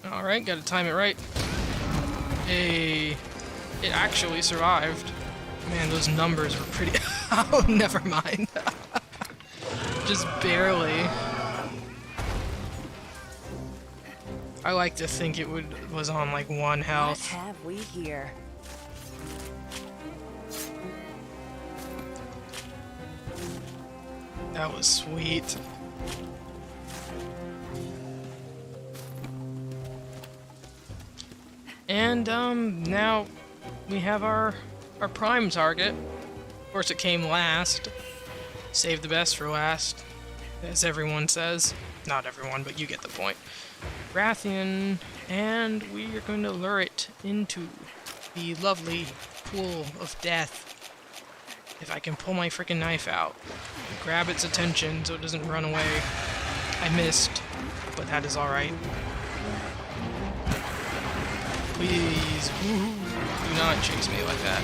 Alright, gotta time it right. Hey, it actually survived. Man, those numbers were pretty... Oh, never mind. Just barely. I like to think it was on like 1 What health. have we here? That was sweet. And now we have our prime target. Of course, it came last. Save the best for last, as everyone says. Not everyone, but you get the point. Rathian, and we are going to lure it into the lovely pool of death. If I can pull my freaking knife out and grab its attention so it doesn't run away. I missed, but that is alright. Please, do not chase me like that.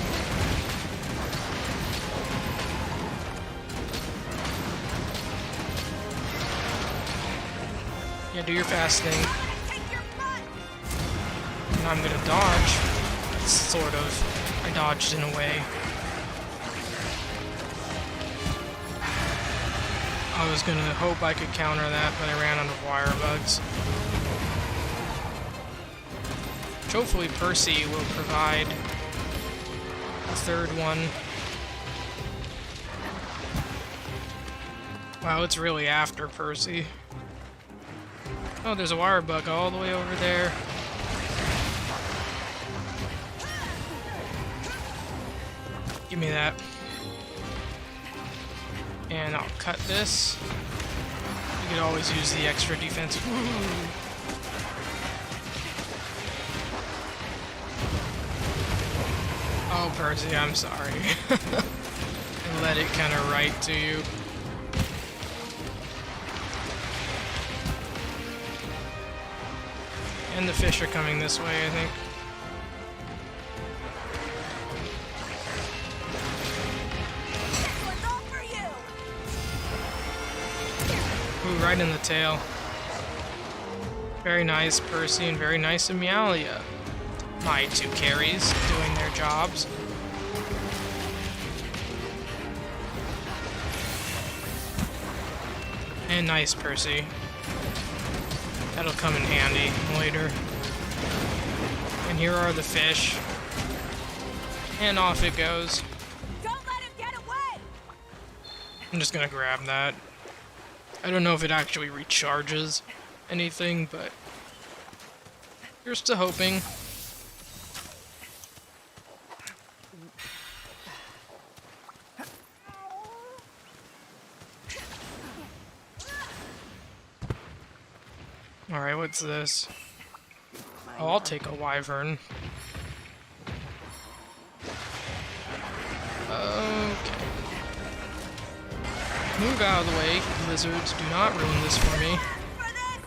Yeah, do your fast thing. And I'm gonna dodge. Sort of. I dodged in a way. I was gonna hope I could counter that, but I ran out of wire bugs. Which hopefully Percy will provide a third one. Wow, it's really after Percy. Oh, there's a wire bug all the way over there. Give me that. And I'll cut this. You could always use the extra defense. Oh, Percy, I'm sorry. I let it kind of right to you. And the fish are coming this way, I think. This one's all for you. Ooh, right in the tail. Very nice, Percy, and very nice, Emilia. My two carries doing their jobs. And nice, Percy. That'll come in handy later. And here are the fish. And off it goes. Don't let him get away. I'm just gonna grab that. I don't know if it actually recharges anything, but here's to hoping. Alright, what's this? Oh, I'll take a wyvern. Okay. Move out of the way, lizards. Do not ruin this for me. For this.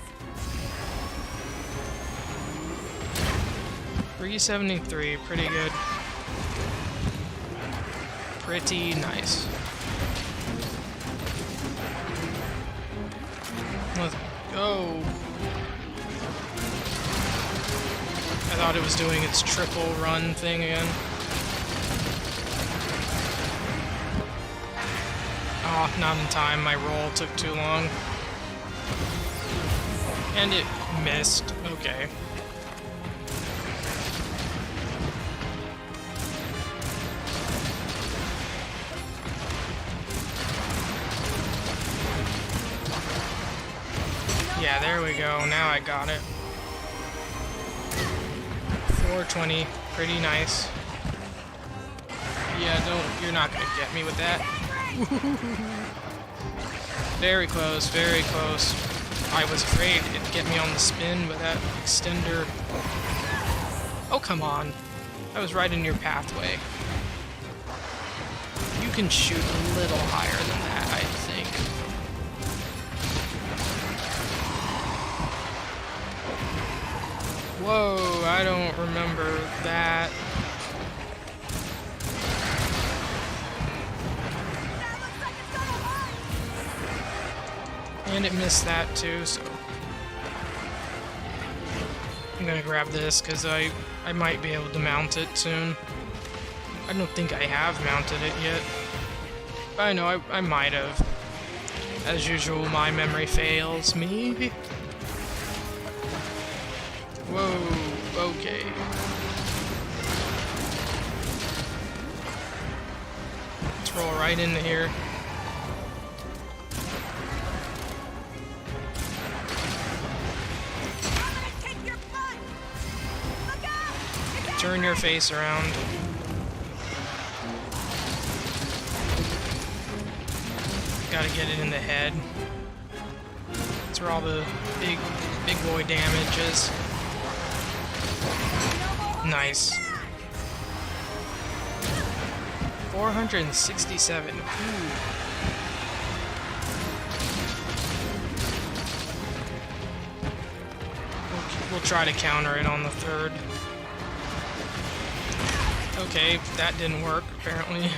373, pretty good. Pretty nice. Let's go. I thought it was doing its triple run thing again. Oh, not in time. My roll took too long. And it missed. Okay. Yeah, there we go. Now I got it. 420. Pretty nice. Yeah, you're not gonna get me with that. Very close, very close. I was afraid it'd get me on the spin, but that extender... Oh, come on. I was right in your pathway. You can shoot a little higher than that, I think. Whoa, I don't remember that. And it missed that too, so I'm gonna grab this because I might be able to mount it soon. I don't think I have mounted it yet. But I know I might have. As usual, my memory fails me. Whoa, okay. Let's roll right into here. Turn your face around. Gotta get it in the head. That's where all the big boy damage is. Nice. 467. Ooh. We'll try to counter it on the third. Okay, that didn't work, apparently.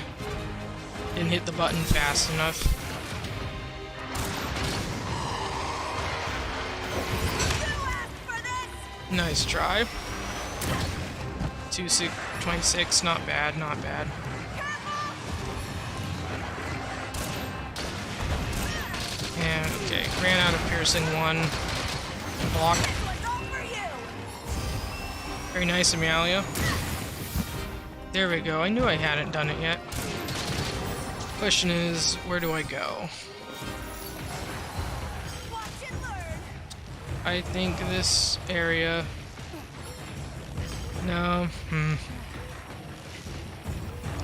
Didn't hit the button fast enough. Nice try. 26, not bad, not bad. And, okay, ran out of piercing 1. Block. Very nice, Emilia. There we go. I knew I hadn't done it yet. Question is, where do I go? I think this area... No.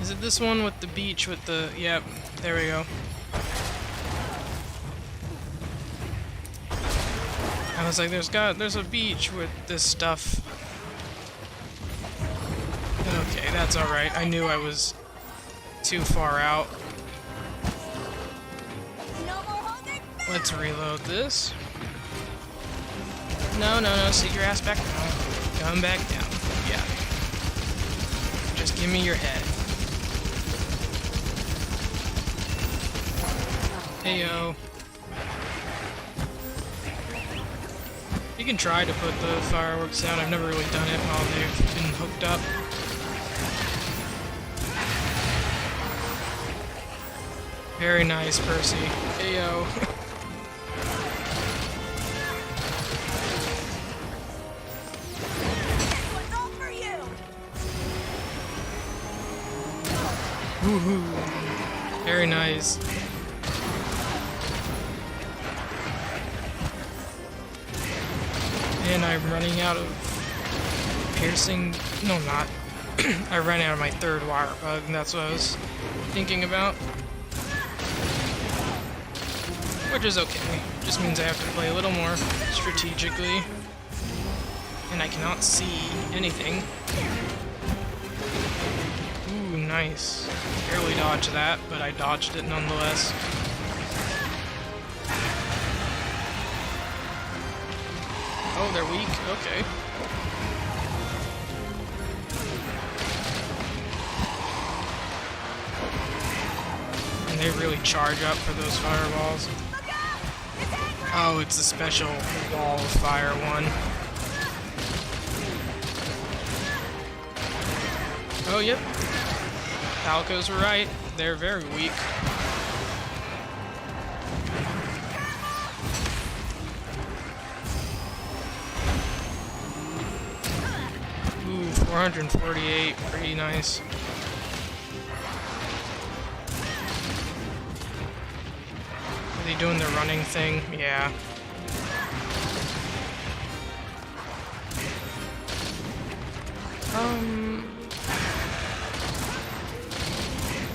Is it this one with the beach with the... Yep, there we go. I was like, there's a beach with this stuff. Okay, that's alright. I knew I was too far out. No more holding back. Let's reload this. No, no, no, sit your ass back down. Come back down. Yeah. Just give me your head. Heyo. You can try to put the fireworks down. I've never really done it while they've been hooked up. Very nice, Percy. Heyo. One's all for you. Woohoo. Very nice. And I'm running out of piercing. No, I'm not. I ran out of my third wire bug, and that's what I was thinking about. Which is okay. Just means I have to play a little more strategically. And I cannot see anything. Ooh, nice. Barely dodged that, but I dodged it nonetheless. Oh, they're weak? Okay. And they really charge up for those fireballs. Oh, it's a special wall of fire one. Oh, yep. Falcos were right. They're very weak. Ooh, 448. Pretty nice. Are they doing the running thing? Yeah.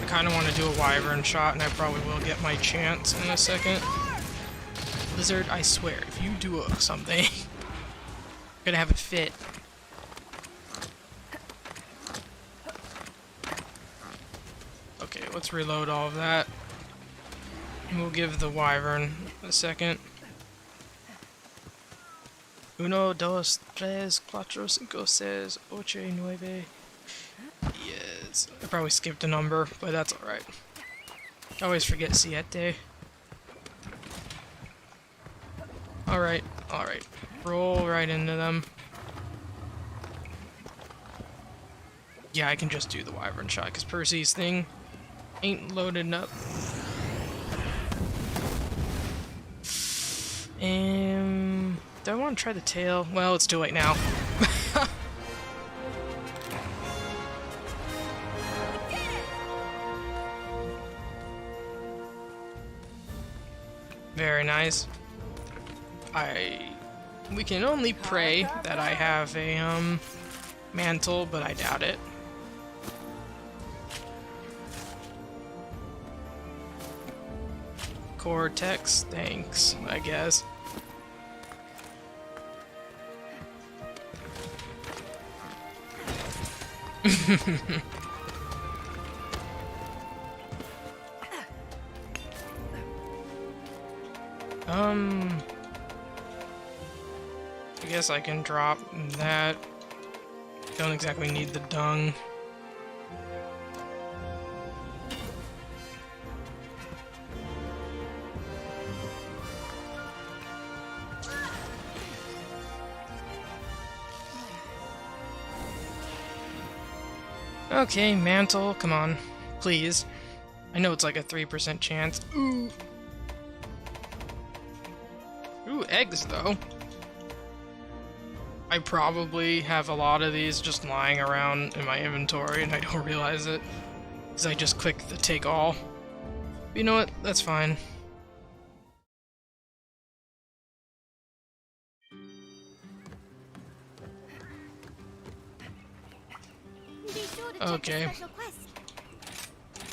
I kind of want to do a wyvern shot, and I probably will get my chance in a second. Lizard, I swear, if you do something, I'm gonna have a fit. Okay, let's reload all of that. And we'll give the wyvern a second. 1, 2, 3, 4, 5, 6, 8, 9. Yes. I probably skipped a number, but that's alright. I always forget siete. Alright, alright. Roll right into them. Yeah, I can just do the wyvern shot, because Percy's thing ain't loaded up. Do I want to try the tail? Well, it's too late now. Very nice. We can only pray that I have a mantle, but I doubt it. Cortex, thanks, I guess. I guess I can drop that. Don't exactly need the dung. Okay, Mantle, come on. Please. I know it's like a 3% chance. Ooh. Ooh, eggs, though. I probably have a lot of these just lying around in my inventory and I don't realize it. Because I just click the take all. But you know what? That's fine. Okay.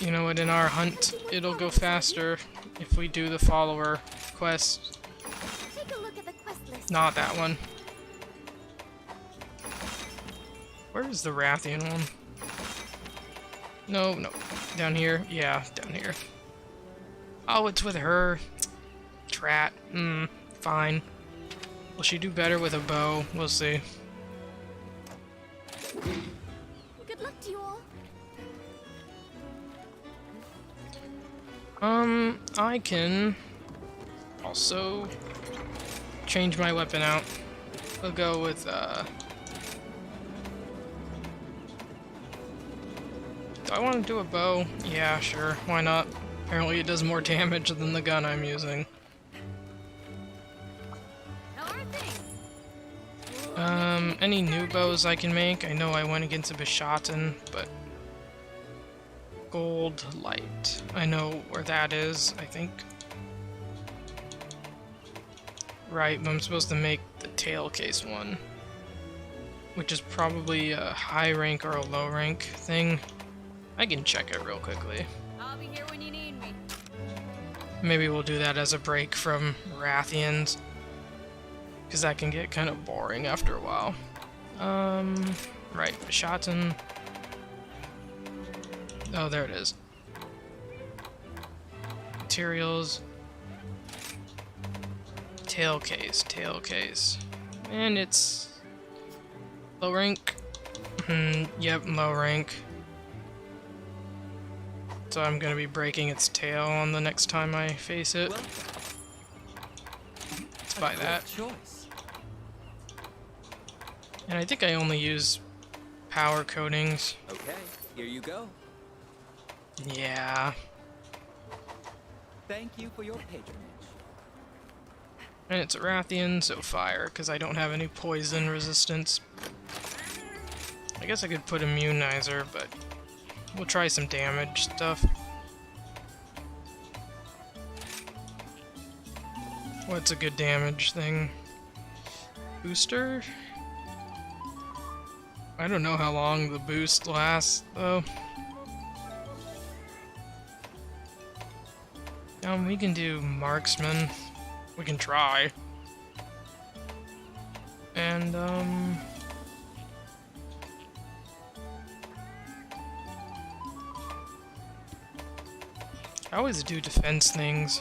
You know what, in our hunt, it'll go faster if we do the follower quest. Take a look at the quest list. Not that one. Where is the Rathian one? No, no. Down here? Yeah, down here. Oh, it's with her. Trat. Fine. Will she do better with a bow? We'll see. Good luck to you all. I can also change my weapon out. We'll go with, do I want to do a bow? Yeah, sure. Why not? Apparently it does more damage than the gun I'm using. Any new bows I can make? I know I went against a Bishotten, but... Gold light. I know where that is, I think. Right, but I'm supposed to make the tail case one. Which is probably a high rank or a low rank thing. I can check it real quickly. I'll be here when you need me. Maybe we'll do that as a break from Rathians. Because that can get kind of boring after a while. Right, Bishotten. Oh, there it is. Materials. Tail case. And it's... low rank? Yep, low rank. So I'm gonna be breaking its tail on the next time I face it. Let's buy that. Choice. And I think I only use power coatings. Okay, here you go. Yeah. Thank you for your patronage. And it's a Rathian, so fire, because I don't have any poison resistance. I guess I could put immunizer, but we'll try some damage stuff. What's a good damage thing? Booster? I don't know how long the boost lasts, though. We can do marksman. We can try. And, I always do defense things.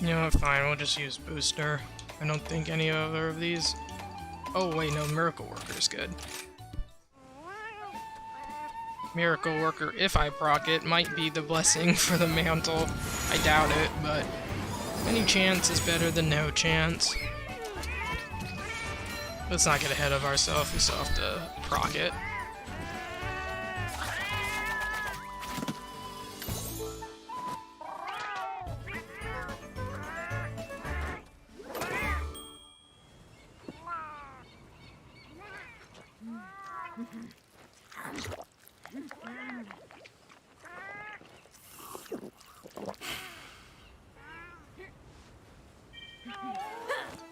You know what, fine, we'll just use booster. I don't think any other of these... Oh wait, no, Miracle Worker is good. Miracle Worker, if I proc it, might be the blessing for the Mantle. I doubt it, but any chance is better than no chance. Let's not get ahead of ourselves, we still have to proc it.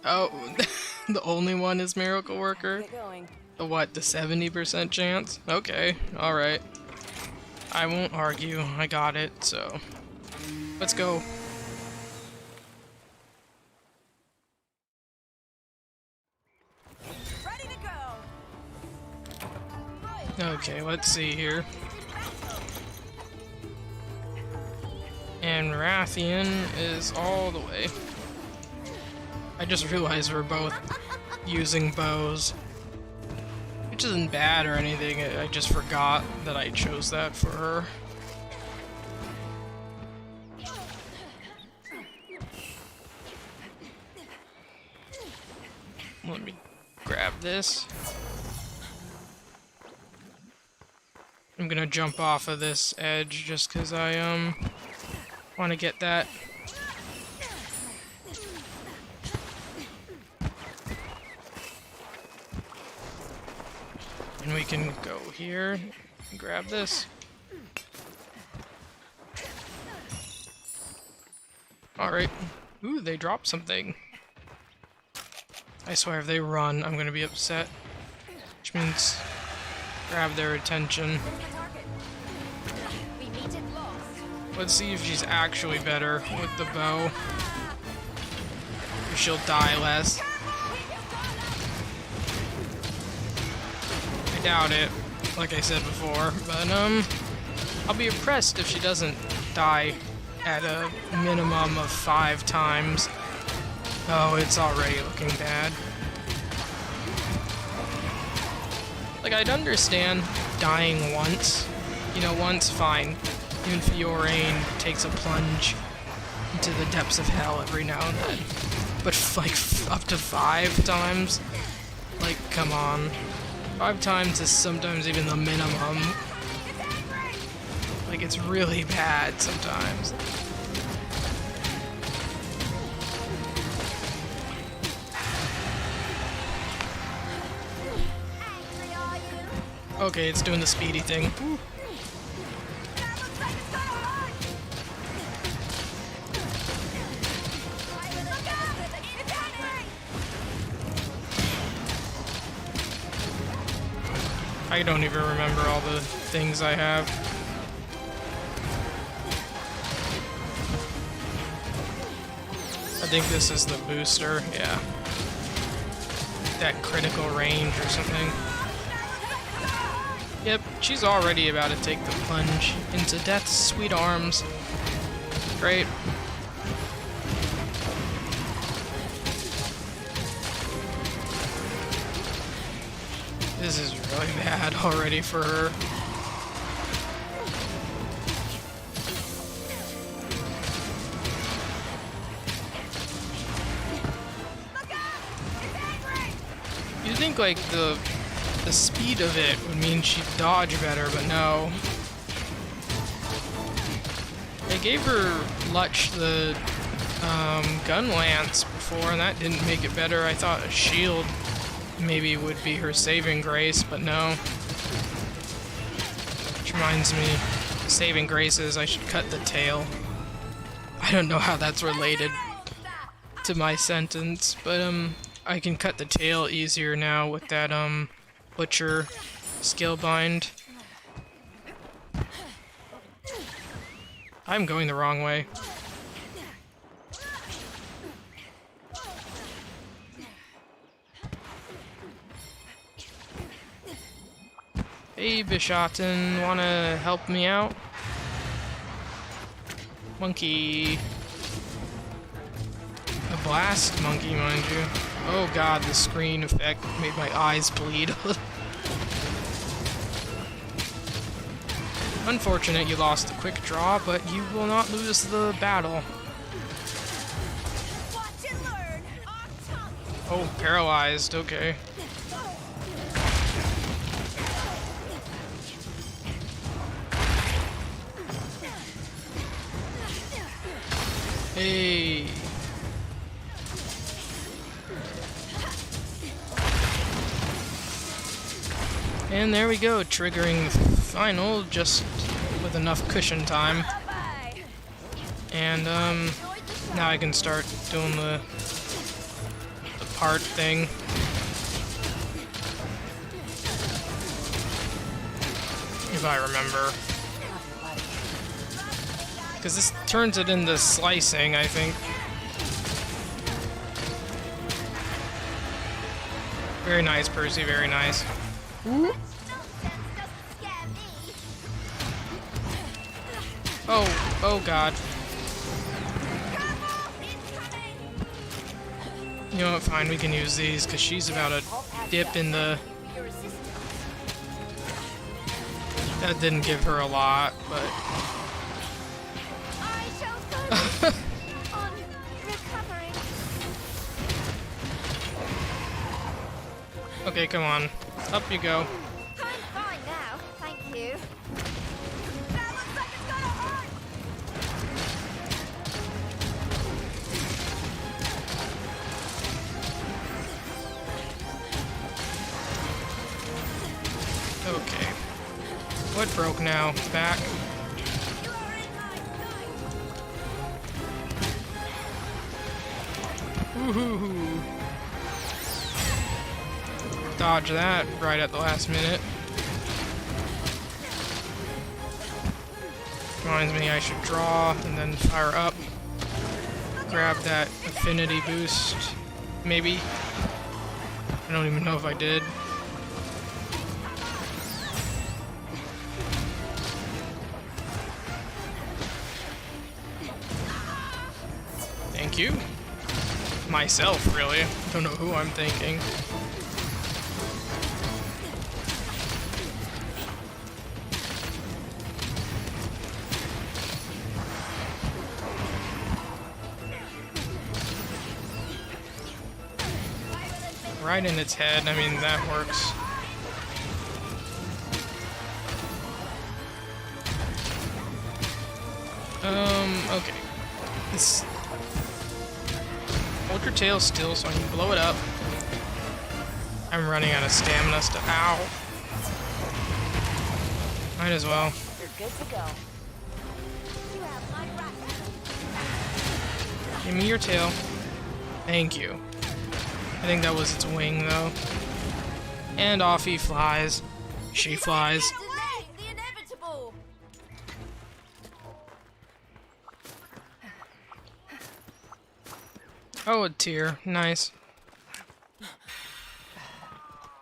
Oh, the only one is Miracle Worker? Get going. The what, the 70% chance? Okay, alright. I won't argue, I got it, so... Let's go. Ready to go. Okay, let's see here. And Rathian is all the way. I just realized we're both using bows. Which isn't bad or anything, I just forgot that I chose that for her. Let me grab this. I'm gonna jump off of this edge just because I want to get that. And we can go here and grab this. Alright. Ooh, they dropped something. I swear if they run, I'm gonna be upset. Which means grab their attention. We meet at last. Let's see if she's actually better with the bow. Or she'll die less. I doubt it. like I said before, but I'll be impressed if she doesn't die at a minimum of 5 times. Oh, it's already looking bad. Like, I'd understand dying once. You know, once, fine. Even Fiorine takes a plunge into the depths of hell every now and then. But, like, up to 5 times? Like, come on. 5 times is sometimes even the minimum. Like, it's really bad sometimes. Okay, it's doing the speedy thing. Ooh. I don't even remember all the things I have. I think this is the booster, yeah. That critical range or something. Yep, she's already about to take the plunge into death's sweet arms. Great. This is really bad already for her. You'd think like the speed of it would mean she'd dodge better, but no. They gave her Lutch the gun lance before, and that didn't make it better. I thought a shield maybe would be her saving grace, but no. Which reminds me, saving grace is I should cut the tail. I don't know how that's related to my sentence, but I can cut the tail easier now with that Butcher skill bind. I'm going the wrong way. Hey, Bishotten, wanna help me out? Monkey. A blast monkey, mind you. Oh god, the screen effect made my eyes bleed. Unfortunate you lost the quick draw, but you will not lose the battle. Oh, paralyzed, okay. Hey. And there we go, triggering final just with enough cushion time. And now I can start doing the part thing. If I remember. Because this turns it into slicing, I think. Very nice, Percy, very nice. Ooh. Oh god. You know what, fine, we can use these, because she's about to dip in the... That didn't give her a lot, but... Okay, come on. Up you go. I'm fine now, thank you. That looks like it's gonna hurt! Okay. What broke now? Back? Woohoo! Dodge that right at the last minute. Reminds me I should draw and then fire up. Grab that affinity boost. Maybe. I don't even know if I did. Thank you. Myself, really. Don't know who I'm thinking. Right in its head, I mean, that works. Okay. This... Hold your tail still so I can blow it up. I'm running out of stamina still. Ow! Might as well. You're good to go. You have my Rathian. Give me your tail. Thank you. I think that was its wing, though. And off he flies. She flies. Delay the inevitable. Oh, a tear. Nice.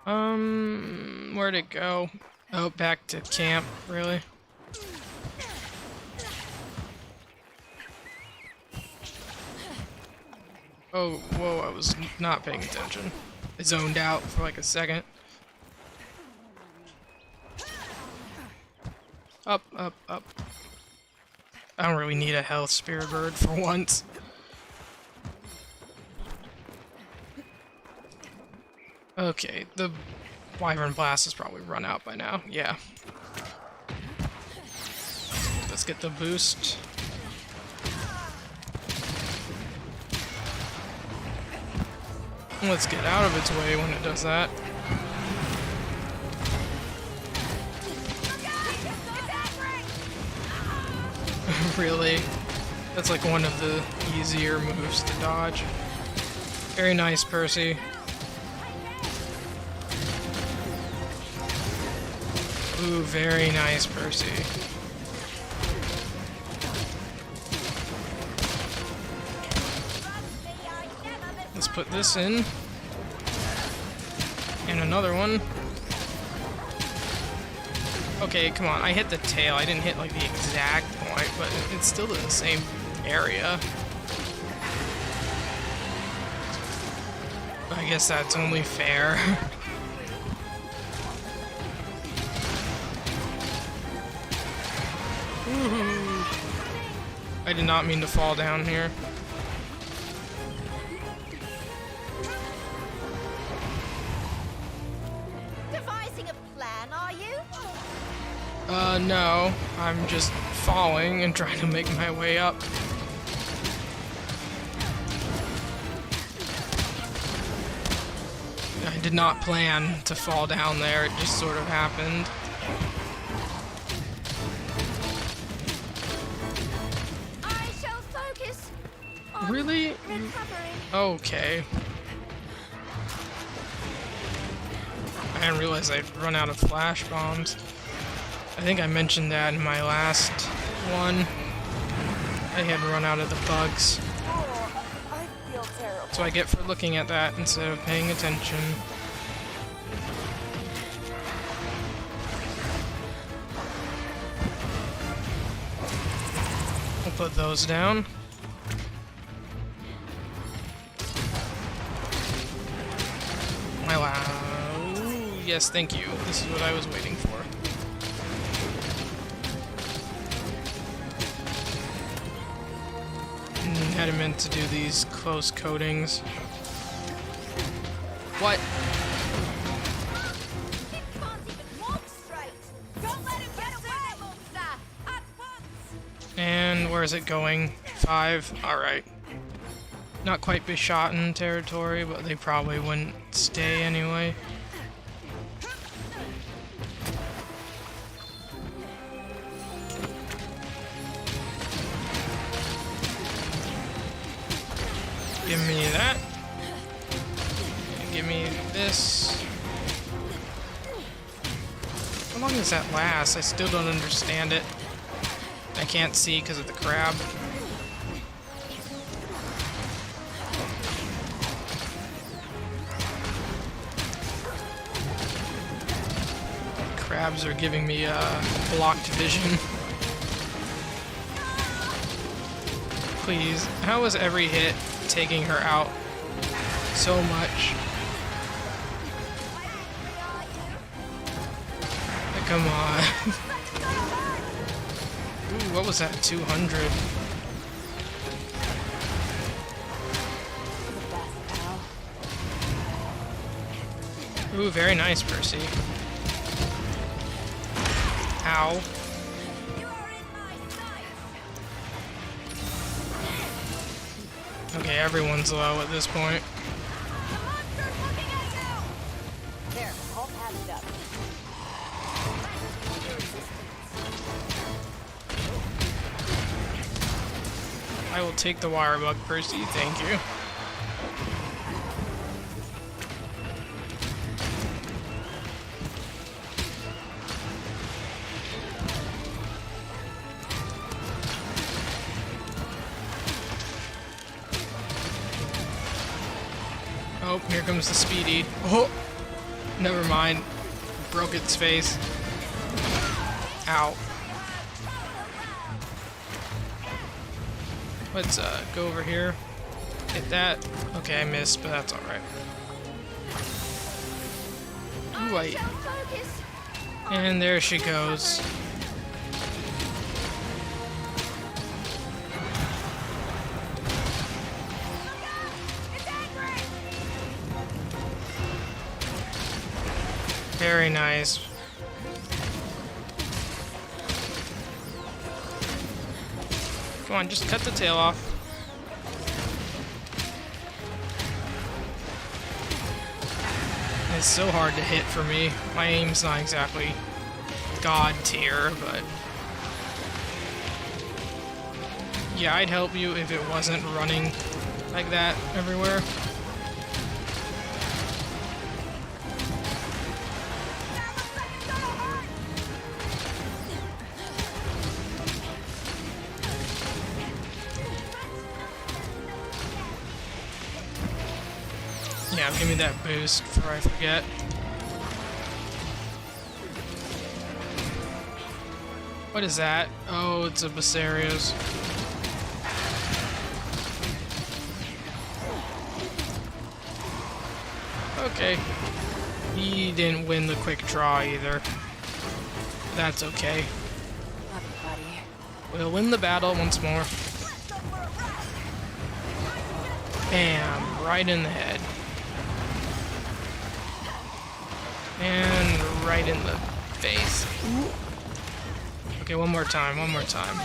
Where'd it go? Oh, back to camp, really? Oh, whoa, I was not paying attention. I zoned out for like a second. Up, up, up. I don't really need a health spirit bird for once. Okay, the Wyvern Blast has probably run out by now. Yeah. Let's get the boost. Let's get out of its way when it does that. Really? That's like one of the easier moves to dodge. Very nice, Percy. Ooh, very nice, Percy. Let's put this in. And another one. Okay, come on. I hit the tail. I didn't hit like the exact point, but it's still in the same area. I guess that's only fair. I did not mean to fall down here. Devising a plan, are you? No. I'm just falling and trying to make my way up. I did not plan to fall down there, it just sort of happened. I shall focus on Really? recovering. Okay. I didn't realize I'd run out of flash bombs. I think I mentioned that in my last one. I had run out of the bugs. Oh, I feel terrible. So I get for looking at that instead of paying attention. We'll put those down. Wow. Yes, thank you. This is what I was waiting for. Had meant to do these close coatings. What? He can't even walk straight. Don't let him get away, monster. At once. And where is it going? 5. Alright. Not quite Bishotten territory, but they probably wouldn't stay anyway. Give me that. And give me this. How long does that last? I still don't understand it. I can't see because of the crab. Crabs are giving me blocked vision. Please, how is every hit taking her out so much? Like, come on. Ooh, what was that? 200. Ooh, very nice, Percy. Ow. Okay, everyone's low at this point. There, all patched up. I will take the wire bug, Percy, thank you. Oh, here comes the speedy. Oh! Never mind. Broke its face. Ow. Let's go over here. Hit that. Okay, I missed, but that's alright. Ooh, wait. And there she goes. Very nice. Come on, just cut the tail off. It's so hard to hit for me. My aim's not exactly god tier, but yeah, I'd help you if it wasn't running like that everywhere. Yeah, give me that boost before I forget. What is that? Oh, it's a Basarios. Okay. He didn't win the quick draw either. That's okay. Love you, buddy. We'll win the battle once more. Bam! Right in the head. And right in the face. Ooh. Okay, one more time, one more time.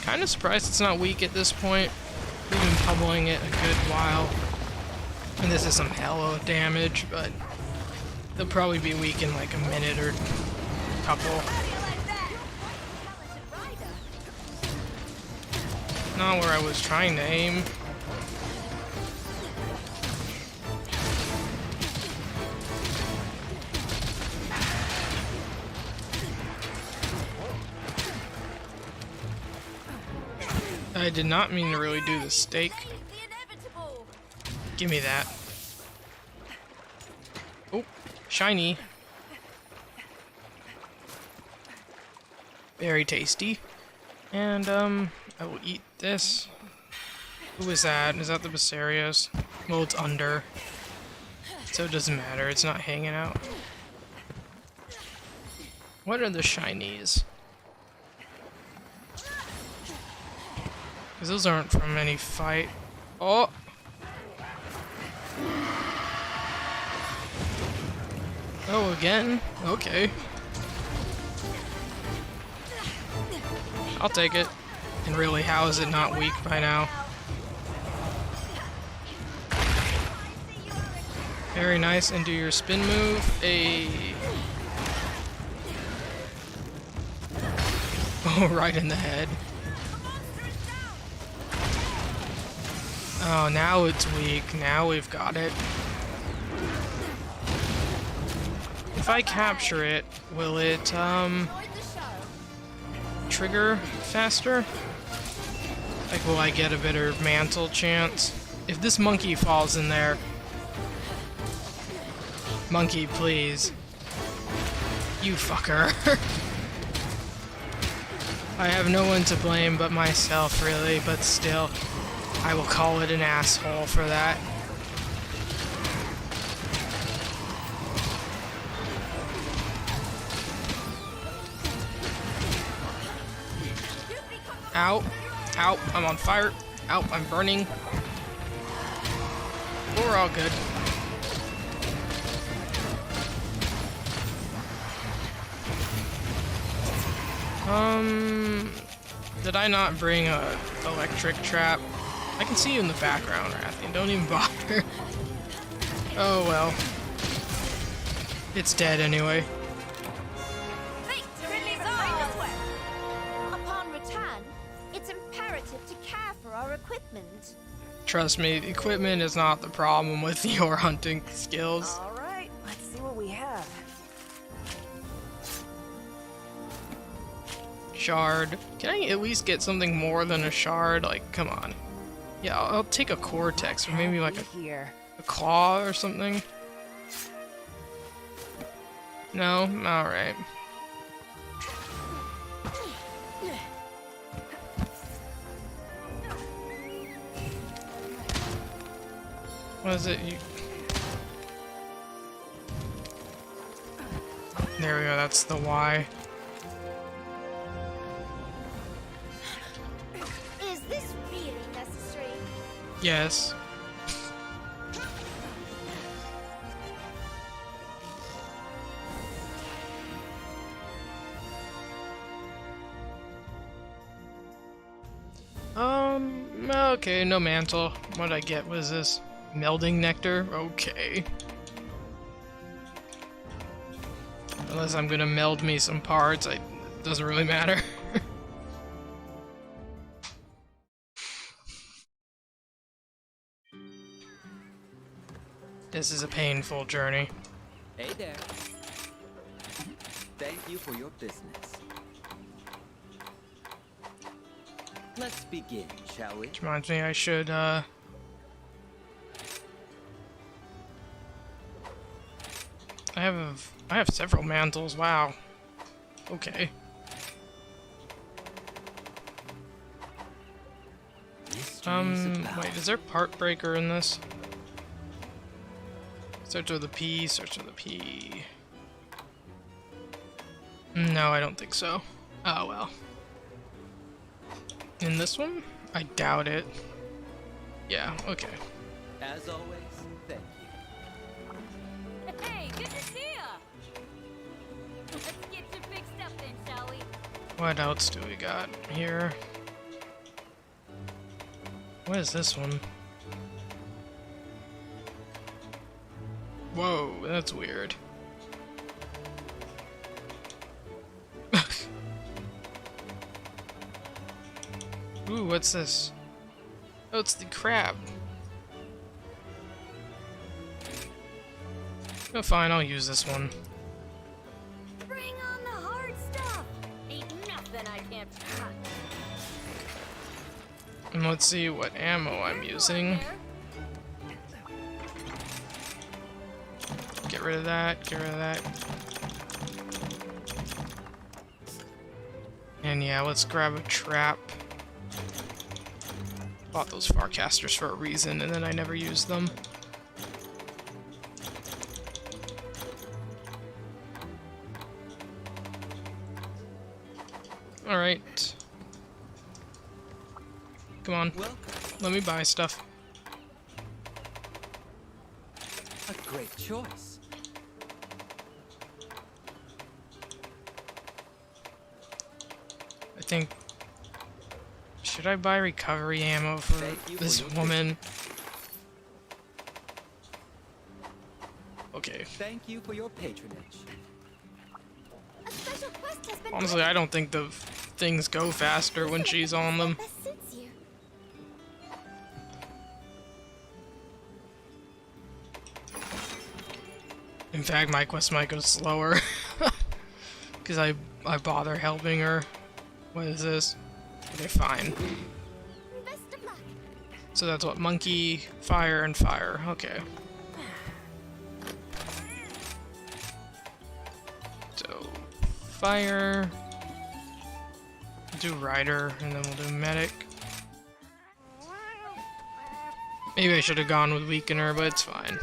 Kinda surprised it's not weak at this point. We've been pummeling it a good while. And this is some hella damage, but they'll probably be weak in like a minute or couple. Not where I was trying to aim. I did not mean to really do the stake. Give me that. Oh, shiny. Very tasty. And, I will eat this. Who is that? Is that the Basarios? Well, it's under. So it doesn't matter. It's not hanging out. What are the shinies? Because those aren't from any fight. Oh! Oh, again? Okay. I'll take it. And really, how is it not weak by now? Very nice, and do your spin move. Oh, right in the head. Oh, now it's weak. Now we've got it. If I capture it, will it, trigger faster? Like, will I get a better mantle chance? If this monkey falls in there... Monkey, please. You fucker. I have no one to blame but myself, really, but still, I will call it an asshole for that. Ow. Ow, I'm on fire. Ow, I'm burning. We're all good. Did I not bring a electric trap? I can see you in the background, Rathian. Don't even bother. Oh well. It's dead anyway. Upon Rathian, it's imperative to care for our equipment. Trust me, equipment is not the problem with your hunting skills. All right, let's see what we have. Shard. Can I at least get something more than a shard? Like, come on. Yeah, I'll take a cortex or maybe like a claw or something. No? Alright. What is it? There we go, that's the Y. Is this really necessary? Yes. Okay, no mantle. What'd I get? What is this? Melding nectar? Okay. Unless I'm gonna meld me some parts, it doesn't really matter. This is a painful journey. Hey there. Thank you for your business. Let's begin, shall we? Which reminds me, I should, I have several mantles, wow. Okay. Wait, is there part breaker in this? Starts with a P, starts with a P. No, I don't think so. Oh well. In this one? I doubt it. Yeah, okay. As always, thank you. Hey, good to see ya! Let's get you fixed up then, shall we? What else do we got here? What is this one? Whoa, that's weird. Ooh, what's this? Oh, it's the crab. Oh, fine, I'll use this one. Bring on the hard stuff! Ain't nothing I can't touch. And let's see what ammo I'm using. Get rid of that, get rid of that. And yeah, let's grab a trap. Bought those Farcasters for a reason, and then I never used them. Alright. Come on. Welcome. Let me buy stuff. A great choice. I think... Should I buy recovery ammo for this woman? Okay. Thank you for your patronage. A special quest has been Honestly, I don't think the things go faster when she's on them. Best suits you. In fact, my quest might go slower. Because I bother helping her. What is this? Okay, fine. Best of luck. So that's what? Monkey, fire, and fire. Okay. So, fire, do Rider, and then we'll do Medic. Maybe I should have gone with Weakener, but it's fine.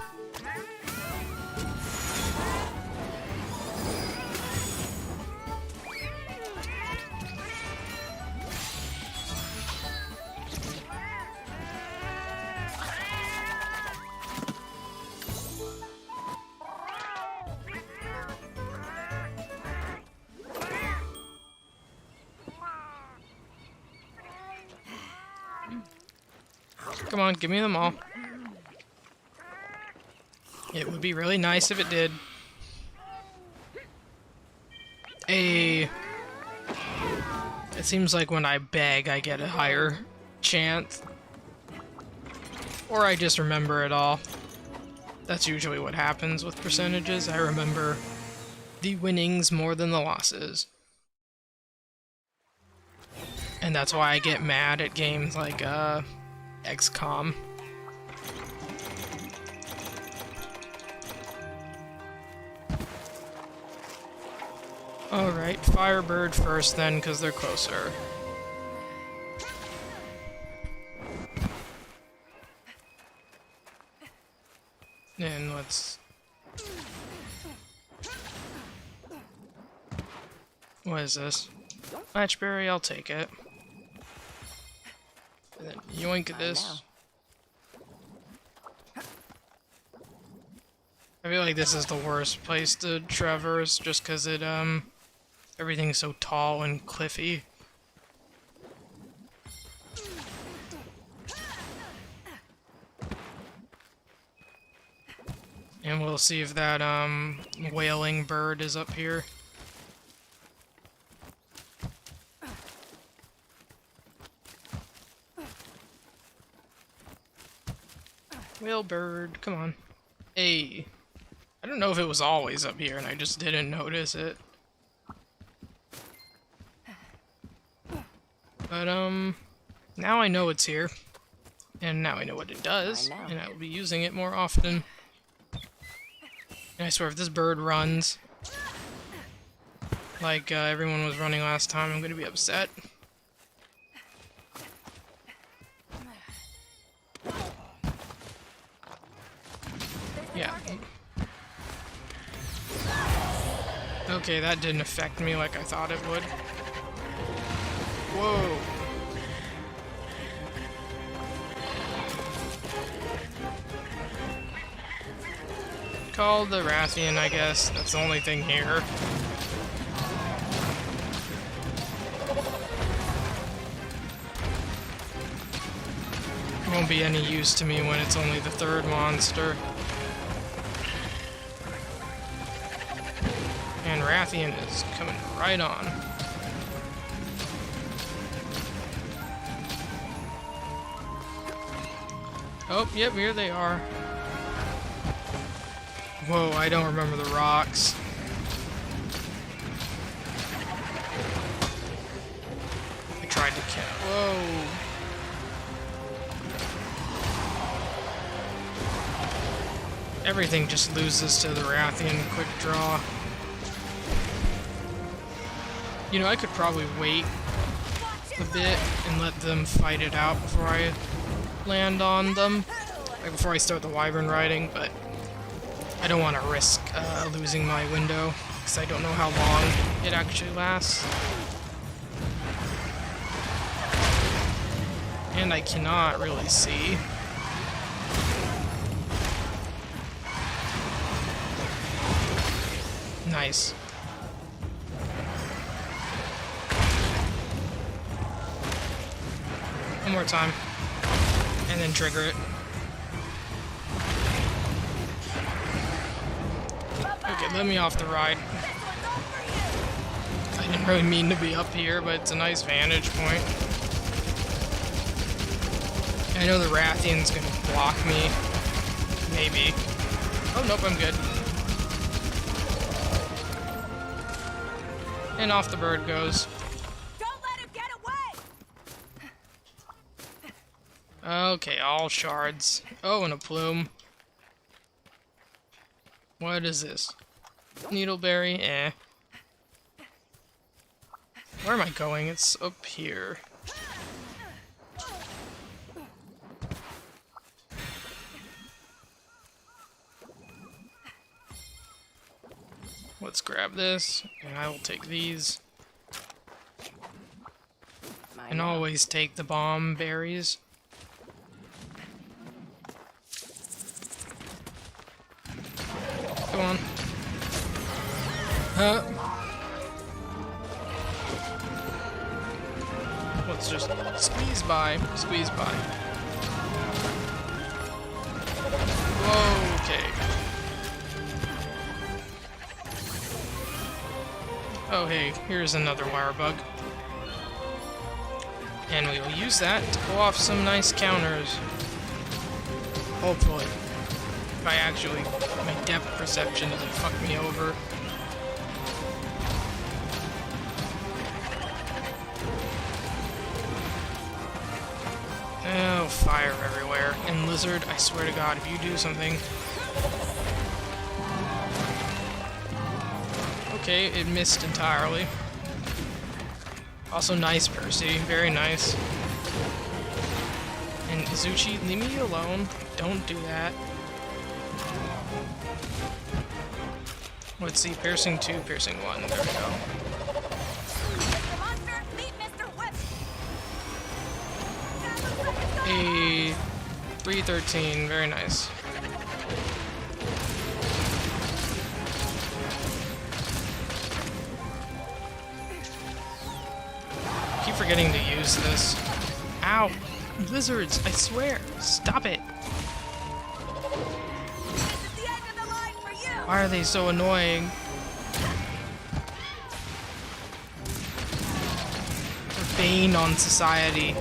Come on, give me them all. It would be really nice if it did. It seems like when I beg, I get a higher chance. Or I just remember it all. That's usually what happens with percentages. I remember the winnings more than the losses. And that's why I get mad at games like, XCOM. Alright, Firebird first then, because they're closer. And let's... What is this? Matchberry, I'll take it. And then yoink at this. I feel like this is the worst place to traverse, just because it, everything's so tall and cliffy. And we'll see if that, wailing bird is up here. Whale bird, come on. Hey. I don't know if it was always up here and I just didn't notice it. But, now I know it's here. And now I know what it does. And I will be using it more often. And I swear, if this bird runs, like, everyone was running last time, I'm gonna be upset. Yeah. Okay, that didn't affect me like I thought it would. Whoa. Call the Rathian, I guess. That's the only thing here. It won't be any use to me when it's only the third monster. And Rathian is coming right on. Oh, yep, here they are. Whoa, I don't remember the rocks. I tried to kill. Whoa. Everything just loses to the Rathian quick draw. You know, I could probably wait a bit and let them fight it out before I land on them. Like before I start the wyvern riding, but I don't want to risk losing my window, because I don't know how long it actually lasts. And I cannot really see. Nice. One more time. And then trigger it. Okay, let me off the ride. I didn't really mean to be up here, but it's a nice vantage point. I know the Rathian's gonna block me. Maybe. Oh, nope, I'm good. And off the bird goes. Don't let him get away! Okay, all shards. Oh, and a plume. What is this? Needleberry? Eh. Where am I going? It's up here. Let's grab this, and I will take these. And always take the bomb berries. Come on. Let's just squeeze by. Squeeze by. Whoa, okay. Oh hey, here's another wire bug. And we will use that to pull off some nice counters. Hopefully. If I actually, my depth perception doesn't fuck me over. Oh, fire everywhere. And lizard, I swear to God, if you do something... Okay, it missed entirely. Also nice, Percy. Very nice. And Izuchi, leave me alone. Don't do that. Let's see, piercing 2, piercing 1. There we go. A 313. Very nice. Forgetting to use this. Ow! Lizards, I swear! Stop it! Why are they so annoying? They're bane on society.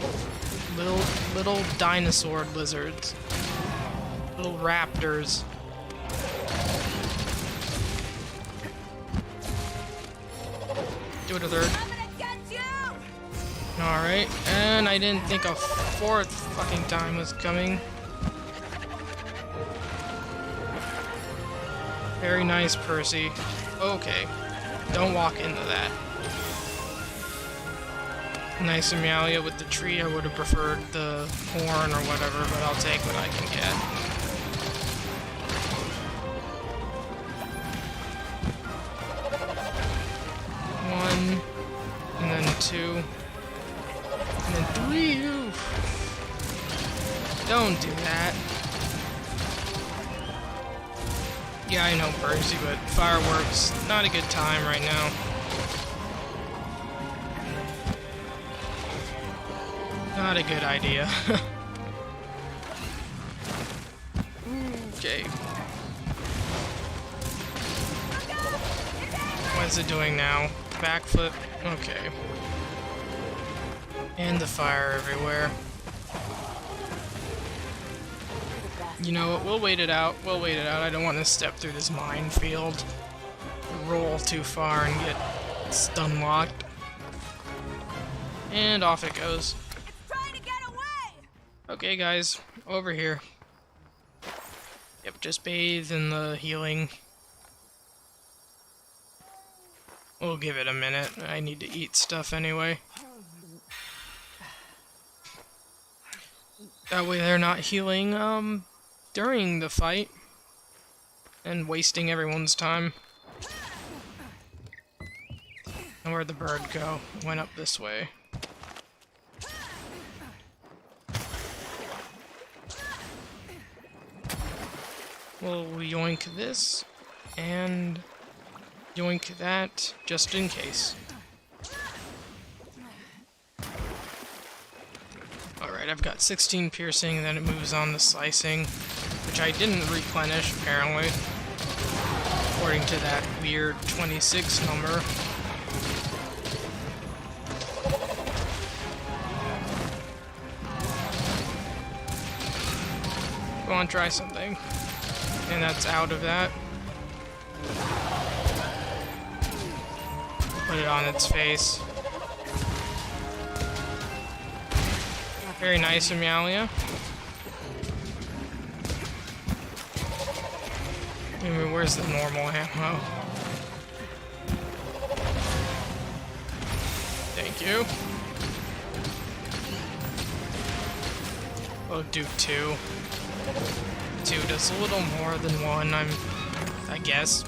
Little dinosaur lizards. Little raptors. Do it a third. Alright, and I didn't think a fourth fucking time was coming. Very nice, Percy. Okay, don't walk into that. Nice Amalia with the tree. I would have preferred the horn or whatever, but I'll take what I can get. One, and then 2. And then 3, oof. Don't do that. Yeah, I know, Percy, but fireworks, not a good time right now. Not a good idea. Okay. What is it doing now? Backflip? Okay. And the fire everywhere. You know what, we'll wait it out. We'll wait it out. I don't want to step through this minefield. Roll too far and get stun locked. And off it goes. It's trying to get away! Okay guys, over here. Yep, just bathe in the healing. We'll give it a minute. I need to eat stuff anyway. That way they're not healing, during the fight. And wasting everyone's time. And where'd the bird go? Went up this way. We'll yoink this, and yoink that, just in case. Alright, I've got 16 piercing, and then it moves on to slicing, which I didn't replenish, apparently, according to that weird 26 number. Go on, try something. And that's out of that. Put it on its face. Very nice, Amalia. I mean, where's the normal ammo? There you. We'll do 2. 2 does a little more than 1, I guess.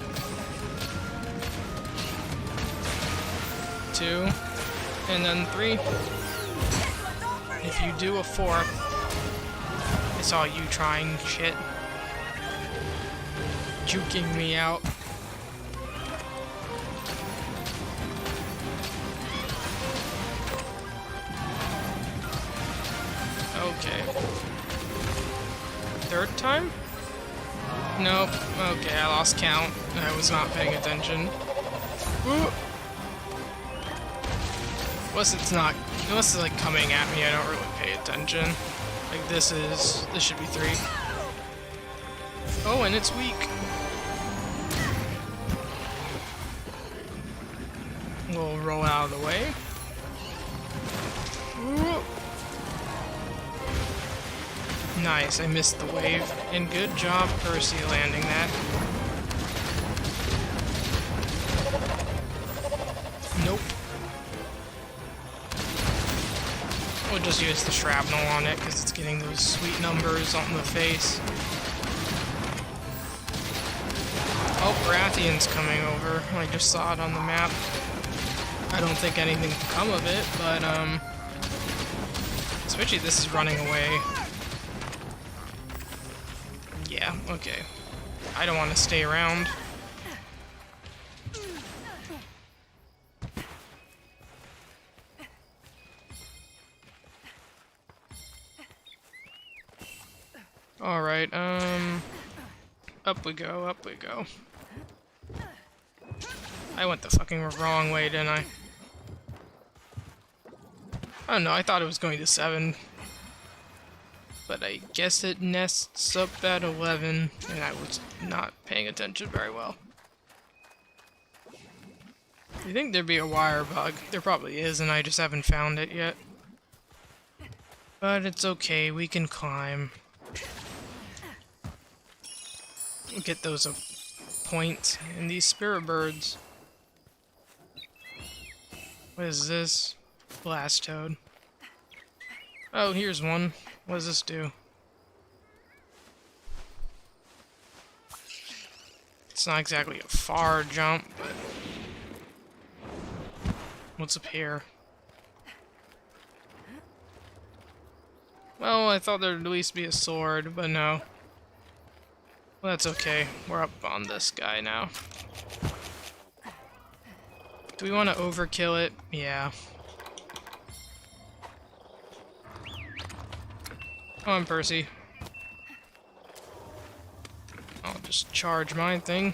2, and then 3. If you do a 4th, I saw you trying shit. Juking me out. Okay. 3rd time? Nope. Okay, I lost count. I was not paying attention. Ooh. Unless it's like coming at me, I don't really pay attention. Like this should be 3. Oh, and it's weak. We'll roll out of the way. Ooh. Nice, I missed the wave. And good job, Percy, landing that. Nope. We'll just use the shrapnel on it because it's getting those sweet numbers on the face. Oh, Rathian's coming over. I just saw it on the map. I don't think anything can come of it, but especially this is running away. Yeah, okay. I don't want to stay around. Alright, up we go, up we go. I went the fucking wrong way, didn't I? I don't know, I thought it was going to 7. But I guess it nests up at 11, and I was not paying attention very well. You think there'd be a wire bug? There probably is, and I just haven't found it yet. But it's okay, we can climb. We'll get those points and these spirit birds. What is this? Blast toad. Oh, here's one. What does this do? It's not exactly a far jump, but... What's up here? Well, I thought there'd at least be a sword, but no. Well, that's okay. We're up on this guy now. Do we want to overkill it? Yeah. Come on, Percy. I'll just charge my thing.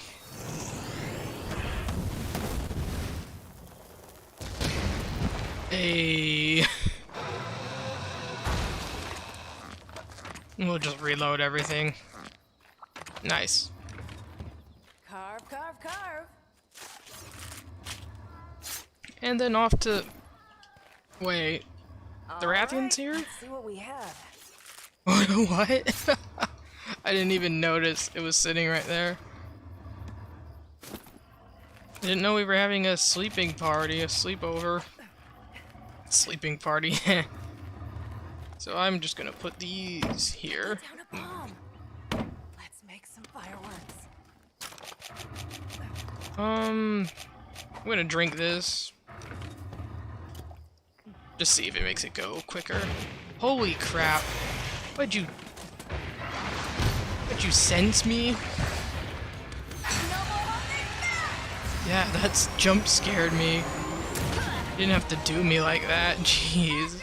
Hey. We'll just reload everything. Nice. Carve, carve, carve. And then off to... Wait. The Rathians here? Let's see what we have. What? I didn't even notice it was sitting right there. I didn't know we were having a sleeping party, a sleepover. Sleeping party. So I'm just gonna put these here. Down a bomb. Let's make some fireworks. I'm gonna drink this. Just see if it makes it go quicker. Holy crap. What'd you sense me? Yeah, that's jump scared me. You didn't have to do me like that, jeez.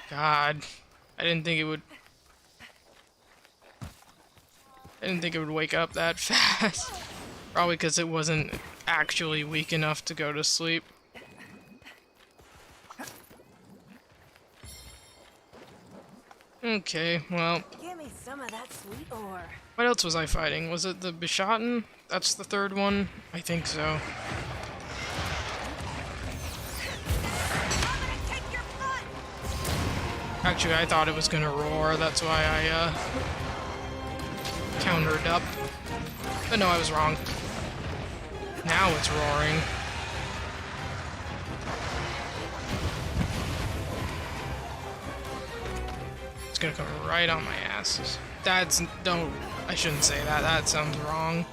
God, I didn't think it would wake up that fast. Probably because it wasn't actually weak enough to go to sleep. Okay, well. Give me some of that sweet ore. What else was I fighting? Was it the Bishotten? That's the 3rd one? I think so. Actually, I thought it was gonna roar, that's why I countered up. But no, I was wrong. Now it's roaring. It's gonna come right on my ass. That's... don't... I shouldn't say that. That sounds wrong.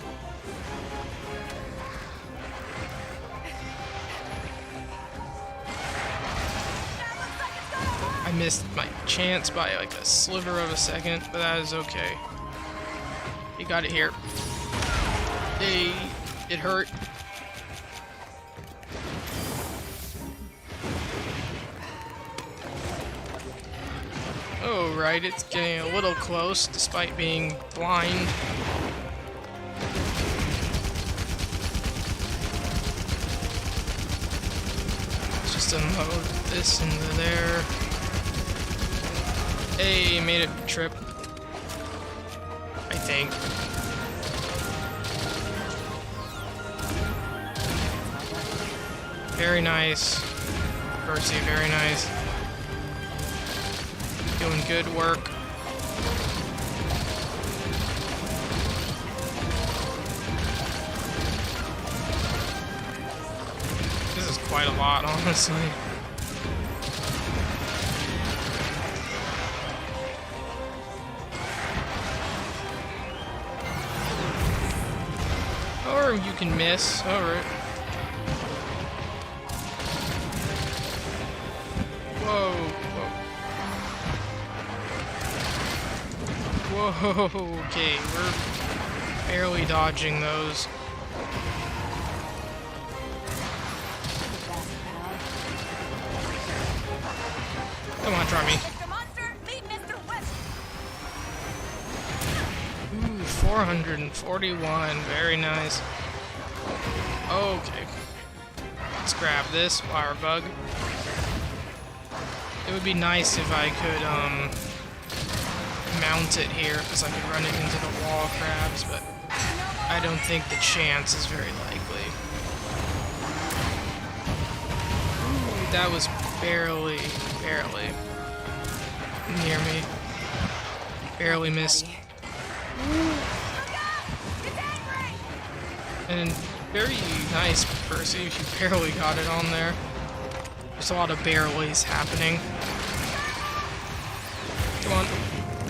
I missed my chance by like a sliver of a second, but that is okay. You got it here. Hey, it hurt. Oh, right, it's getting a little close despite being blind. Let's just unload this into there. Hey, made it trip. I think. Very nice. Percy, very nice. Doing good work. This is quite a lot, honestly. Or you can miss. Alright. Whoa. Whoa. Whoa. Okay, we're barely dodging those. Come on, try me. Mr. Monster, meet Mr. West. Ooh, 441. Very nice. Okay. Let's grab this wire bug. It would be nice if I could, mount it here, because I could run it into the wall crabs, but I don't think the chance is very likely. Ooh, that was barely near me. Barely missed. And very nice, Percy. You barely got it on there. There's a lot of barely's happening. Come on.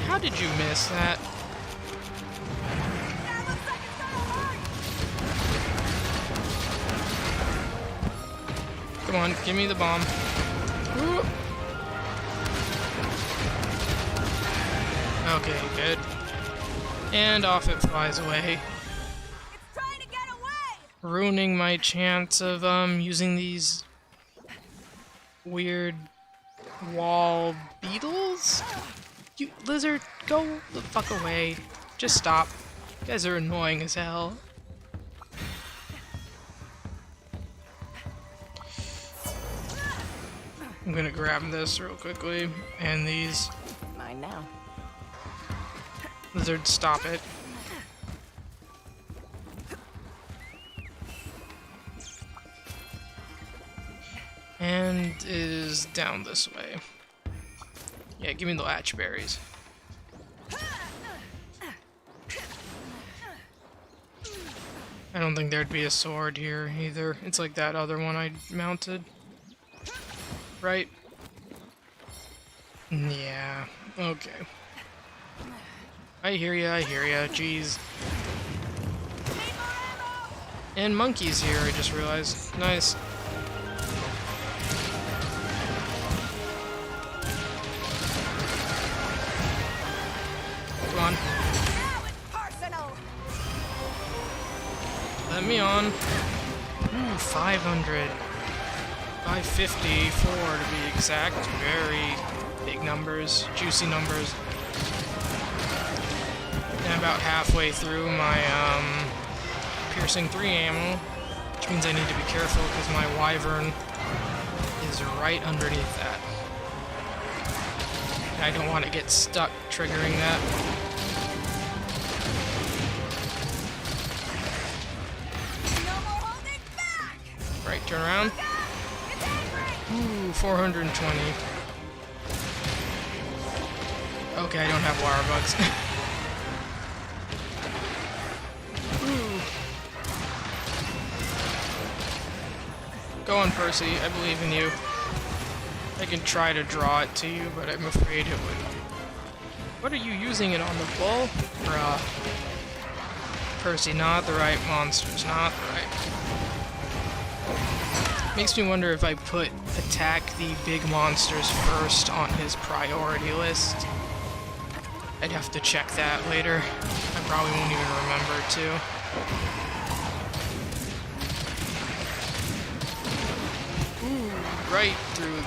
How did you miss that? Come on, give me the bomb. Ooh. Okay, good. And off it flies away. It's trying to get away. Ruining my chance of using these weird wall beetles? You lizard, go the fuck away. Just stop. You guys are annoying as hell. I'm gonna grab this real quickly, and these. Mine now. Lizard, stop it. And it is down this way. Yeah, give me the latch berries. I don't think there'd be a sword here either. It's like that other one I mounted. Right? Yeah, okay. I hear ya, jeez. And monkeys here, I just realized. Nice. Come on. Now it's personal. Let me on. Ooh, 500. 554 to be exact. Very big numbers, juicy numbers. And about halfway through my piercing 3 ammo, which means I need to be careful because my wyvern is right underneath that. And I don't want to get stuck triggering that. No more holding back. Right, turn around. It's angry. Ooh, 420. Okay, I don't have wire bugs. Ooh, Go on, Percy. I believe in you. I can try to draw it to you, but I'm afraid it would... What are you using it on, the bull? Bruh. Percy, not the right monsters, not the right... Makes me wonder if I put attack the big monsters first on his priority list. I'd have to check that later. I probably won't even remember to. Ooh, right through.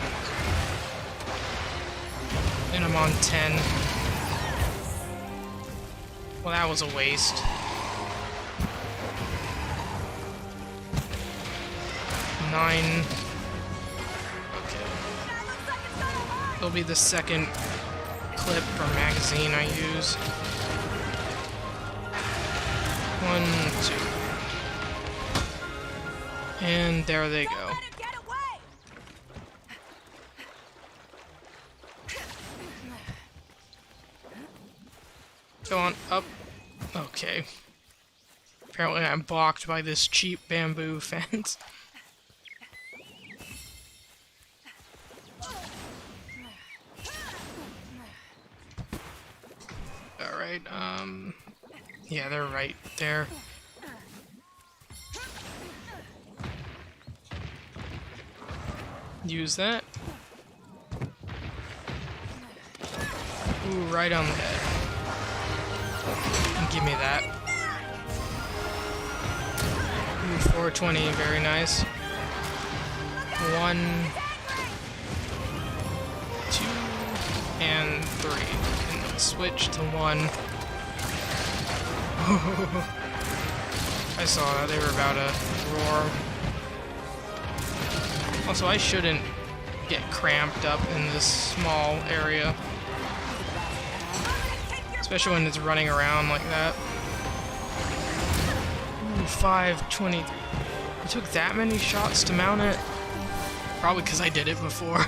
And I'm on 10. Well, that was a waste. 9. Okay. It'll be the second clip or magazine I use. 1, 2. And there they go. Go on, up. Okay. Apparently I'm blocked by this cheap bamboo fence. Alright, yeah, they're right there. Use that. Ooh, right on the head. Give me that. Ooh, 420, very nice. 1, 2, and 3. And then switch to 1. I saw that, they were about to roar. Also, I shouldn't get cramped up in this small area. Especially when it's running around like that. Ooh, 523. It took that many shots to mount it? Probably because I did it before.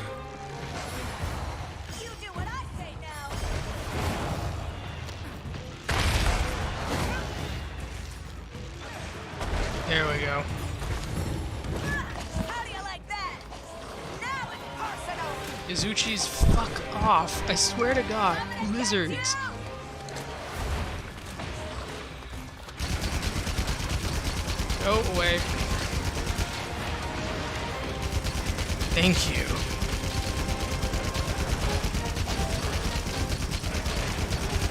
You do what I say now. There we go. How do you like that? Now it's personal. Izuchi's fuck off. I swear to God. Lizards. Go away. Thank you.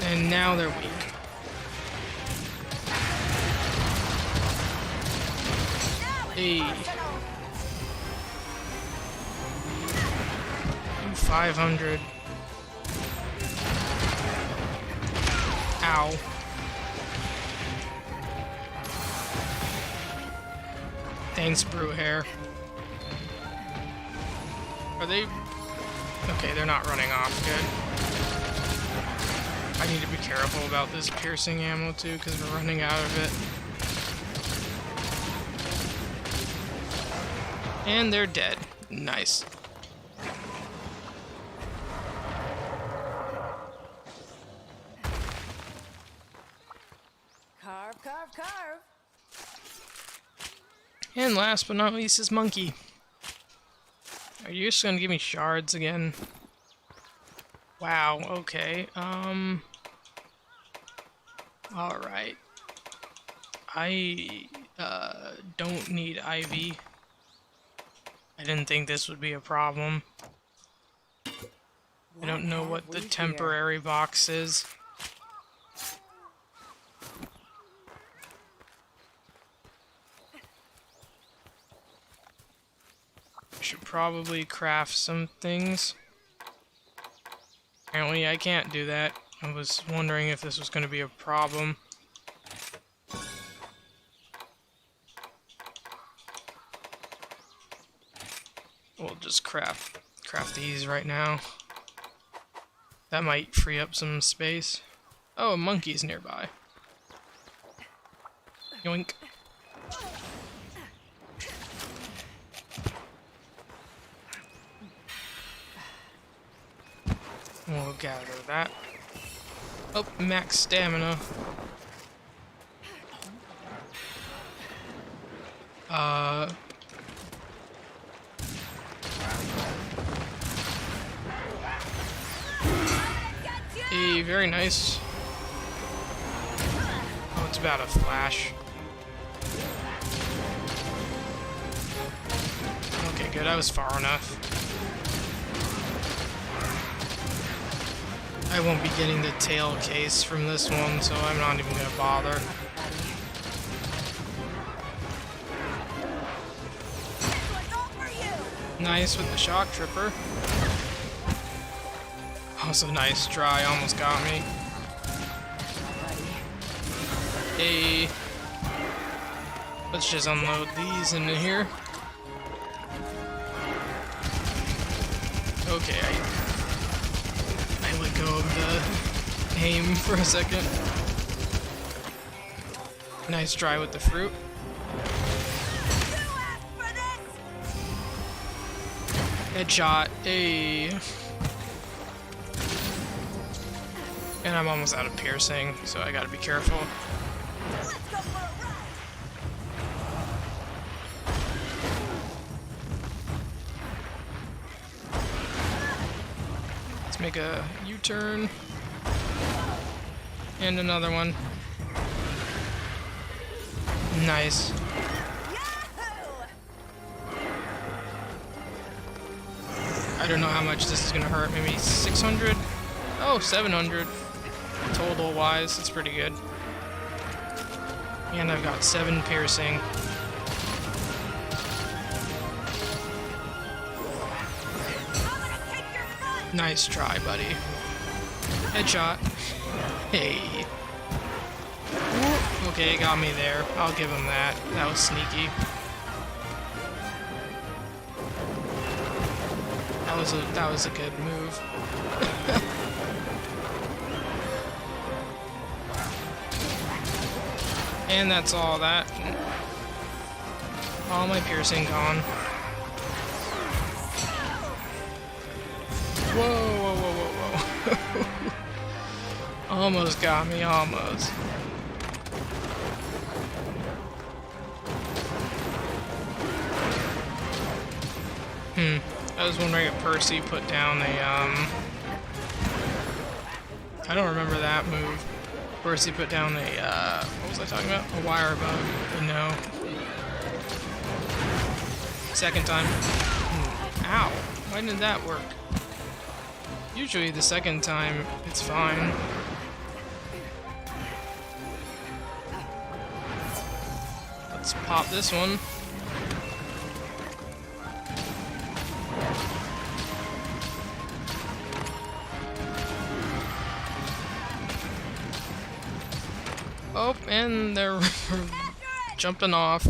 And now they're weak. Hey. 500. Ow. Thanks, Brew Hair. Are they... Okay, they're not running off. Good. I need to be careful about this piercing ammo, too, because we're running out of it. And they're dead. Nice. Carve, carve, carve. And last but not least is Monkey. Are you just gonna give me shards again? Wow, okay. Alright. I, don't need Ivy. I didn't think this would be a problem. I don't know what the temporary box is. Should probably craft some things. Apparently I can't do that. I was wondering if this was going to be a problem. We'll just craft these right now. That might free up some space. Oh, a monkey's nearby. Yoink. We'll gather that. Oh, max stamina. Very nice. Oh, it's about a flash. Okay, good. I was far enough. I won't be getting the tail case from this one, so I'm not even gonna bother. Nice with the shock tripper. Also nice try, almost got me. Hey. Let's just unload these into here. Okay, I let go of the aim for a second. Nice try with the fruit. Headshot. Hey. And I'm almost out of piercing, so I gotta be careful. Let's make a U-turn. And another one. Nice. I don't know how much this is gonna hurt. Maybe 600? Oh, 700. Total wise, it's pretty good. And I've got 7 piercing. Nice try, buddy. Headshot. Hey. Okay, got me there. I'll give him that. That was sneaky. That was a good move. And that's all that. All my piercing gone. Whoa, whoa, whoa, whoa, whoa. Almost got me, almost. I was wondering if Percy put down a, I don't remember that move. Percy put down a, what was I talking about? A wire bug, but no. Second time. Ow, why didn't that work? Usually the second time, it's fine. Let's pop this one. Oh, and they're jumping off.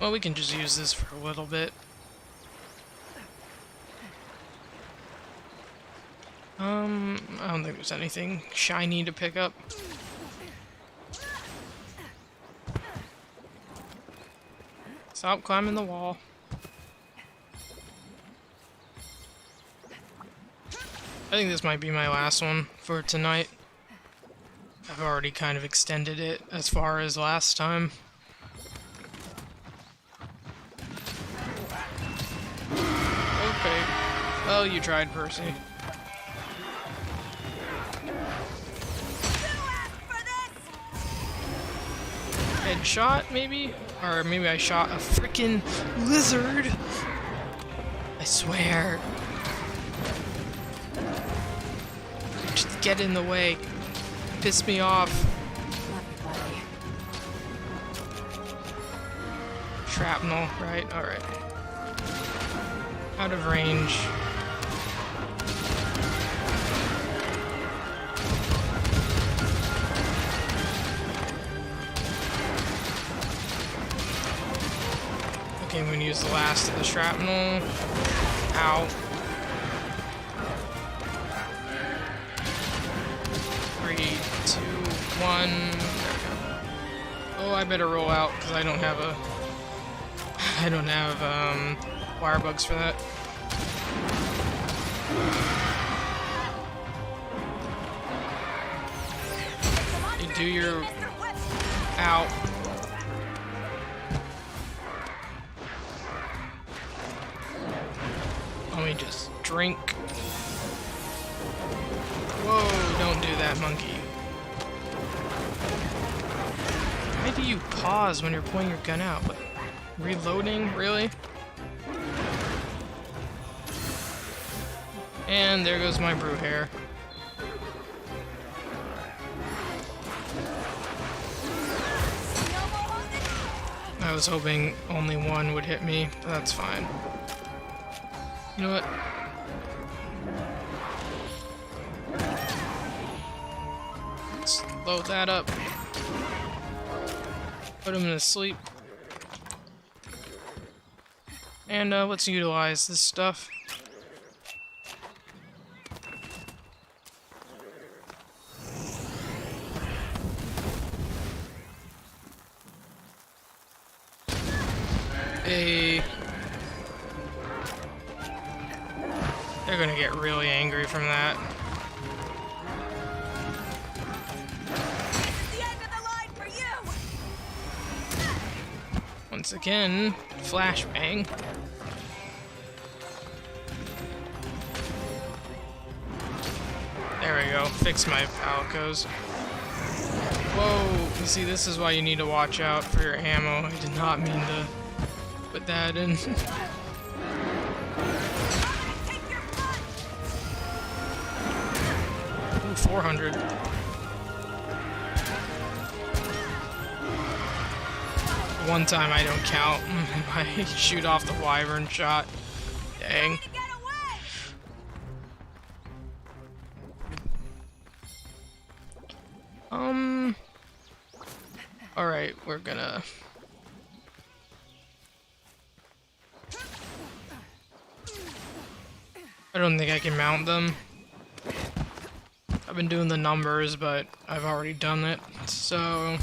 Well, we can just use this for a little bit. I don't think there's anything shiny to pick up. Stop climbing the wall. I think this might be my last one for tonight. I've already kind of extended it as far as last time. Okay. Well, you tried, Percy. Headshot, maybe? Or maybe I shot a freaking lizard! I swear. Just get in the way. Piss me off. Shrapnel, right? Alright. Out of range. Okay, I'm gonna use the last of the shrapnel. Ow. 3, 2, 1. There we go. Oh, I better roll out because I don't have wire bugs for that. You do your out. Let me just drink. that monkey. Why do you pause when you're pulling your gun out? What? Reloading? Really? And there goes my brew hair. I was hoping only one would hit me, but that's fine. You know what? Let's load that up. Put him to sleep. And let's utilize this stuff. They're gonna get really angry from that. The end of the line for you. Once again, flashbang. There we go. Fix my palicos. Whoa! You see, this is why you need to watch out for your ammo. I did not mean to put that in. Ooh, 400. One time I don't count. I shoot off the wyvern shot. Dang. Alright, we're gonna... I don't think I can mount them. I've been doing the numbers, but I've already done it, so...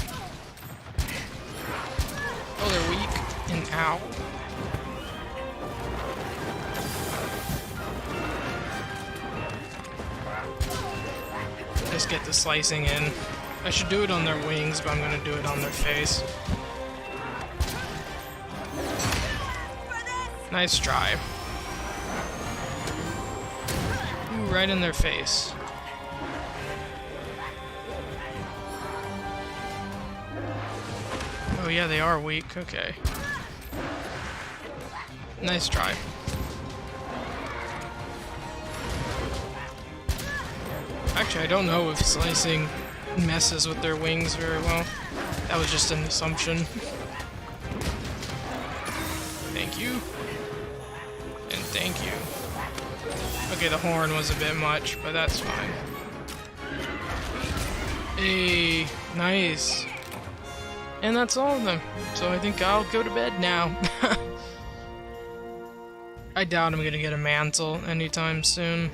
Oh, they're weak. And ow. Just get the slicing in. I should do it on their wings, but I'm gonna do it on their face. Nice try. Ooh, right in their face. Oh yeah, they are weak. Okay. Nice try. Actually, I don't know if slicing messes with their wings very well. That was just an assumption. Thank you. And thank you. Okay, the horn was a bit much, but that's fine. Hey, nice. And that's all of them. So I think I'll go to bed now. I doubt I'm gonna get a mantle anytime soon.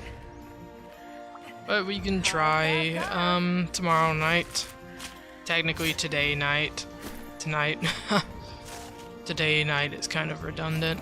But we can try tomorrow night. Technically today night. Tonight. Today night is kind of redundant.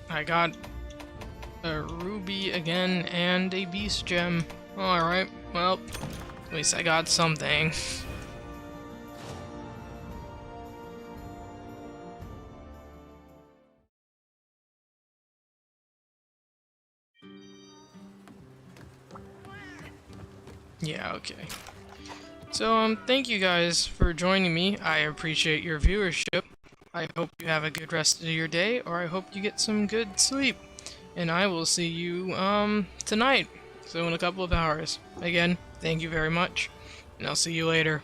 I got a ruby again and a beast gem. Alright, well, at least I got something. Yeah, okay. So, thank you guys for joining me. I appreciate your viewership. I hope you have a good rest of your day, or I hope you get some good sleep. And I will see you, tonight. So in a couple of hours. Again, thank you very much, and I'll see you later.